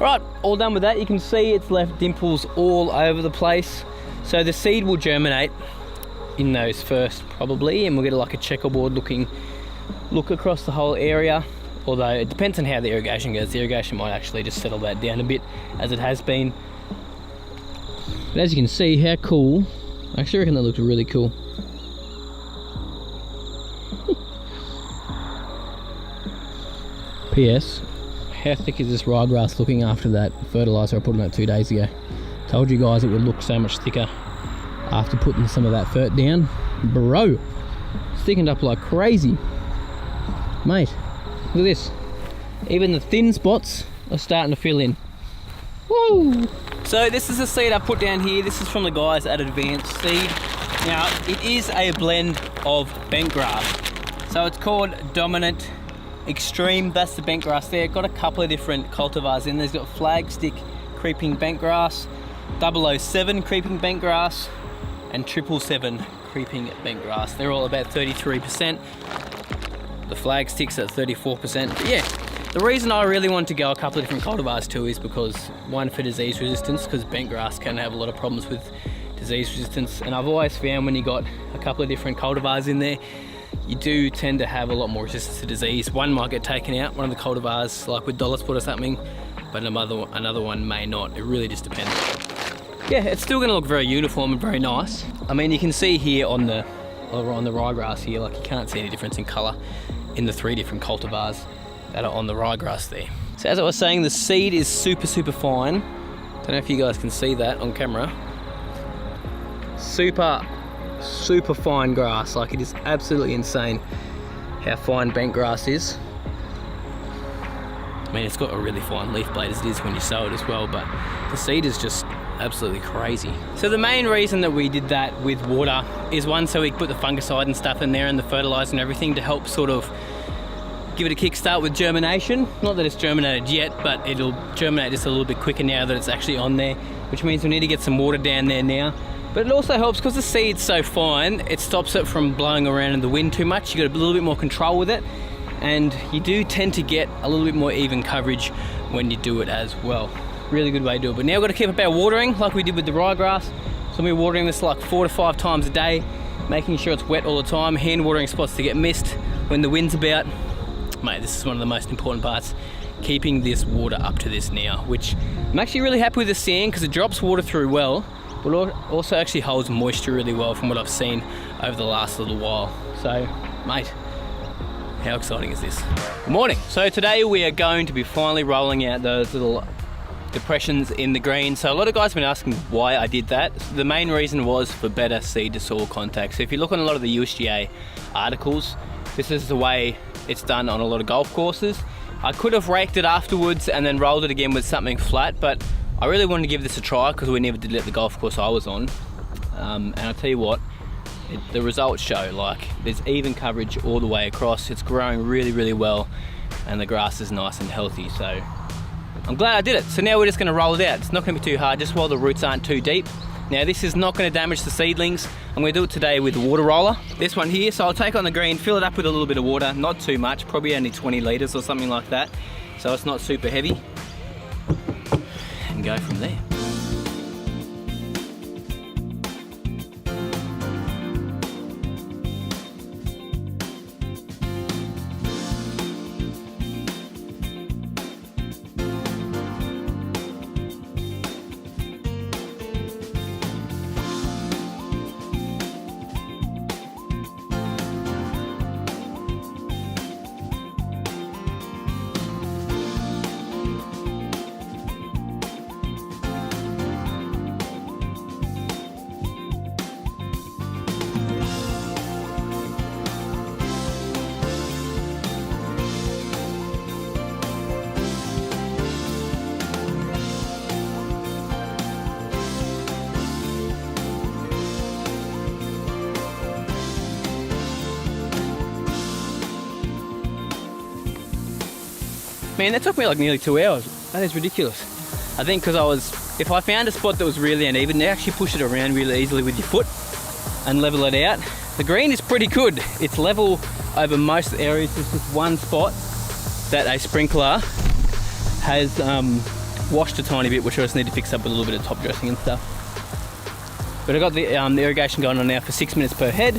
Right, all done with that. You can see it's left dimples all over the place. So the seed will germinate in those first probably, and we'll get like a checkerboard looking look across the whole area. Although it depends on how the irrigation goes. The irrigation might actually just settle that down a bit as it has been. But as you can see, how cool. I actually reckon that looks really cool. P.S. How thick is this ryegrass looking after that fertiliser I put on it 2 days ago? Told you guys it would look so much thicker after putting some of that fert down. Bro, it's thickened up like crazy. Mate, look at this. Even the thin spots are starting to fill in. Woo! So this is the seed I put down here. This is from the guys at Advanced Seed. Now, it is a blend of bent grass. So it's called Dominant Extreme, that's the bent grass there. Got a couple of different cultivars in there. It's got flagstick creeping bent grass, 007 creeping bent grass, and 777 creeping bent grass. They're all about 33%. The flagstick's at 34%. But yeah, the reason I really want to go a couple of different cultivars too is because, one, for disease resistance, because bent grass can have a lot of problems with disease resistance, and I've always found when you got a couple of different cultivars in there, you do tend to have a lot more resistance to disease. One might get taken out, one of the cultivars, like with dollar spot or something, but another one may not. It really just depends. Yeah, it's still gonna look very uniform and very nice. I mean, you can see here on the ryegrass here, like you can't see any difference in colour in the 3 different cultivars that are on the ryegrass there. So as I was saying, the seed is super, super fine. Don't know if you guys can see that on camera. Super fine grass. Like, it is absolutely insane how fine bent grass is. I mean, it's got a really fine leaf blade as it is when you sow it as well, but the seed is just absolutely crazy. So the main reason that we did that with water is, one, so we could put the fungicide and stuff in there and the fertilizer and everything to help sort of give it a kickstart with germination. Not that it's germinated yet, but it'll germinate just a little bit quicker now that it's actually on there, which means we need to get some water down there now. But it also helps because the seed's so fine, it stops it from blowing around in the wind too much. You got a little bit more control with it, and you do tend to get a little bit more even coverage when you do it as well. Really good way to do it. But now we've got to keep up our watering like we did with the ryegrass. So we're watering this like 4 to 5 times a day, making sure it's wet all the time, hand watering spots to get missed when the wind's about. Mate, this is one of the most important parts, keeping this water up to this now, which I'm actually really happy with the sand because it drops water through well, but also actually holds moisture really well from what I've seen over the last little while. So, mate, how exciting is this? Good morning. So today we are going to be finally rolling out those little depressions in the green. So a lot of guys have been asking why I did that. The main reason was for better seed to soil contact. So if you look on a lot of the USGA articles, this is the way it's done on a lot of golf courses. I could have raked it afterwards and then rolled it again with something flat, but I really wanted to give this a try because we never did it at the golf course I was on. And I'll tell you what, the results show, like, there's even coverage all the way across. It's growing really, really well, and the grass is nice and healthy. So I'm glad I did it. So now we're just going to roll it out. It's not going to be too hard, just while the roots aren't too deep. Now this is not going to damage the seedlings. I'm going to do it today with the water roller. This one here, so I'll take on the green, fill it up with a little bit of water, not too much, probably only 20 litres or something like that. So it's not super heavy. And go from there. Man, that took me like nearly 2 hours. That is ridiculous. I think because if I found a spot that was really uneven, they actually push it around really easily with your foot and level it out. The green is pretty good. It's level over most areas. There's just one spot that a sprinkler has washed a tiny bit, which I just need to fix up with a little bit of top dressing and stuff. But I've got the irrigation going on now for 6 minutes per head,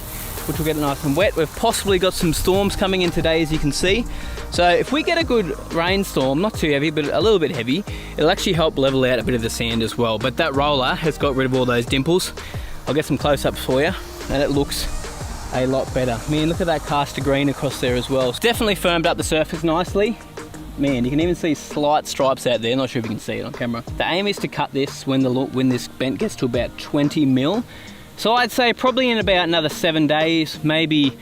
which will get it nice and wet. We've possibly got some storms coming in today, as you can see. So if we get a good rainstorm, not too heavy, but a little bit heavy, it'll actually help level out a bit of the sand as well. But that roller has got rid of all those dimples. I'll get some close-ups for you, and it looks a lot better. Man, look at that caster green across there as well. It's definitely firmed up the surface nicely. Man, you can even see slight stripes out there. Not sure if you can see it on camera. The aim is to cut this when this bent gets to about 20 mil. So I'd say probably in about another 7 days, maybe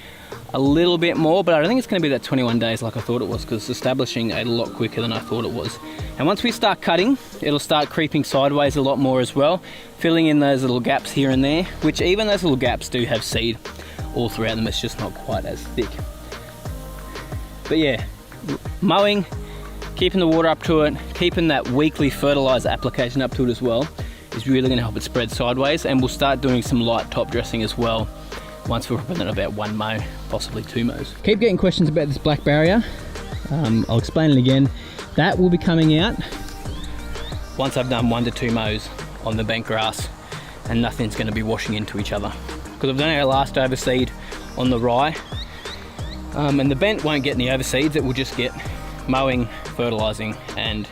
a little bit more, but I don't think it's going to be that 21 days like I thought it was, because it's establishing a lot quicker than I thought it was. And once we start cutting, it'll start creeping sideways a lot more as well, filling in those little gaps here and there, which even those little gaps do have seed all throughout them. It's just not quite as thick. But yeah, mowing, keeping the water up to it, keeping that weekly fertilizer application up to it as well is really going to help it spread sideways. And we'll start doing some light top dressing as well once we're up at about 1 mow, possibly 2 mows. Keep getting questions about this black barrier. I'll explain it again. That will be coming out once I've done 1 to 2 mows on the bent grass, and nothing's going to be washing into each other, because I've done our last overseed on the rye, and the bent won't get any overseeds. It will just get mowing, fertilizing and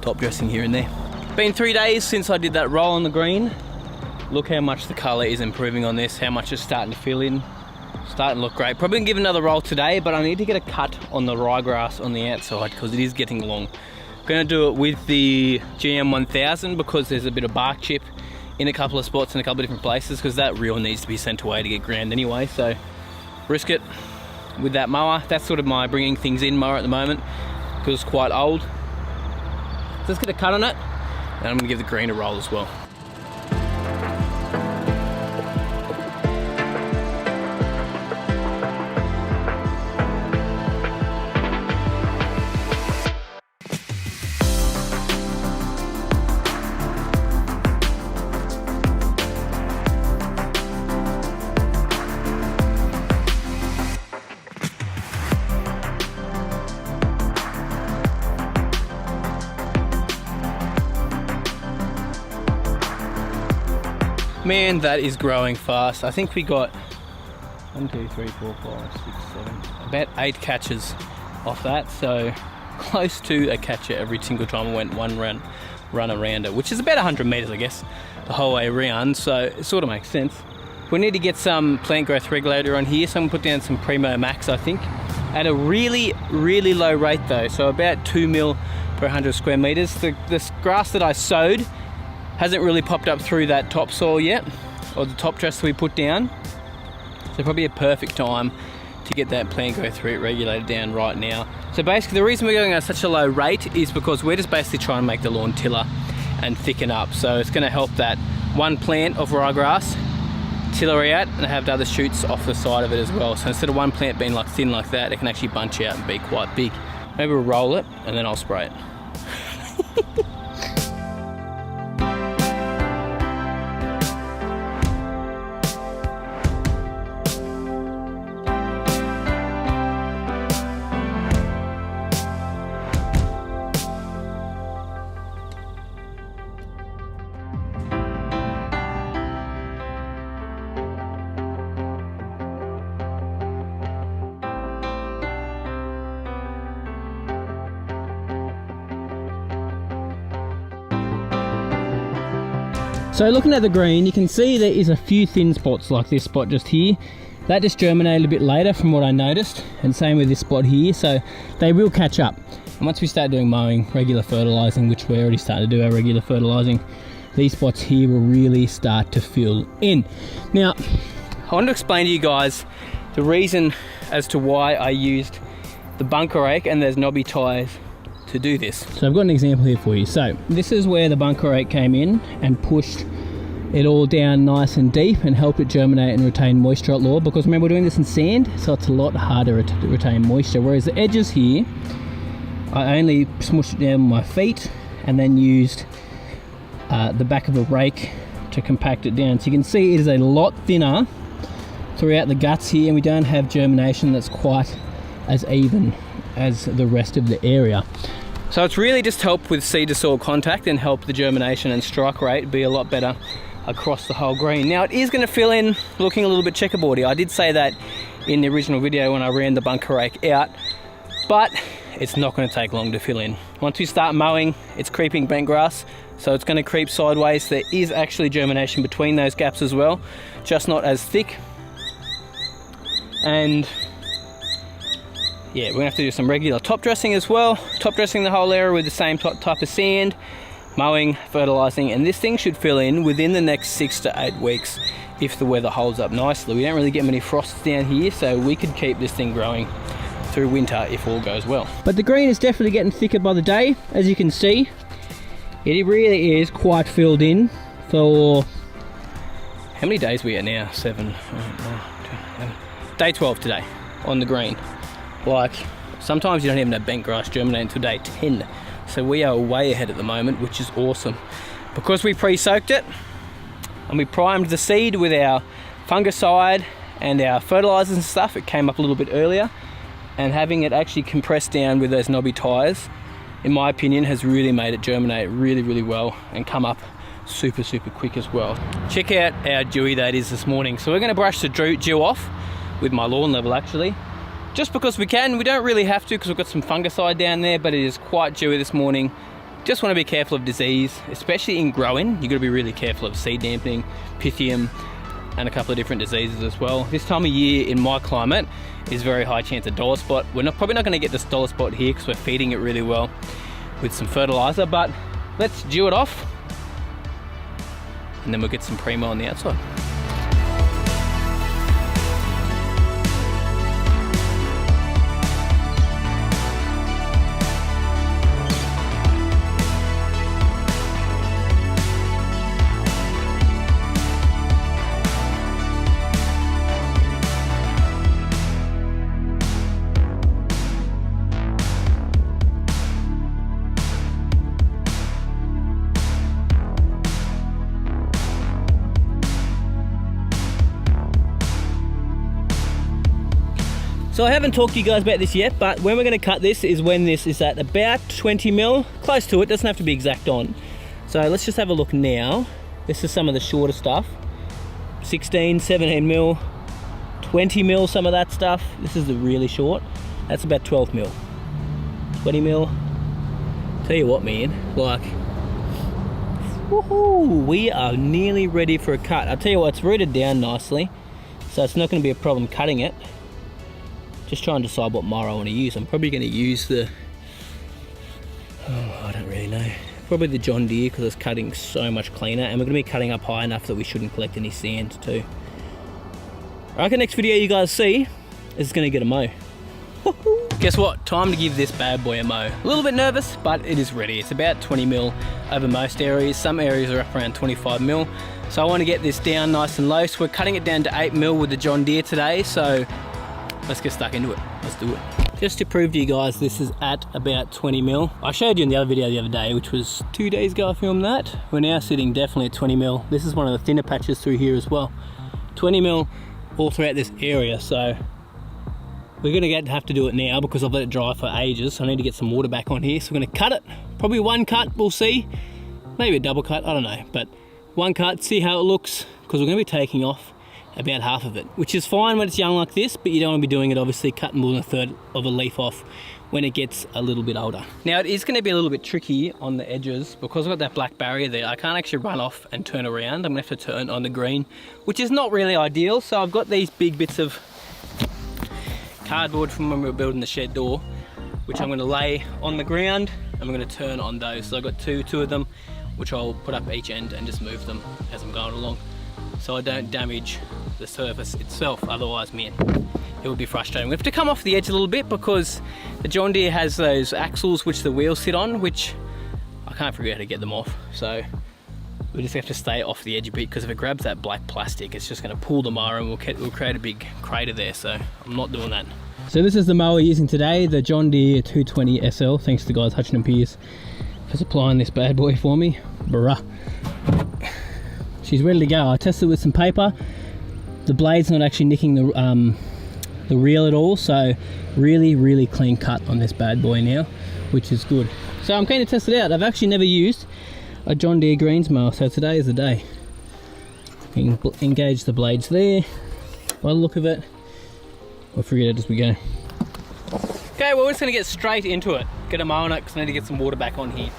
top dressing here and there. Been 3 days since I did that roll on the green. Look how much the colour is improving on this, how much it's starting to fill in. Starting to look great. Probably gonna give another roll today, but I need to get a cut on the ryegrass on the outside because it is getting long. Gonna do it with the GM1000 because there's a bit of bark chip in a couple of spots in a couple of different places, because that reel needs to be sent away to get ground anyway. So risk it with that mower. That's sort of my bringing things in mower at the moment, because it's quite old. So let's get a cut on it, and I'm gonna give the green a roll as well. Man, that is growing fast. I think we got 1, 2, 3, 4, 5, 6, 7, about 8 catches off that. So close to a catcher every single time I went one run around it, which is about 100 meters, I guess, the whole way around. So it sort of makes sense. We need to get some plant growth regulator on here. So I'm gonna put down some Primo Max, I think, at a really, really low rate though. So about 2 mil per 100 square meters. This grass that I sowed hasn't really popped up through that topsoil yet, or the top dress that we put down. So probably a perfect time to get that plant growth regulator down right now. So basically the reason we're going at such a low rate is because we're just basically trying to make the lawn tiller and thicken up. So it's going to help that one plant of ryegrass tiller out and have the other shoots off the side of it as well. So instead of one plant being like thin like that, it can actually bunch out and be quite big. Maybe we'll roll it and then I'll spray it. So looking at the green, you can see there is a few thin spots like this spot just here. That just germinated a bit later from what I noticed, and same with this spot here, so they will catch up. And once we start doing mowing, regular fertilizing, which we're already starting to do our regular fertilizing, these spots here will really start to fill in. Now, I want to explain to you guys the reason as to why I used the bunker rake and those knobby tires to do this. So I've got an example here for you. So this is where the bunker rake came in and pushed it all down nice and deep and helped it germinate and retain moisture a lot more, because remember we're doing this in sand, so it's a lot harder to retain moisture, whereas the edges here I only smushed it down with my feet and then used the back of a rake to compact it down. So you can see it is a lot thinner throughout the guts here, and we don't have germination that's quite as even as the rest of the area. So it's really just helped with seed to soil contact and help the germination and strike rate be a lot better across the whole green. Now it is going to fill in looking a little bit checkerboardy. I did say that in the original video when I ran the bunker rake out, but it's not going to take long to fill in. Once we start mowing, it's creeping bent grass, so it's going to creep sideways. There is actually germination between those gaps as well, just not as thick. And yeah, we're going to have to do some regular top dressing as well. Top dressing the whole area with the same type of sand, mowing, fertilizing, and this thing should fill in within the next 6 to 8 weeks if the weather holds up nicely. We don't really get many frosts down here, so we could keep this thing growing through winter if all goes well. But the green is definitely getting thicker by the day, as you can see. It really is quite filled in for, how many days are we at now? 7, 8, 9, 10, 11. Day 12 today on the green. Like, sometimes you don't even have bent grass germinate until day 10. So we are way ahead at the moment, which is awesome. Because we pre-soaked it and we primed the seed with our fungicide and our fertilizers and stuff, it came up a little bit earlier. And having it actually compressed down with those knobby tires, in my opinion, has really made it germinate really, really well and come up super, super quick as well. Check out how dewy that is this morning. So we're going to brush the dew off with my lawn level actually, just because we can. We don't really have to because we've got some fungicide down there, but it is quite dewy this morning. Just want to be careful of disease, especially in growing. You've got to be really careful of seed dampening, pythium, and a couple of different diseases as well. This time of year in my climate is very high chance of dollar spot. We're probably not going to get this dollar spot here because we're feeding it really well with some fertilizer, but let's dew it off and then we'll get some primo on the outside. So I haven't talked to you guys about this yet, but when we're going to cut this is when this is at about 20 mil, close to it, doesn't have to be exact on. So let's just have a look now. This is some of the shorter stuff, 16, 17 mil, 20 mil, some of that stuff. This is the really short, that's about 12 mil, 20 mil. Tell you what, man, like, woohoo, we are nearly ready for a cut. I'll tell you what, it's rooted down nicely, so it's not going to be a problem cutting it. Just trying to decide what mower I want to use. I'm probably going to use the, I don't really know, probably the John Deere because it's cutting so much cleaner, and we're going to be cutting up high enough that we shouldn't collect any sand too. I reckon next video you guys see is going to get a mow. Guess what? Time to give this bad boy a mow. A little bit nervous, but it is ready. It's about 20 mil over most areas. Some areas are up around 25 mil. So I want to get this down nice and low. So we're cutting it down to 8 mil with the John Deere today. So let's get stuck into it. Let's do it. Just to prove to you guys, this is at about 20 mil. I showed you in the other video the other day, which was 2 days ago I filmed that. We're now sitting definitely at 20 mil. This is one of the thinner patches through here as well. 20 mil all throughout this area. So we're gonna have to do it now because I've let it dry for ages. So I need to get some water back on here. So we're gonna cut it. Probably one cut, we'll see. Maybe a double cut, I don't know. But one cut, see how it looks, because we're gonna be taking off about half of it, which is fine when it's young like this, but you don't want to be doing it obviously cutting more than a third of a leaf off when it gets a little bit older. Now it is going to be a little bit tricky on the edges because I've got that black barrier there. I can't actually run off and turn around. I'm going to have to turn on the green, which is not really ideal. So I've got these big bits of cardboard from when we were building the shed door, which I'm going to lay on the ground and I'm going to turn on those. So I've got two of them, which I'll put up each end and just move them as I'm going along, so I don't damage the surface itself. Otherwise, man, it would be frustrating. We have to come off the edge a little bit because the John Deere has those axles which the wheels sit on, which I can't figure out how to get them off. So we just have to stay off the edge a bit because if it grabs that black plastic, it's just going to pull the mower and we'll create a big crater there. So I'm not doing that. So this is the mower we're using today, the John Deere 220 SL. Thanks to the guys Hutchin and Pierce for supplying this bad boy for me. Bruh. She's ready to go. I tested with some paper. The blade's not actually nicking the reel at all, so really clean cut on this bad boy now, which is good. So I'm keen to test it out. I've actually never used a John Deere greens mower, so today is the day. You can engage the blades there. By the look of it, we'll figure it out as we go. Okay, well, we're just gonna get straight into it. Get a mower on it because I need to get some water back on here.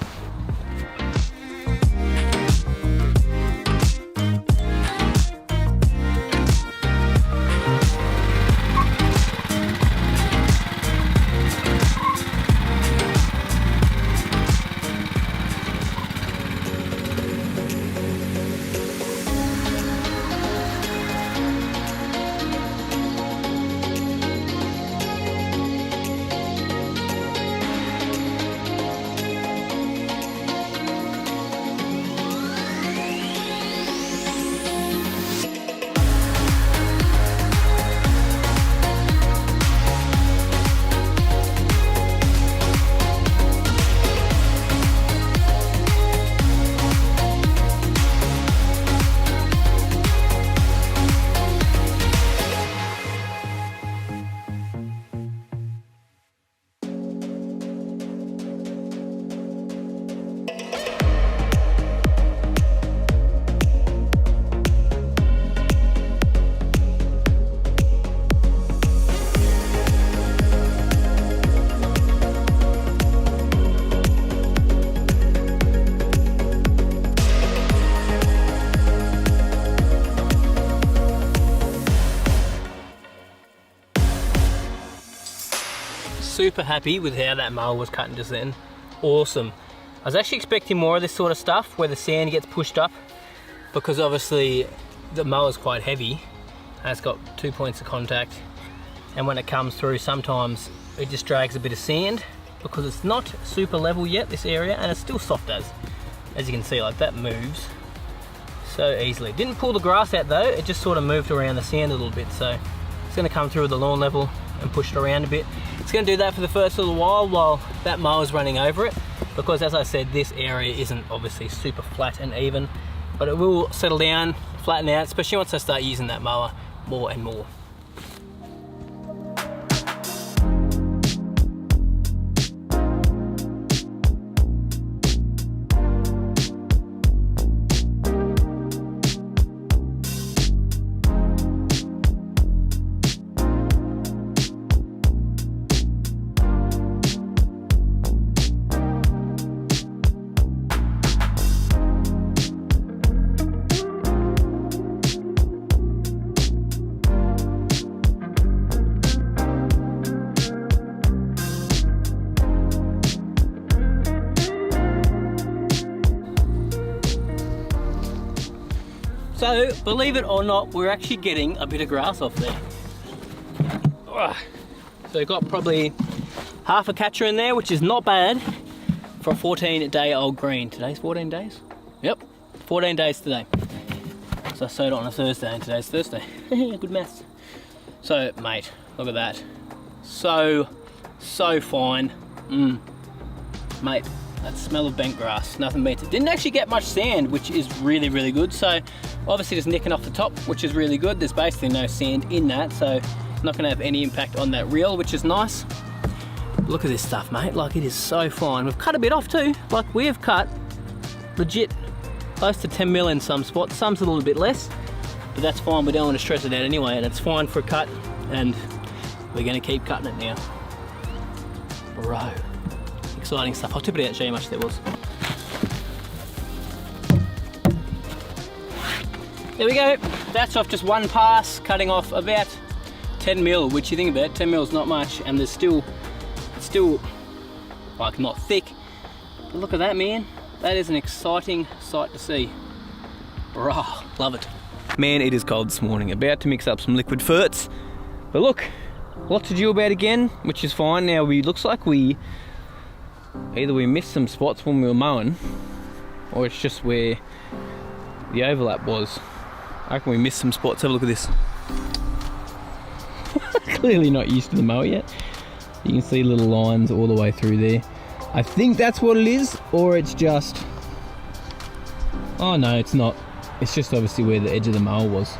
Super happy with how that mower was cutting just then. Awesome. I was actually expecting more of this sort of stuff where the sand gets pushed up, because obviously the mower's quite heavy and it's got 2 points of contact, and when it comes through sometimes it just drags a bit of sand because it's not super level yet, this area, and it's still soft as you can see. Like, that moves so easily. Didn't pull the grass out though, it just sort of moved around the sand a little bit, so it's going to come through the lawn level and push it around a bit. It's going to do that for the first little while that mower's running over it, because as I said, this area isn't obviously super flat and even, but it will settle down, flatten out, especially once I start using that mower more and more. So, believe it or not, we're actually getting a bit of grass off there. So we've got probably half a catcher in there, which is not bad for a 14-day-old green. Today's 14 days? Yep, 14 days today. So I sowed it on a Thursday and today's Thursday. Good maths. So, mate, look at that. So fine. Mate, that smell of bent grass, nothing beats it. Didn't actually get much sand, which is really good. So obviously just nicking off the top, which is really good. There's basically no sand in that, so not gonna have any impact on that reel, which is nice. Look at this stuff, mate. Like, it is so fine. We've cut a bit off too. Like, we have cut legit close to 10 mil in some spots. Some's a little bit less, but that's fine. We don't want to stress it out anyway, and it's fine for a cut, and we're gonna keep cutting it now. Bro. Exciting stuff. I'll tip it out and show you how much there was. There we go. That's off just one pass, cutting off about 10 mil, which you think about, 10 mil is not much, and there's still like not thick. But look at that, man. That is an exciting sight to see. Rah, love it. Man, it is cold this morning. About to mix up some liquid ferts. But look, lots to do about again, which is fine. Now, looks like either we missed some spots when we were mowing, or it's just where the overlap was. I reckon we missed some spots. Have a look at this. Clearly not used to the mower yet. You can see little lines all the way through there. I think that's what it is, or it's just... Oh no, it's not. It's just obviously where the edge of the mower was.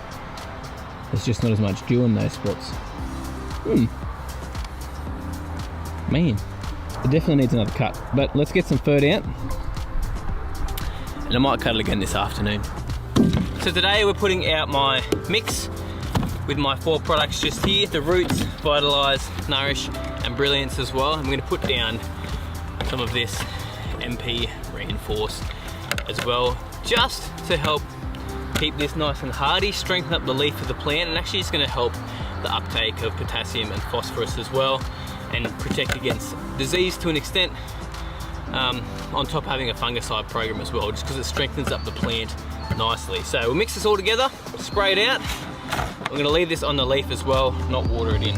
There's just not as much dew in those spots. Man, it definitely needs another cut. But let's get some fert out. And I might cut it again this afternoon. So today we're putting out my mix with my 4 products just here. The Roots, Vitalise, Nourish and Brilliance as well. I'm going to put down some of this MP Reinforce as well, just to help keep this nice and hardy, strengthen up the leaf of the plant, and actually it's going to help the uptake of potassium and phosphorus as well, and protect against disease to an extent, on top of having a fungicide program as well, just because it strengthens up the plant nicely. So we'll mix this all together, spray it out. We're going to leave this on the leaf as well, not water it in.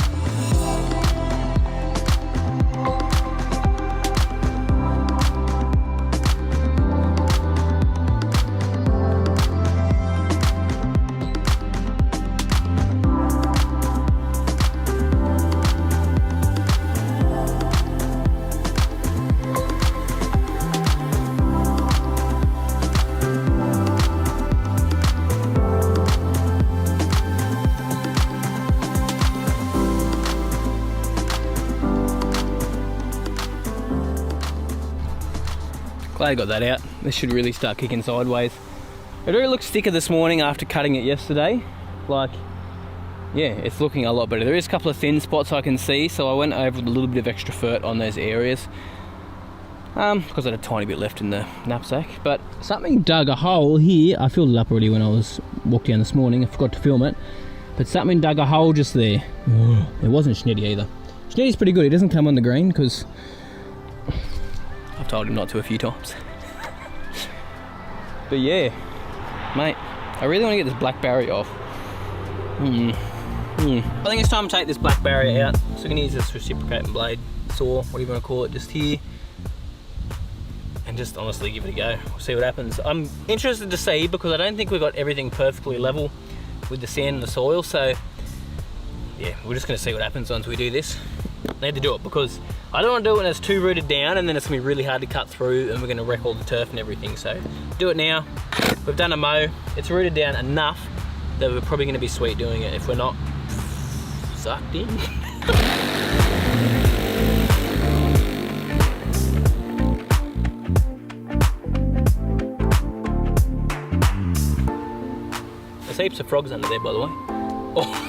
Glad I got that out. This should really start kicking sideways. It already looks thicker this morning after cutting it yesterday. Like, yeah, it's looking a lot better. There is a couple of thin spots I can see, so I went over with a little bit of extra fert on those areas. Because I had a tiny bit left in the knapsack. But something dug a hole here. I filled it up already when I walked down this morning. I forgot to film it. But something dug a hole just there. It wasn't Schnitty either. Schnitty's pretty good. He doesn't come on the green because I've told him not to a few times. But yeah, mate, I really want to get this black barrier off. I think it's time to take this black barrier out. So we're going to use this reciprocating blade saw, whatever you want to call it, just here. And just honestly give it a go. We'll see what happens. I'm interested to see, because I don't think we've got everything perfectly level with the sand and the soil. So yeah, we're just going to see what happens once we do this. I need to do it because I don't want to do it when it's too rooted down, and then it's going to be really hard to cut through and we're going to wreck all the turf and everything. So do it now. We've done a mow. It's rooted down enough that we're probably going to be sweet doing it if we're not sucked in. There's heaps of frogs under there, by the way. Oh.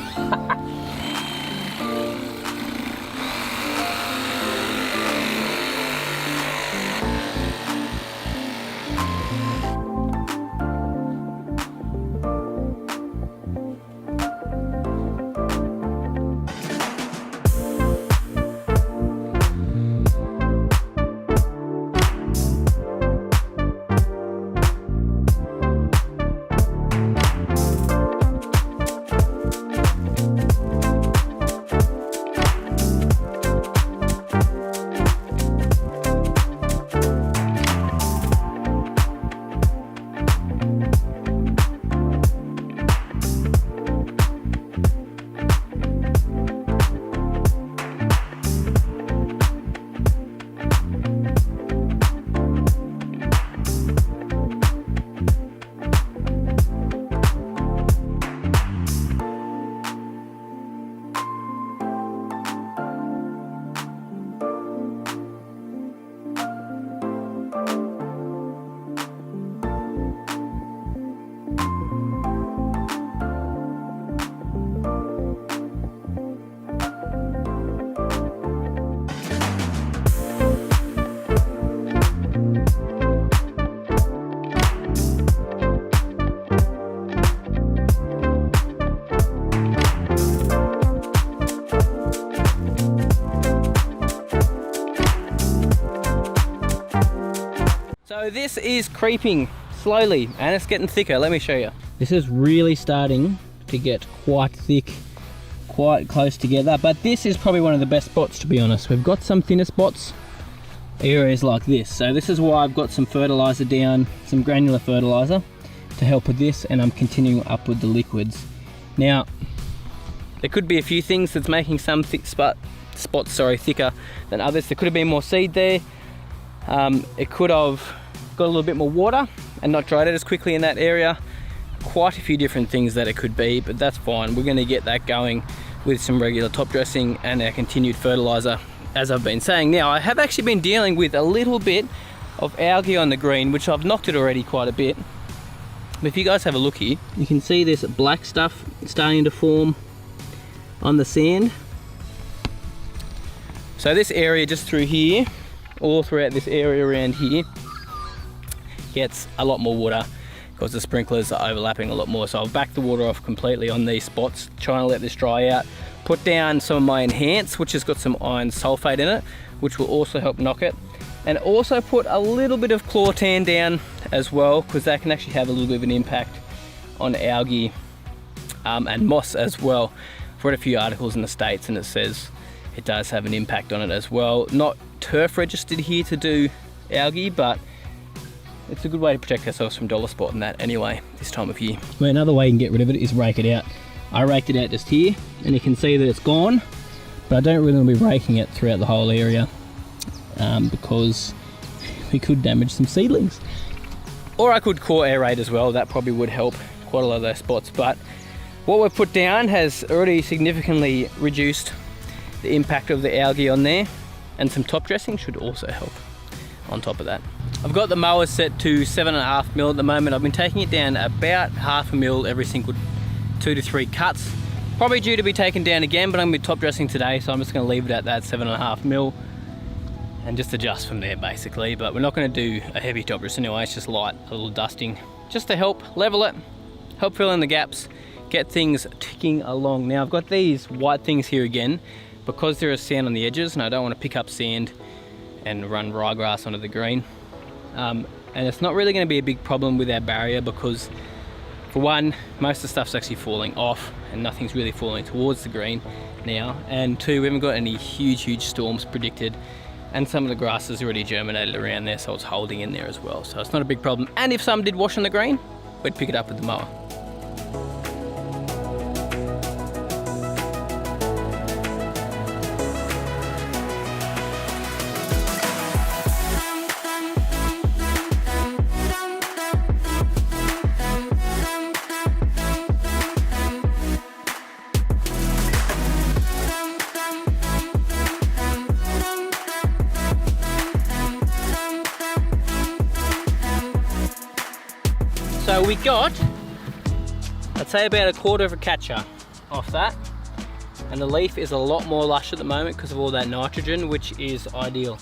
So this is creeping slowly and it's getting thicker. Let me show you. This is really starting to get quite thick, quite close together, but this is probably one of the best spots, to be honest. We've got some thinner spots, areas like this. So this is why I've got some fertilizer down, some granular fertilizer to help with this, and I'm continuing up with the liquids. Now, There could be a few things that's making some spots thicker than others. There could have been more seed there. It could have got a little bit more water and not dried out as quickly in that area. Quite a few different things that it could be, but that's fine. We're going to get that going with some regular top dressing and our continued fertilizer, as I've been saying. Now, I have actually been dealing with a little bit of algae on the green, which I've knocked it already quite a bit. But if you guys have a look here, you can see this black stuff starting to form on the sand. So this area just through here, all throughout this area around here, gets a lot more water because the sprinklers are overlapping a lot more. So I've backed the water off completely on these spots, trying to let this dry out. Put down some of my Enhance, which has got some iron sulfate in it, which will also help knock it. And also put a little bit of Chlortan down as well, because that can actually have a little bit of an impact on algae and moss as well. I've read a few articles in the States and it says it does have an impact on it as well. Not turf registered here to do algae, but it's a good way to protect ourselves from dollar spot and that anyway, this time of year. Well, another way you can get rid of it is rake it out. I raked it out just here, and you can see that it's gone, but I don't really want to be raking it throughout the whole area because we could damage some seedlings. Or I could core aerate as well, that probably would help quite a lot of those spots, but what we've put down has already significantly reduced the impact of the algae on there, and some top dressing should also help on top of that. I've got the mower set to 7.5 mil at the moment. I've been taking it down about 0.5 mil every single 2 to 3 cuts. Probably due to be taken down again, but I'm going to be top dressing today, so I'm just going to leave it at that 7.5 mil and just adjust from there basically. But we're not going to do a heavy top dress anyway, it's just light, a little dusting, just to help level it, help fill in the gaps, get things ticking along. Now I've got these white things here again because there is sand on the edges and I don't want to pick up sand and run ryegrass onto the green. And it's not really going to be a big problem with our barrier because, for one, most of the stuff's actually falling off and nothing's really falling towards the green now. And two, we haven't got any huge storms predicted, and some of the grass has already germinated around there, so it's holding in there as well. So it's not a big problem. And if some did wash on the green, we'd pick it up with the mower. So we got, I'd say about 1/4 of a catcher off that, and the leaf is a lot more lush at the moment because of all that nitrogen, which is ideal.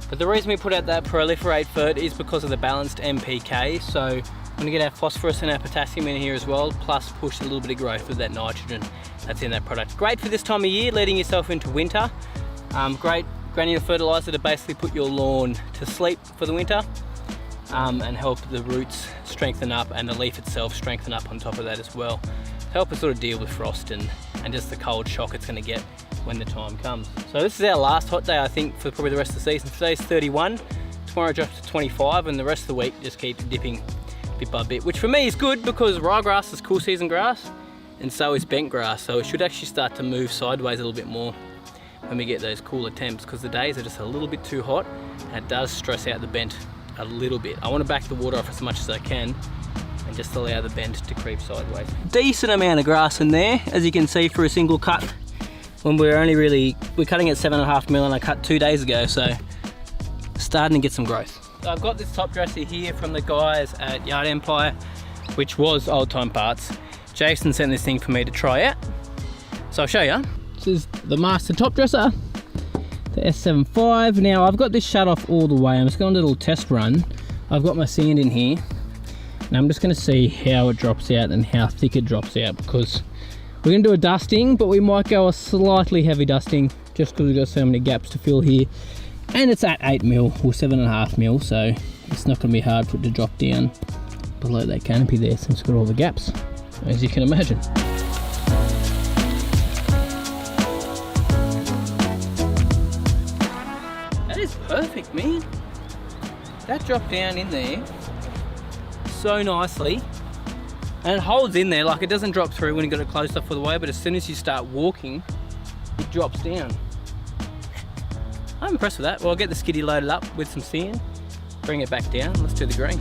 But the reason we put out that proliferate fert is because of the balanced NPK, so I'm going to get our phosphorus and our potassium in here as well, plus push a little bit of growth with that nitrogen that's in that product. Great for this time of year, leading yourself into winter. Great granular fertilizer to basically put your lawn to sleep for the winter. And help the roots strengthen up and the leaf itself strengthen up on top of that as well. To help us sort of deal with frost and just the cold shock it's going to get when the time comes. So this is our last hot day, I think, for probably the rest of the season. Today's 31, tomorrow drops to 25, and the rest of the week just keeps dipping bit by bit, which for me is good because ryegrass is cool season grass and so is bent grass, so it should actually start to move sideways a little bit more when we get those cooler temps, because the days are just a little bit too hot and it does stress out the bent a little bit. I want to back the water off as much as I can and just allow the bend to creep sideways. Decent amount of grass in there, as you can see, for a single cut. When we're cutting at 7.5 mil and I cut 2 days ago, so starting to get some growth. So I've got this top dresser here from the guys at Yard Empire, which was Old Time Parts. Jason sent this thing for me to try out, so I'll show you. This is the master top dresser, the S75. Now I've got this shut off all the way. I'm just going to do a little test run. I've got my sand in here and I'm just going to see how it drops out and how thick it drops out, because we're going to do a dusting, but we might go a slightly heavy dusting just because we've got so many gaps to fill here, and it's at 8 mil or 7.5 mil, so it's not going to be hard for it to drop down below that canopy there since it's got all the gaps, as you can imagine. Perfect, man. That dropped down in there so nicely, And it holds in there, like it doesn't drop through when you got it closed off all the way, but as soon as you start walking, it drops down. I'm impressed with that. Well, I'll get the skiddy loaded up with some sand, bring it back down, let's do the green.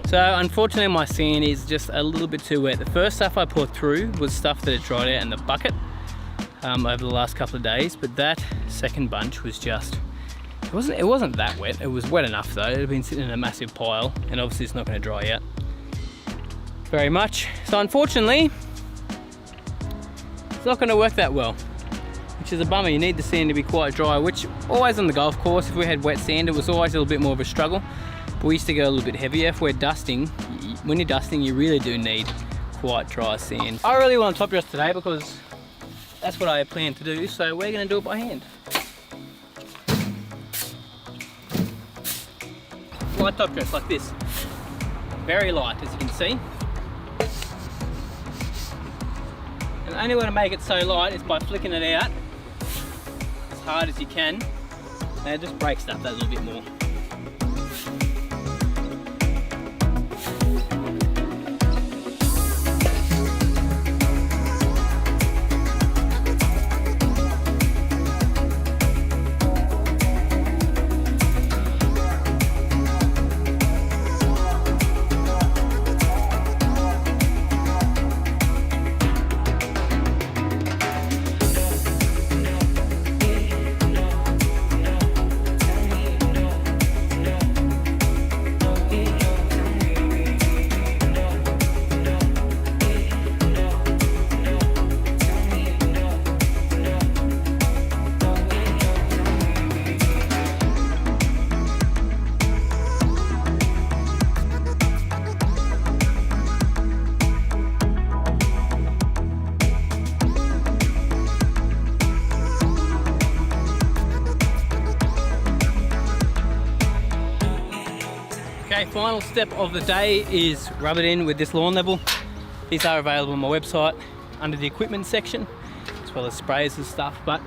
So unfortunately my sand is just a little bit too wet. The first stuff I poured through was stuff that had dried out in the bucket over the last couple of days, but that second bunch was just, it wasn't that wet. It was wet enough though. It had been sitting in a massive pile, and obviously it's not going to dry out very much. So unfortunately, it's not going to work that well, which is a bummer. You need the sand to be quite dry, which always on the golf course, if we had wet sand, it was always a little bit more of a struggle. But we used to go a little bit heavier. If we're dusting, when you're dusting, you really do need quite dry sand. I really want to top dress today because that's what I plan to do, so we're going to do it by hand. Light top dress like this. Very light, as you can see. And the only way to make it so light is by flicking it out as hard as you can, and it just breaks up that little bit more. Okay, final step of the day is rub it in with this lawn level. These are available on my website under the equipment section, as well as sprays and stuff. But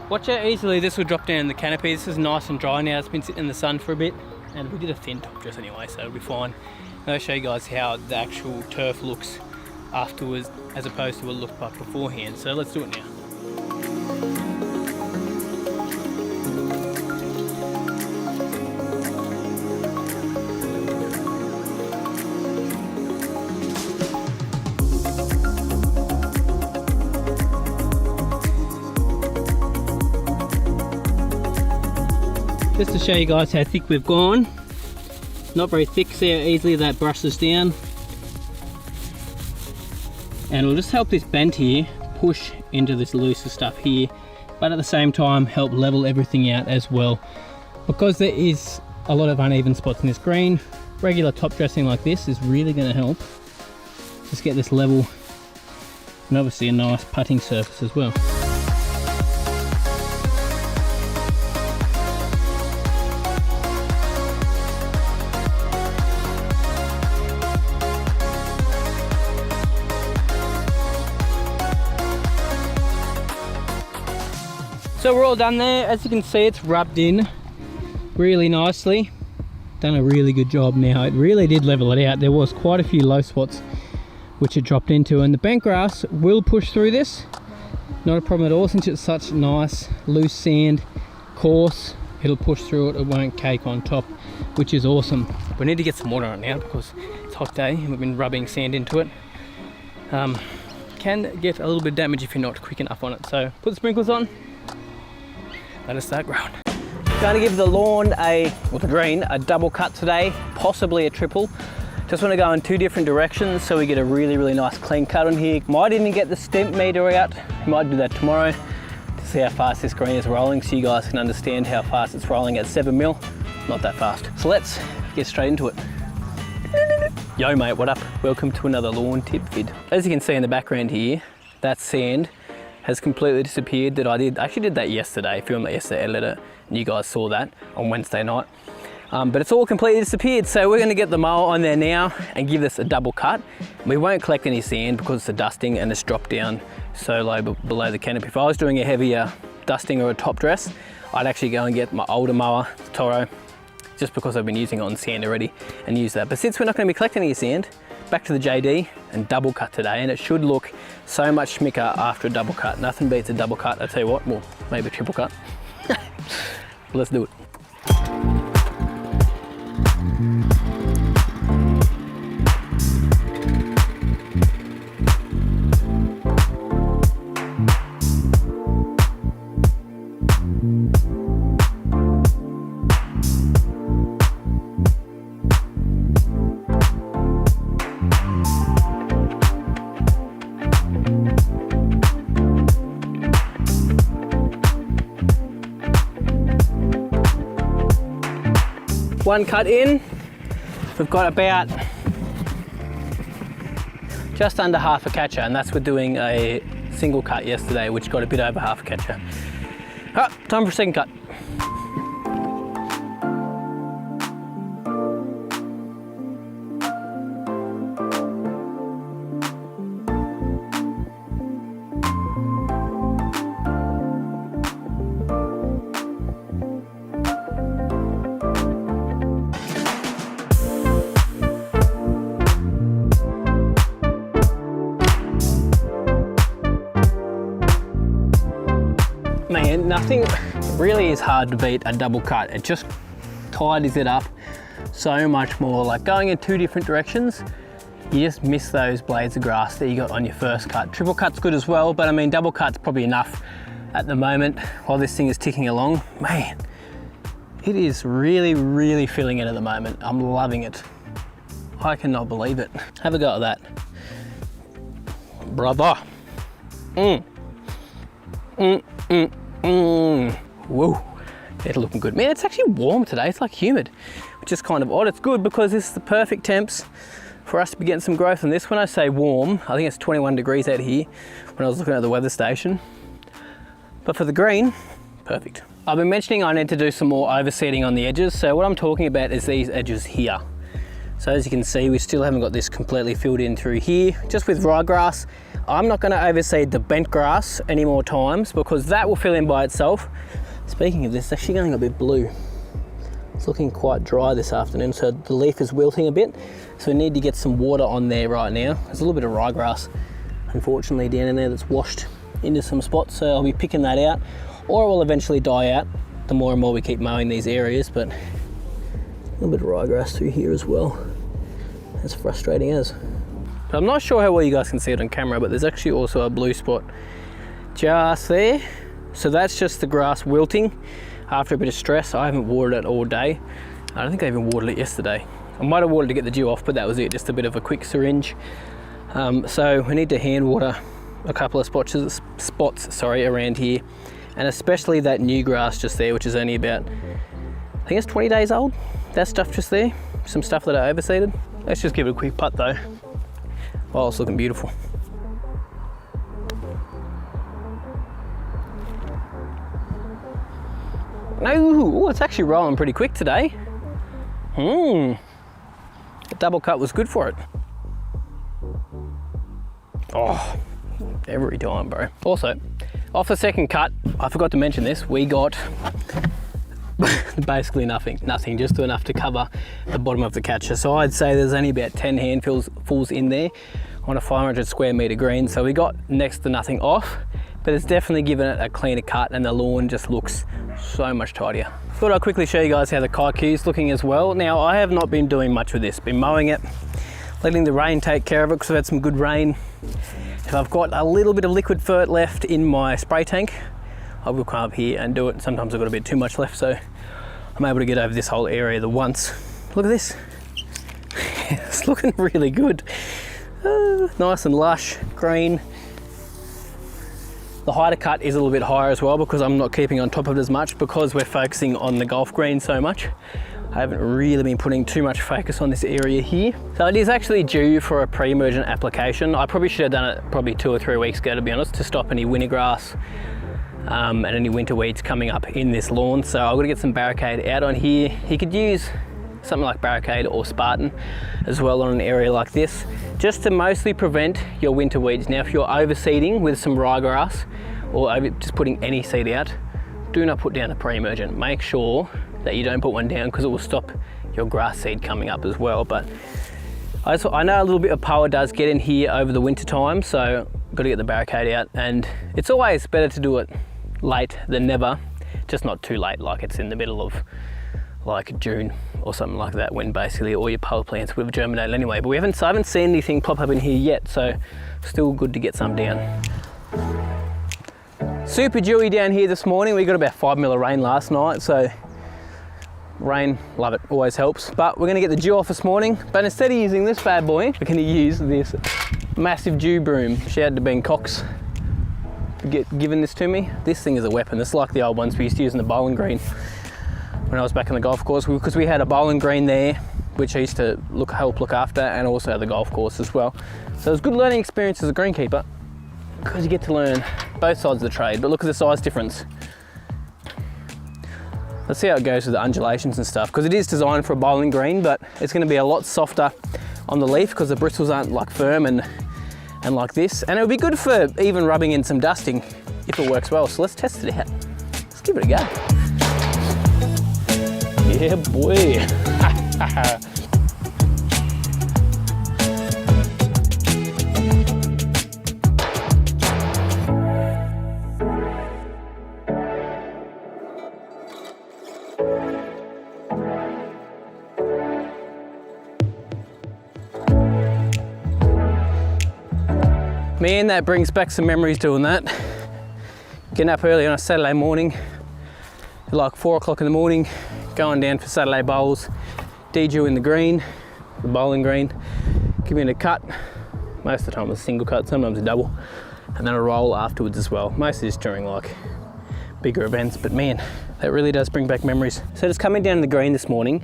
watch how easily this will drop down the canopy. This is nice and dry now. It's been sitting in the sun for a bit, and we did a thin top dress anyway, so it'll be fine. And I'll show you guys how the actual turf looks afterwards, as opposed to what it looked like beforehand. So let's do it now. Just to show you guys how thick we've gone. Not very thick, see how easily that brushes down. And it'll just help this bend here push into this looser stuff here, but at the same time help level everything out as well. Because there is a lot of uneven spots in this green, regular top dressing like this is really going to help just get this level, and obviously a nice putting surface as well. So we're all done there. As you can see, it's rubbed in really nicely. Done a really good job now. It really did level it out. There was quite a few low spots which it dropped into, and the bent grass will push through this. Not a problem at all, since it's such nice loose sand, coarse, it'll push through it. It won't cake on top, which is awesome. We need to get some water on it now because it's a hot day and we've been rubbing sand into it. Can get a little bit of damage if you're not quick enough on it. So put the sprinklers on. Let us start growing. Going to give the lawn the green, a double cut today, possibly a triple. Just want to go in two different directions so we get a really, really nice clean cut on here. Might even get the Stimp meter out. Might do that tomorrow to see how fast this green is rolling, so you guys can understand how fast it's rolling at 7 mil. Not that fast. So let's get straight into it. Yo mate, what up? Welcome to another lawn tip vid. As you can see in the background here, that sand has completely disappeared. I actually did that yesterday, filmed that yesterday, edited it, and you guys saw that on Wednesday night. But it's all completely disappeared. So we're gonna get the mower on there now and give this a double cut. We won't collect any sand because it's a dusting and it's dropped down so low below the canopy. If I was doing a heavier dusting or a top dress, I'd actually go and get my older mower, the Toro, just because I've been using it on sand already, and use that. But since we're not gonna be collecting any sand, back to the JD and double cut today, and it should look so much schmicker after a double cut. Nothing beats a double cut, I tell you what, well, maybe a triple cut. Let's do it. One cut in, we've got about just under half a catcher, and that's with doing a single cut yesterday, which got a bit over half a catcher. Time for a second cut. Man, nothing really is hard to beat a double cut. It just tidies it up so much more. Like going in two different directions, you just miss those blades of grass that you got on your first cut. Triple cut's good as well, but I mean, double cut's probably enough at the moment while this thing is ticking along. Man, it is really, really filling it at the moment. I'm loving it. I cannot believe it. Have a go at that. Brother. Whoa, it's looking good. Man, it's actually warm today. It's like humid, which is kind of odd. It's good because this is the perfect temps for us to be getting some growth on this. When I say warm, I think it's 21 degrees out here when I was looking at the weather station. But for the green, perfect. I've been mentioning I need to do some more overseeding on the edges. So what I'm talking about is these edges here. So as you can see, we still haven't got this completely filled in through here, just with ryegrass. I'm not gonna overseed the bent grass any more times because that will fill in by itself. Speaking of this, it's actually going a bit blue. It's looking quite dry this afternoon, so the leaf is wilting a bit. So we need to get some water on there right now. There's a little bit of ryegrass, unfortunately, down in there that's washed into some spots, so I'll be picking that out, or it will eventually die out the more and more we keep mowing these areas, but a little bit of ryegrass through here as well. As frustrating as. But I'm not sure how well you guys can see it on camera, but there's actually also a blue spot just there. So that's just the grass wilting after a bit of stress. I haven't watered it all day. I don't think I even watered it yesterday. I might have watered to get the dew off, but that was it, just a bit of a quick syringe. So we need to hand water a couple of spots around here, and especially that new grass just there, which is only about, I think it's 20 days old. That stuff just there, some stuff that I overseeded. Let's just give it a quick putt though. Oh, it's looking beautiful. No, it's actually rolling pretty quick today. The double cut was good for it. Oh, every time, bro. Also, off the second cut, I forgot to mention this, we got basically nothing, just enough to cover the bottom of the catcher. So I'd say there's only about 10 handfuls in there on a 500 square meter green. So we got next to nothing off, but it's definitely given it a cleaner cut and the lawn just looks so much tidier. Thought I'd quickly show you guys how the Kikuyu's looking as well. Now I have not been doing much with this, been mowing it, letting the rain take care of it because I've had some good rain. If I've got a little bit of liquid fert left in my spray tank, I will come up here and do it. Sometimes I've got a bit too much left, so I'm able to get over this whole area the once. Look at this. It's looking really good. Nice and lush, green. The height of cut is a little bit higher as well because I'm not keeping on top of it as much because we're focusing on the golf green so much. I haven't really been putting too much focus on this area here. So it is actually due for a pre-emergent application. I probably should have done it probably 2 or 3 weeks ago, to be honest, to stop any winter grass and any winter weeds coming up in this lawn. So I've got to get some barricade out on here. You could use something like barricade or Spartan as well on an area like this, just to mostly prevent your winter weeds. Now, if you're overseeding with some ryegrass or just putting any seed out, do not put down a pre-emergent. Make sure that you don't put one down because it will stop your grass seed coming up as well. But I know a little bit of power does get in here over the winter time, so got to get the barricade out, and it's always better to do it late than never, just not too late, like it's in the middle of like June or something like that, when basically all your power plants would have germinated anyway. But I haven't seen anything pop up in here yet, so still good to get some down. Super dewy down here this morning. We got about 5 mil of rain last night, so rain, love it, always helps. But we're gonna get the dew off this morning, but instead of using this bad boy, we're gonna use this massive dew broom. Shout out to Ben Cox for giving this to me. This thing is a weapon. It's like the old ones we used to use in the bowling green when I was back on the golf course, because we had a bowling green there, which I used to help look after, and also the golf course as well. So it was a good learning experience as a greenkeeper, because you get to learn both sides of the trade. But look at the size difference. Let's see how it goes with the undulations and stuff, because it is designed for a bowling green, but it's going to be a lot softer on the leaf because the bristles aren't like firm and like this. And it would be good for even rubbing in some dusting if it works well. So let's test it out. Let's give it a go. Yeah, boy. Man, that brings back some memories doing that. Getting up early on a Saturday morning, like 4 o'clock in the morning, going down for Saturday bowls, de-dew in the green, the bowling green, giving it a cut. Most of the time it's a single cut, sometimes a double, and then a roll afterwards as well. Mostly just during like bigger events, but man, that really does bring back memories. So just coming down to the green this morning,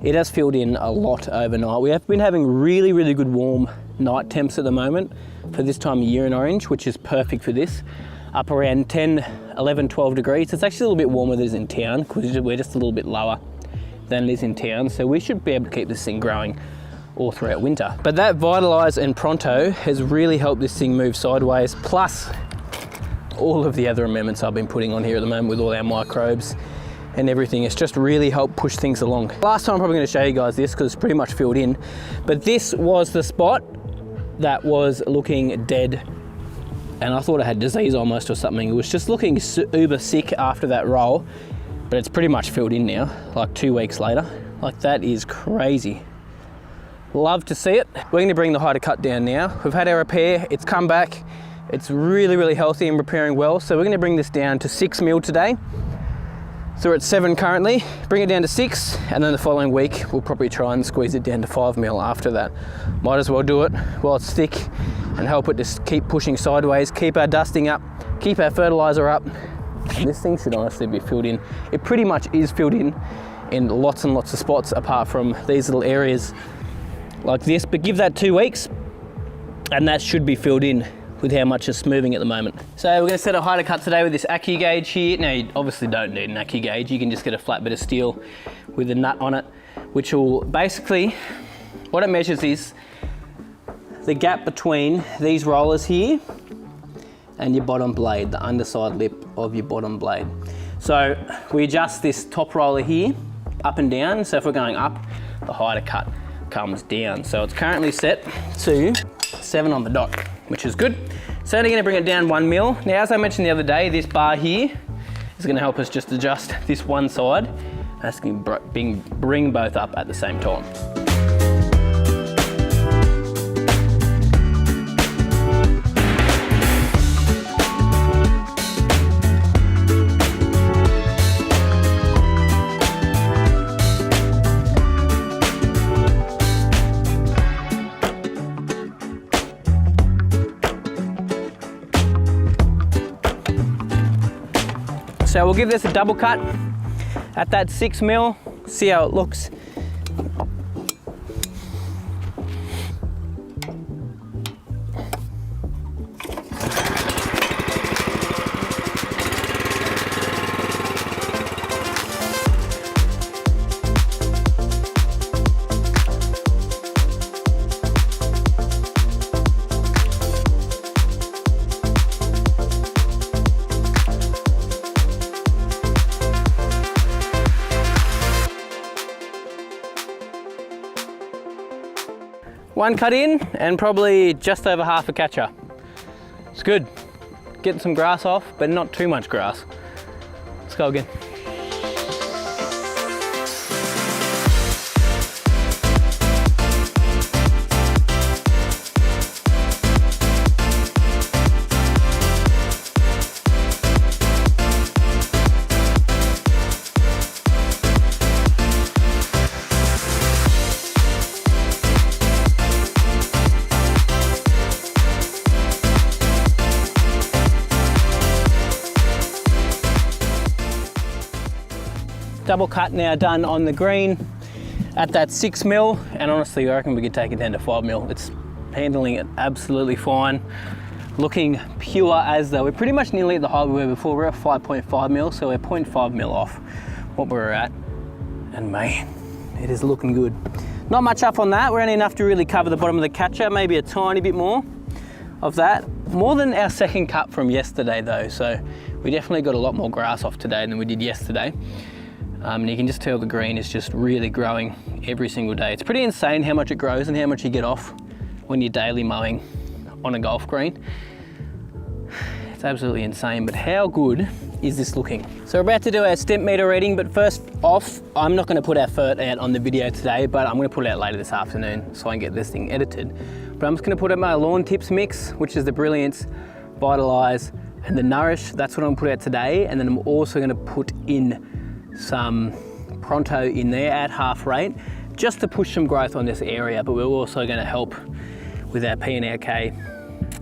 it has filled in a lot overnight. We have been having really, really good warm night temps at the moment for this time of year in Orange, which is perfect for this. Up around 10, 11, 12 degrees. It's actually a little bit warmer than it is in town because we're just a little bit lower than it is in town. So we should be able to keep this thing growing all throughout winter. But that Vitalize and Pronto has really helped this thing move sideways, plus all of the other amendments I've been putting on here at the moment with all our microbes and everything. It's just really helped push things along. Last time I'm probably going to show you guys this because it's pretty much filled in, but this was the spot that was looking dead, and I thought it had disease almost or something. It was just looking uber sick after that roll, but it's pretty much filled in now, like 2 weeks later. Like, that is crazy. Love to see it. We're going to bring the height of cut down now. We've had our repair, it's come back, it's really, really healthy and repairing well. So we're going to bring this down to 6 mil today. So we're at 7 currently, bring it down to 6, and then the following week we'll probably try and squeeze it down to 5 mil after that. Might as well do it while it's thick and help it just keep pushing sideways, keep our dusting up, keep our fertilizer up. And this thing should honestly be filled in. It pretty much is filled in lots and lots of spots apart from these little areas like this, but give that 2 weeks and that should be filled in with how much it's moving at the moment. So we're going to set a height of cut today with this Accu gauge here. Now, you obviously don't need an Accu gauge. You can just get a flat bit of steel with a nut on it, which will basically, what it measures is the gap between these rollers here and your bottom blade, the underside lip of your bottom blade. So we adjust this top roller here up and down. So if we're going up, the height of cut comes down. So it's currently set to 7 on the dot, which is good. So only going to bring it down 1 mil. Now, as I mentioned the other day, this bar here is going to help us just adjust this one side. That's going to bring both up at the same time. So we'll give this a double cut at that 6 mil, see how it looks. One cut in and probably just over half a catcher. It's good. Getting some grass off, but not too much grass. Let's go again. Double cut now done on the green at that 6 mil, and honestly I reckon we could take it down to 5 mil. It's handling it absolutely fine, looking pure as though we're pretty much nearly at the height we were before. We're at 5.5 mil, so we're 0.5 mil off what we were at, and man, it is looking good. Not much up on that. We're only enough to really cover the bottom of the catcher, maybe a tiny bit more of that. More than our second cut from yesterday though, so we definitely got a lot more grass off today than we did yesterday. And you can just tell the green is just really growing every single day. It's pretty insane how much it grows and how much you get off when you're daily mowing on a golf green. It's absolutely insane, but how good is this looking? So we're about to do our stimp meter reading, but first off, I'm not gonna put our fert out on the video today, but I'm gonna put it out later this afternoon so I can get this thing edited. But I'm just gonna put out my lawn tips mix, which is the Brilliance, Vitalize, and the Nourish. That's what I'm gonna put out today. And then I'm also gonna put in some Pronto in there at half rate, just to push some growth on this area, but we're also going to help with our P and our K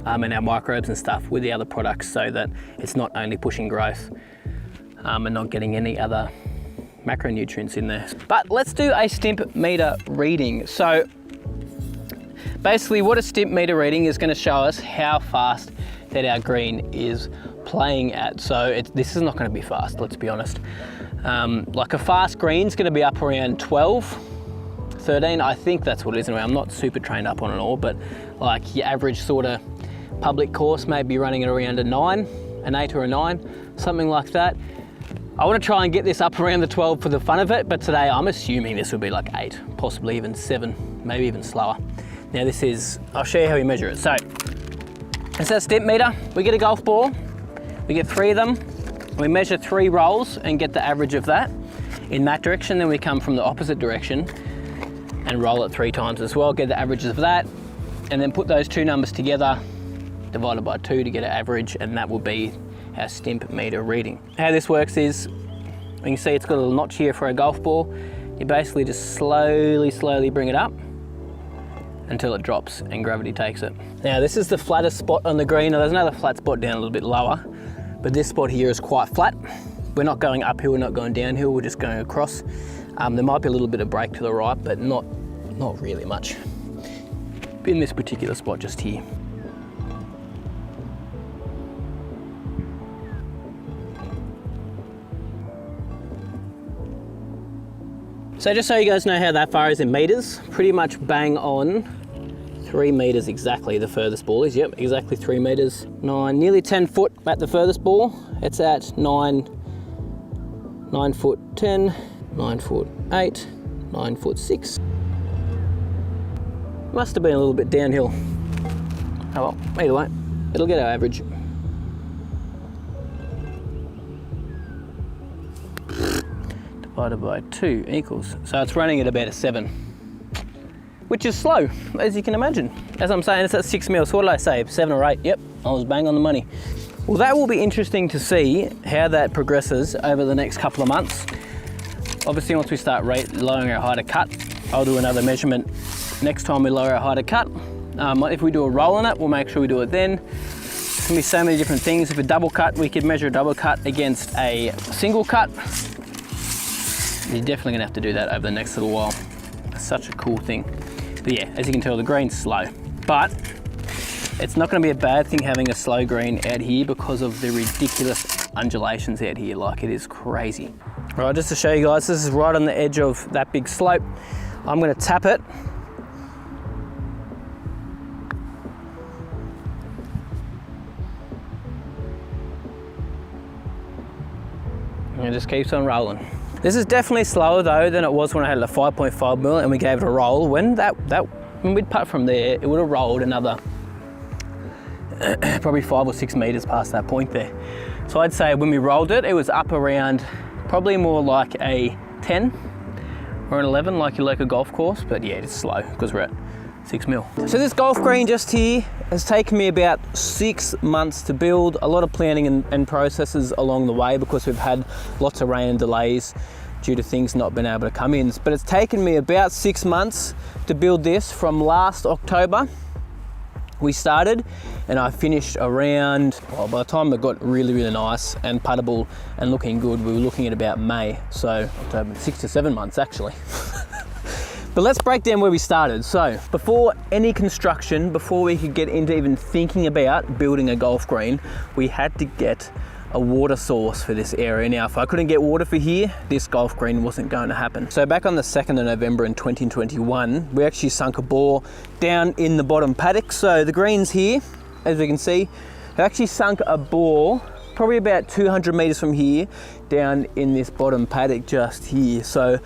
and our microbes and stuff with the other products, so that it's not only pushing growth and not getting any other macronutrients in there. But let's do a stimp meter reading. So basically what a stimp meter reading is going to show us how fast that our green is playing at. So this is not going to be fast, let's be honest. Like a fast green's going to be up around 12, 13, I think that's what it is anyway. I'm not super trained up on it all, but like your average sort of public course may be running at around a 9, an 8 or a 9, something like that. I want to try and get this up around the 12 for the fun of it, but today I'm assuming this will be like 8, possibly even 7, maybe even slower. Now this is, I'll show you how we measure it. So it's a stimp meter. We get a golf ball, we get 3 of them. We measure 3 rolls and get the average of that in that direction. Then we come from the opposite direction and roll it 3 times as well, get the averages of that, and then put those 2 numbers together, divided by 2 to get an average, and that will be our stimp meter reading. How this works is, you can see it's got a little notch here for a golf ball. You basically just slowly bring it up until it drops and gravity takes it. Now this is the flattest spot on the green. Now, there's another flat spot down a little bit lower, but this spot here is quite flat. We're not going uphill, we're not going downhill, we're just going across. There might be a little bit of break to the right, but not really much in this particular spot just here. So just so you guys know how that far is in meters, pretty much bang on 3 meters exactly the furthest ball is. Yep, exactly 3 meters. 9, nearly 10 foot at the furthest ball. It's at 9 foot 10, 9 foot 8, 9 foot 6. Must have been a little bit downhill. Oh well, either way, it'll get our average. Divided by 2 equals, so it's running at about a 7. Which is slow, as you can imagine. As I'm saying, it's at 6 mil, so what did I say, 7 or 8? Yep, I was bang on the money. Well, that will be interesting to see how that progresses over the next couple of months. Obviously, once we start lowering our height of cut, I'll do another measurement next time we lower our height of cut. If we do a roll on it, we'll make sure we do it then. There's gonna be so many different things. If a double cut, we could measure a double cut against a single cut. You're definitely gonna have to do that over the next little while. It's such a cool thing. But yeah, as you can tell, the green's slow, but it's not going to be a bad thing having a slow green out here because of the ridiculous undulations out here. Like, it is crazy. All right, just to show you guys, this is right on the edge of that big slope. I'm going to tap it. And it just keeps on rolling. This is definitely slower though than it was when I had a 5.5 mil and we gave it a roll. When that when we'd putt from there, it would have rolled another probably 5 or 6 meters past that point there. So I'd say when we rolled it, it was up around probably more like a 10 or an 11, like your local golf course. But yeah, it's slow because we're at 6 mil. So this golf green just here has taken me about 6 months to build. A lot of planning and processes along the way because we've had lots of rain and delays due to things not being able to come in. But it's taken me about 6 months to build this. From last October we started, and I finished around, well, by the time it got really, really nice and puttable and looking good, we were looking at about May. So October, 6 to 7 months actually. But let's break down where we started. So before any construction, before we could get into even thinking about building a golf green, we had to get a water source for this area. Now, if I couldn't get water for here, this golf green wasn't going to happen. So back on the 2nd of November in 2021, we actually sunk a bore down in the bottom paddock. So the greens here, as we can see, have actually sunk a bore probably about 200 meters from here down in this bottom paddock just here. So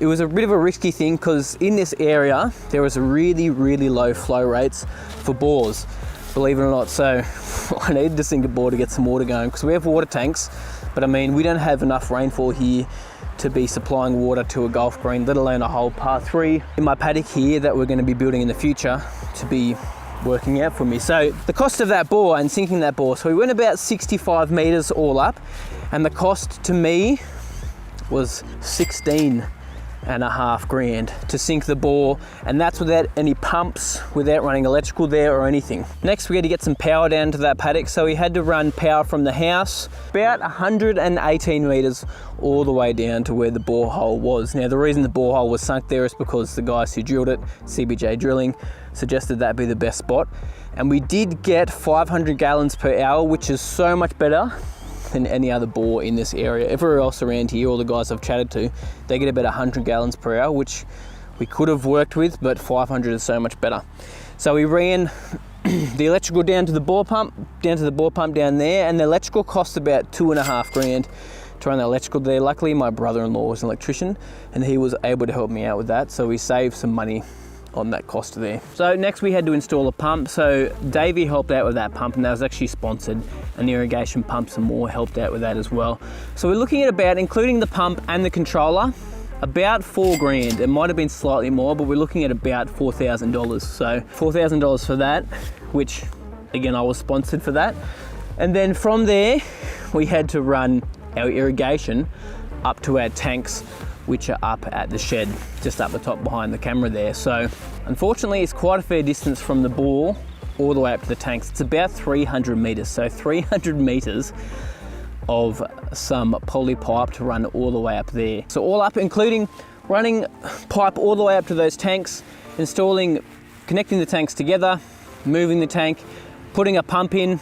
it was a bit of a risky thing because in this area, there was really, really low flow rates for bores, believe it or not. So I needed to sink a bore to get some water going because we have water tanks, but I mean, we don't have enough rainfall here to be supplying water to a golf green, let alone a whole par 3 in my paddock here that we're going to be building in the future to be working out for me. So the cost of that bore and sinking that bore, so we went about 65 meters all up, and the cost to me was 16.5 grand to sink the bore, and that's without any pumps, without running electrical there or anything. Next we had to get some power down to that paddock, so we had to run power from the house about 118 meters all the way down to where the borehole was. Now the reason the borehole was sunk there is because the guys who drilled it, CBJ Drilling, suggested that'd be the best spot, and we did get 500 gallons per hour, which is so much better than any other bore in this area. Everywhere else around here, all the guys I've chatted to, they get about 100 gallons per hour, which we could have worked with, but 500 is so much better. So we ran the electrical down to the bore pump, down there, and the electrical cost about 2.5 grand to run the electrical there. Luckily, my brother-in-law was an electrician, and he was able to help me out with that, so we saved some money on that cost there. So next we had to install a pump. So Davey helped out with that pump, and that was actually sponsored, and the irrigation pumps and more helped out with that as well. So we're looking at about, including the pump and the controller, about 4 grand. It might have been slightly more, but we're looking at about $4,000. So $4,000 for that, which again, I was sponsored for that. And then from there, we had to run our irrigation up to our tanks, which are up at the shed, just up the top behind the camera there. So unfortunately, it's quite a fair distance from the bore all the way up to the tanks. It's about 300 meters. So 300 meters of some poly pipe to run all the way up there. So all up, including running pipe all the way up to those tanks, connecting the tanks together, moving the tank, putting a pump in,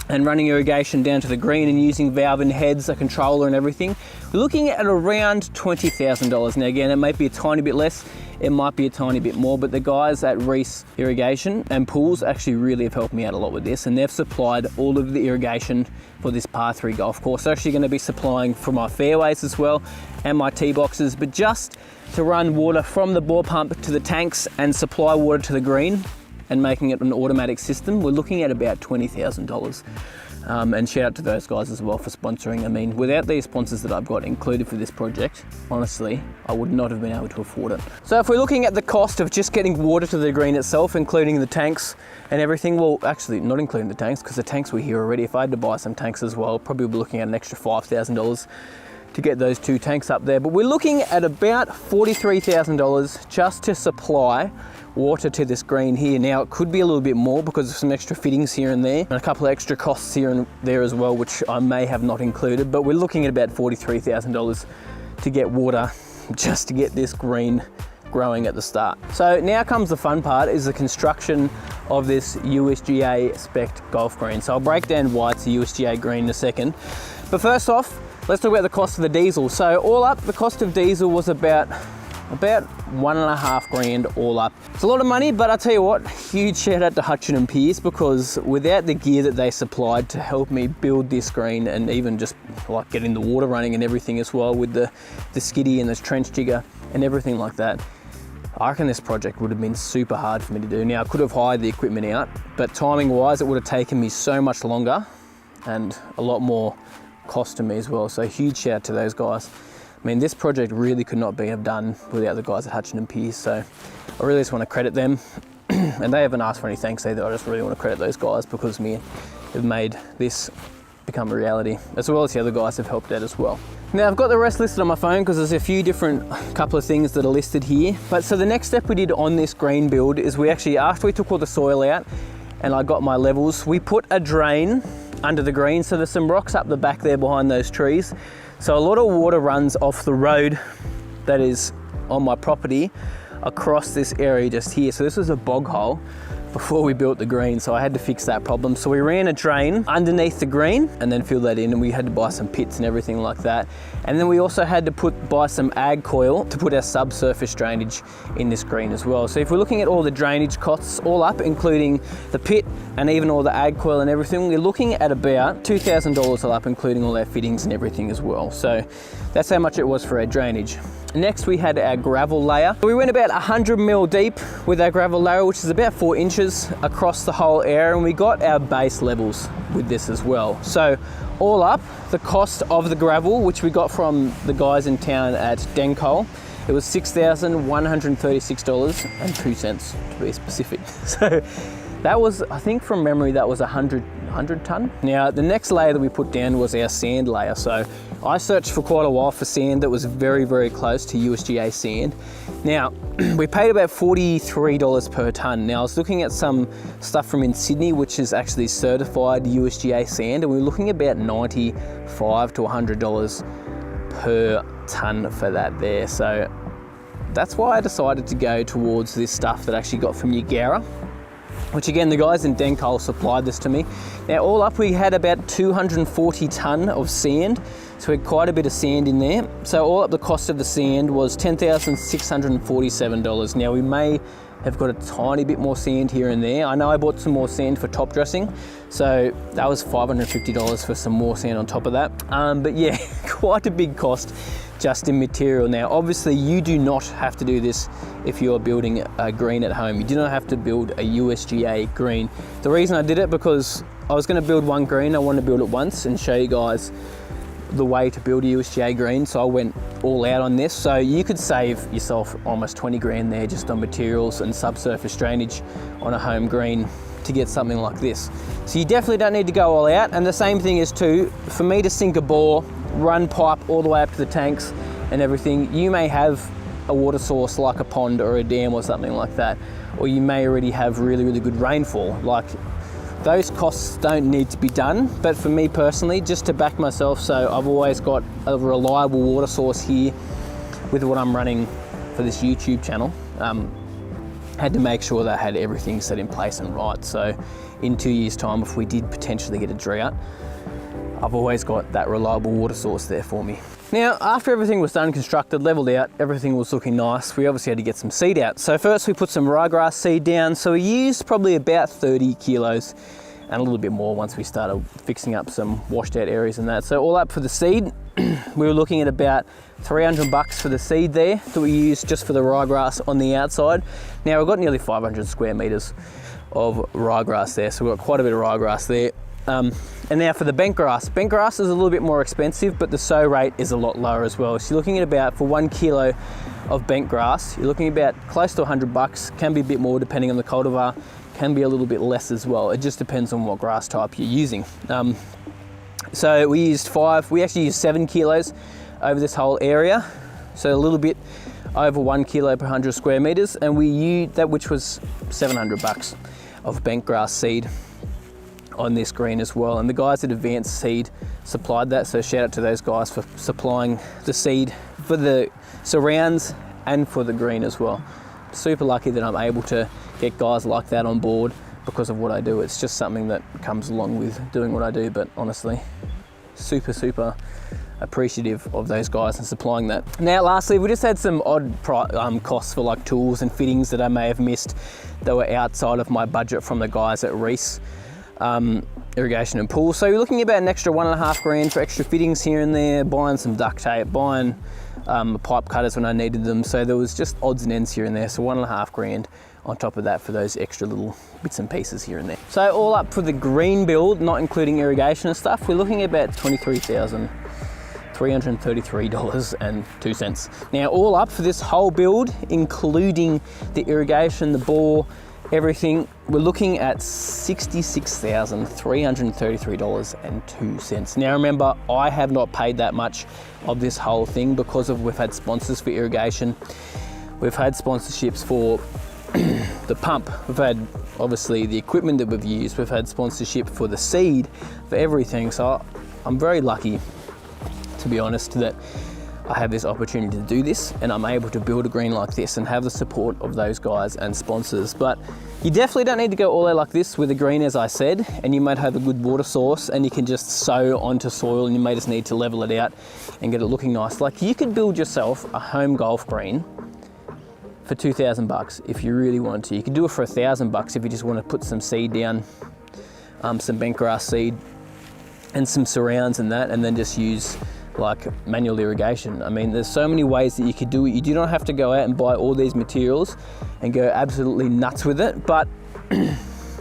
and running irrigation down to the green and using valve and heads, a controller and everything. We're looking at around $20,000. Now again, it might be a tiny bit less, it might be a tiny bit more, but the guys at Reese Irrigation and Pools actually really have helped me out a lot with this, and they've supplied all of the irrigation for this par 3 golf course. They're actually going to be supplying for my fairways as well and my tee boxes, but just to run water from the bore pump to the tanks and supply water to the green and making it an automatic system, we're looking at about $20,000. And shout out to those guys as well for sponsoring. I mean, without these sponsors that I've got included for this project, honestly, I would not have been able to afford it. So if we're looking at the cost of just getting water to the green itself, including the tanks and everything, well, actually not including the tanks, because the tanks were here already. If I had to buy some tanks as well, probably be looking at an extra $5,000 to get those 2 tanks up there. But we're looking at about $43,000 just to supply water to this green here. Now it could be a little bit more because of some extra fittings here and there, and a couple of extra costs here and there as well, which I may have not included, but we're looking at about $43,000 to get water just to get this green growing at the start. So now comes the fun part, is the construction of this USGA spec golf green. So I'll break down why it's a USGA green in a second, but first off, let's talk about the cost of the diesel. So all up, the cost of diesel was about 1.5 grand all up. It's a lot of money, but I'll tell you what, huge shout out to Hutchin and Pierce, because without the gear that they supplied to help me build this green, and even just like getting the water running and everything as well with the skiddy and this trench jigger and everything like that, I reckon this project would have been super hard for me to do. Now, I could have hired the equipment out, but timing wise, it would have taken me so much longer and a lot more cost to me as well. So huge shout out to those guys. I mean, this project really could not be done without the guys at Hutchin and Pearce. So I really just want to credit them. And they haven't asked for any thanks either. I just really want to credit those guys because me have made this become a reality, as well as the other guys have helped out as well. Now I've got the rest listed on my phone because there's a few different couple of things that are listed here. But so the next step we did on this green build is we actually, after we took all the soil out and I got my levels, we put a drain under the green. So there's some rocks up the back there behind those trees. So a lot of water runs off the road that is on my property across this area just here. So this was a bog hole before we built the green, so I had to fix that problem. So we ran a drain underneath the green and then fill that in, and we had to buy some pits and everything like that. And then we also had to buy some ag coil to put our subsurface drainage in this green as well. So if we're looking at all the drainage costs all up, including the pit and even all the ag coil and everything, we're looking at about $2,000 all up, including all our fittings and everything as well. So that's how much it was for our drainage. Next we had our gravel layer. We went about 100 mil deep with our gravel layer, which is about 4 inches across the whole area, and we got our base levels with this as well. So all up, the cost of the gravel, which we got from the guys in town at Dencoal, it was $6,136.02 to be specific. So that was, I think from memory, that was 100 ton. Now the next layer that we put down was our sand layer. So I searched for quite a while for sand that was very, very close to USGA sand. Now, we paid about $43 per ton. Now I was looking at some stuff from in Sydney, which is actually certified USGA sand, and we're looking at about $95 to $100 per ton for that there. So that's why I decided to go towards this stuff that I actually got from Yagara, which again, the guys in Dencoal supplied this to me. Now all up, we had about 240 ton of sand. So we had quite a bit of sand in there. So all up, the cost of the sand was $10,647. Now we may have got a tiny bit more sand here and there. I know I bought some more sand for top dressing. So that was $550 for some more sand on top of that. But yeah, quite a big cost just in material. Now, obviously you do not have to do this if you're building a green at home. You do not have to build a USGA green. The reason I did it, because I was gonna build one green, I wanted to build it once and show you guys the way to build a USGA green. So I went all out on this. So you could save yourself almost 20 grand there just on materials and subsurface drainage on a home green to get something like this. So you definitely don't need to go all out. And the same thing is too, for me to sink a bore, run pipe all the way up to the tanks and everything, you may have a water source like a pond or a dam or something like that, or you may already have really, really good rainfall. Like, those costs don't need to be done, but for me personally, just to back myself, so I've always got a reliable water source here with what I'm running for this YouTube channel. Had to make sure that I had everything set in place and right. So in 2 years' time, if we did potentially get a drought, I've always got that reliable water source there for me. Now, after everything was done, constructed, leveled out, everything was looking nice, we obviously had to get some seed out. So first we put some ryegrass seed down. So we used probably about 30 kilos and a little bit more once we started fixing up some washed out areas and that. So all up for the seed, we were looking at about $300 for the seed there that we used just for the ryegrass on the outside. Now we've got nearly 500 square meters of ryegrass there. So we've got quite a bit of ryegrass there. And now for the bent grass. Bent grass is a little bit more expensive, but the sow rate is a lot lower as well. So you're looking at about, for 1 kilo of bent grass, you're looking about close to $100, can be a bit more depending on the cultivar, can be a little bit less as well. It just depends on what grass type you're using. So we actually used 7 kilos over this whole area. So a little bit over 1 kilo per 100 square meters. And we used that, which was $700 of bent grass seed on this green as well. And the guys at Advanced Seed supplied that, so shout out to those guys for supplying the seed for the surrounds and for the green as well. Super lucky that I'm able to get guys like that on board because of what I do. It's just something that comes along with doing what I do, but honestly, super appreciative of those guys and supplying that. Now lastly, we just had some odd costs for like tools and fittings that I may have missed that were outside of my budget from the guys at Reese Irrigation and Pool. So you're looking at about an extra $1.5 grand for extra fittings here and there, buying some duct tape, buying pipe cutters when I needed them. So there was just odds and ends here and there. So $1.5 grand on top of that for those extra little bits and pieces here and there. So all up for the green build, not including irrigation and stuff, we're looking at about $23,333.02. Now all up for this whole build, including the irrigation, the bore, everything, we're looking at $66,333.02. Now remember, I have not paid that much of this whole thing because we've had sponsors for irrigation. We've had sponsorships for the pump. We've had obviously the equipment that we've used. We've had sponsorship for the seed, for everything. So I'm very lucky, to be honest, that I have this opportunity to do this and I'm able to build a green like this and have the support of those guys and sponsors. But you definitely don't need to go all out like this with a green, as I said, and you might have a good water source and you can just sow onto soil and you may just need to level it out and get it looking nice. Like you could build yourself a home golf green for 2,000 bucks if you really want to. You could do it for 1,000 bucks if you just want to put some seed down, some bentgrass seed and some surrounds and that, and then just use like manual irrigation. I mean, there's so many ways that you could do it. You do not have to go out and buy all these materials and go absolutely nuts with it. But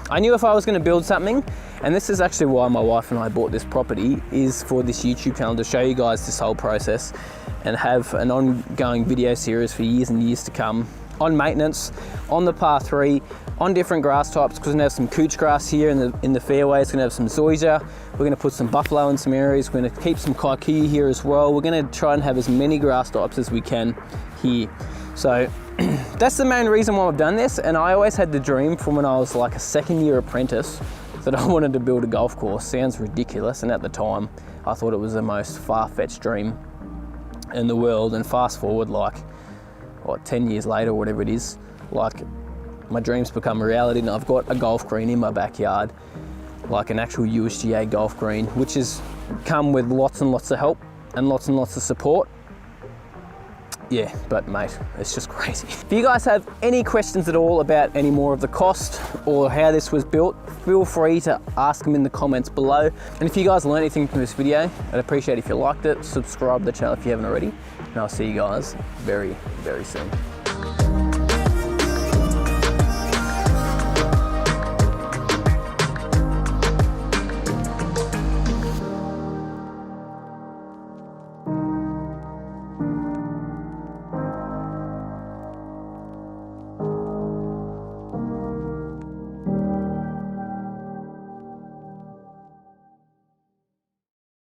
I knew if I was going to build something, and this is actually why my wife and I bought this property, is for this YouTube channel to show you guys this whole process and have an ongoing video series for years and years to come on maintenance, on the par 3, on different grass types, because we're gonna have some couch grass here in the fairways, we're gonna have some zoysia, we're gonna put some buffalo in some areas, we're gonna keep some kikuyu here as well. We're gonna try and have as many grass types as we can here. So that's the main reason why I've done this, and I always had the dream from when I was like a second-year apprentice that I wanted to build a golf course. Sounds ridiculous, and at the time I thought it was the most far-fetched dream in the world, and fast forward like, what, 10 years later, whatever it is, like my dreams become a reality, and I've got a golf green in my backyard, like an actual USGA golf green, which has come with lots and lots of help and lots of support. Yeah, but mate, it's just crazy. If you guys have any questions at all about any more of the cost or how this was built, feel free to ask them in the comments below. And if you guys learned anything from this video, I'd appreciate it if you liked it. Subscribe to the channel if you haven't already. And I'll see you guys very, very soon.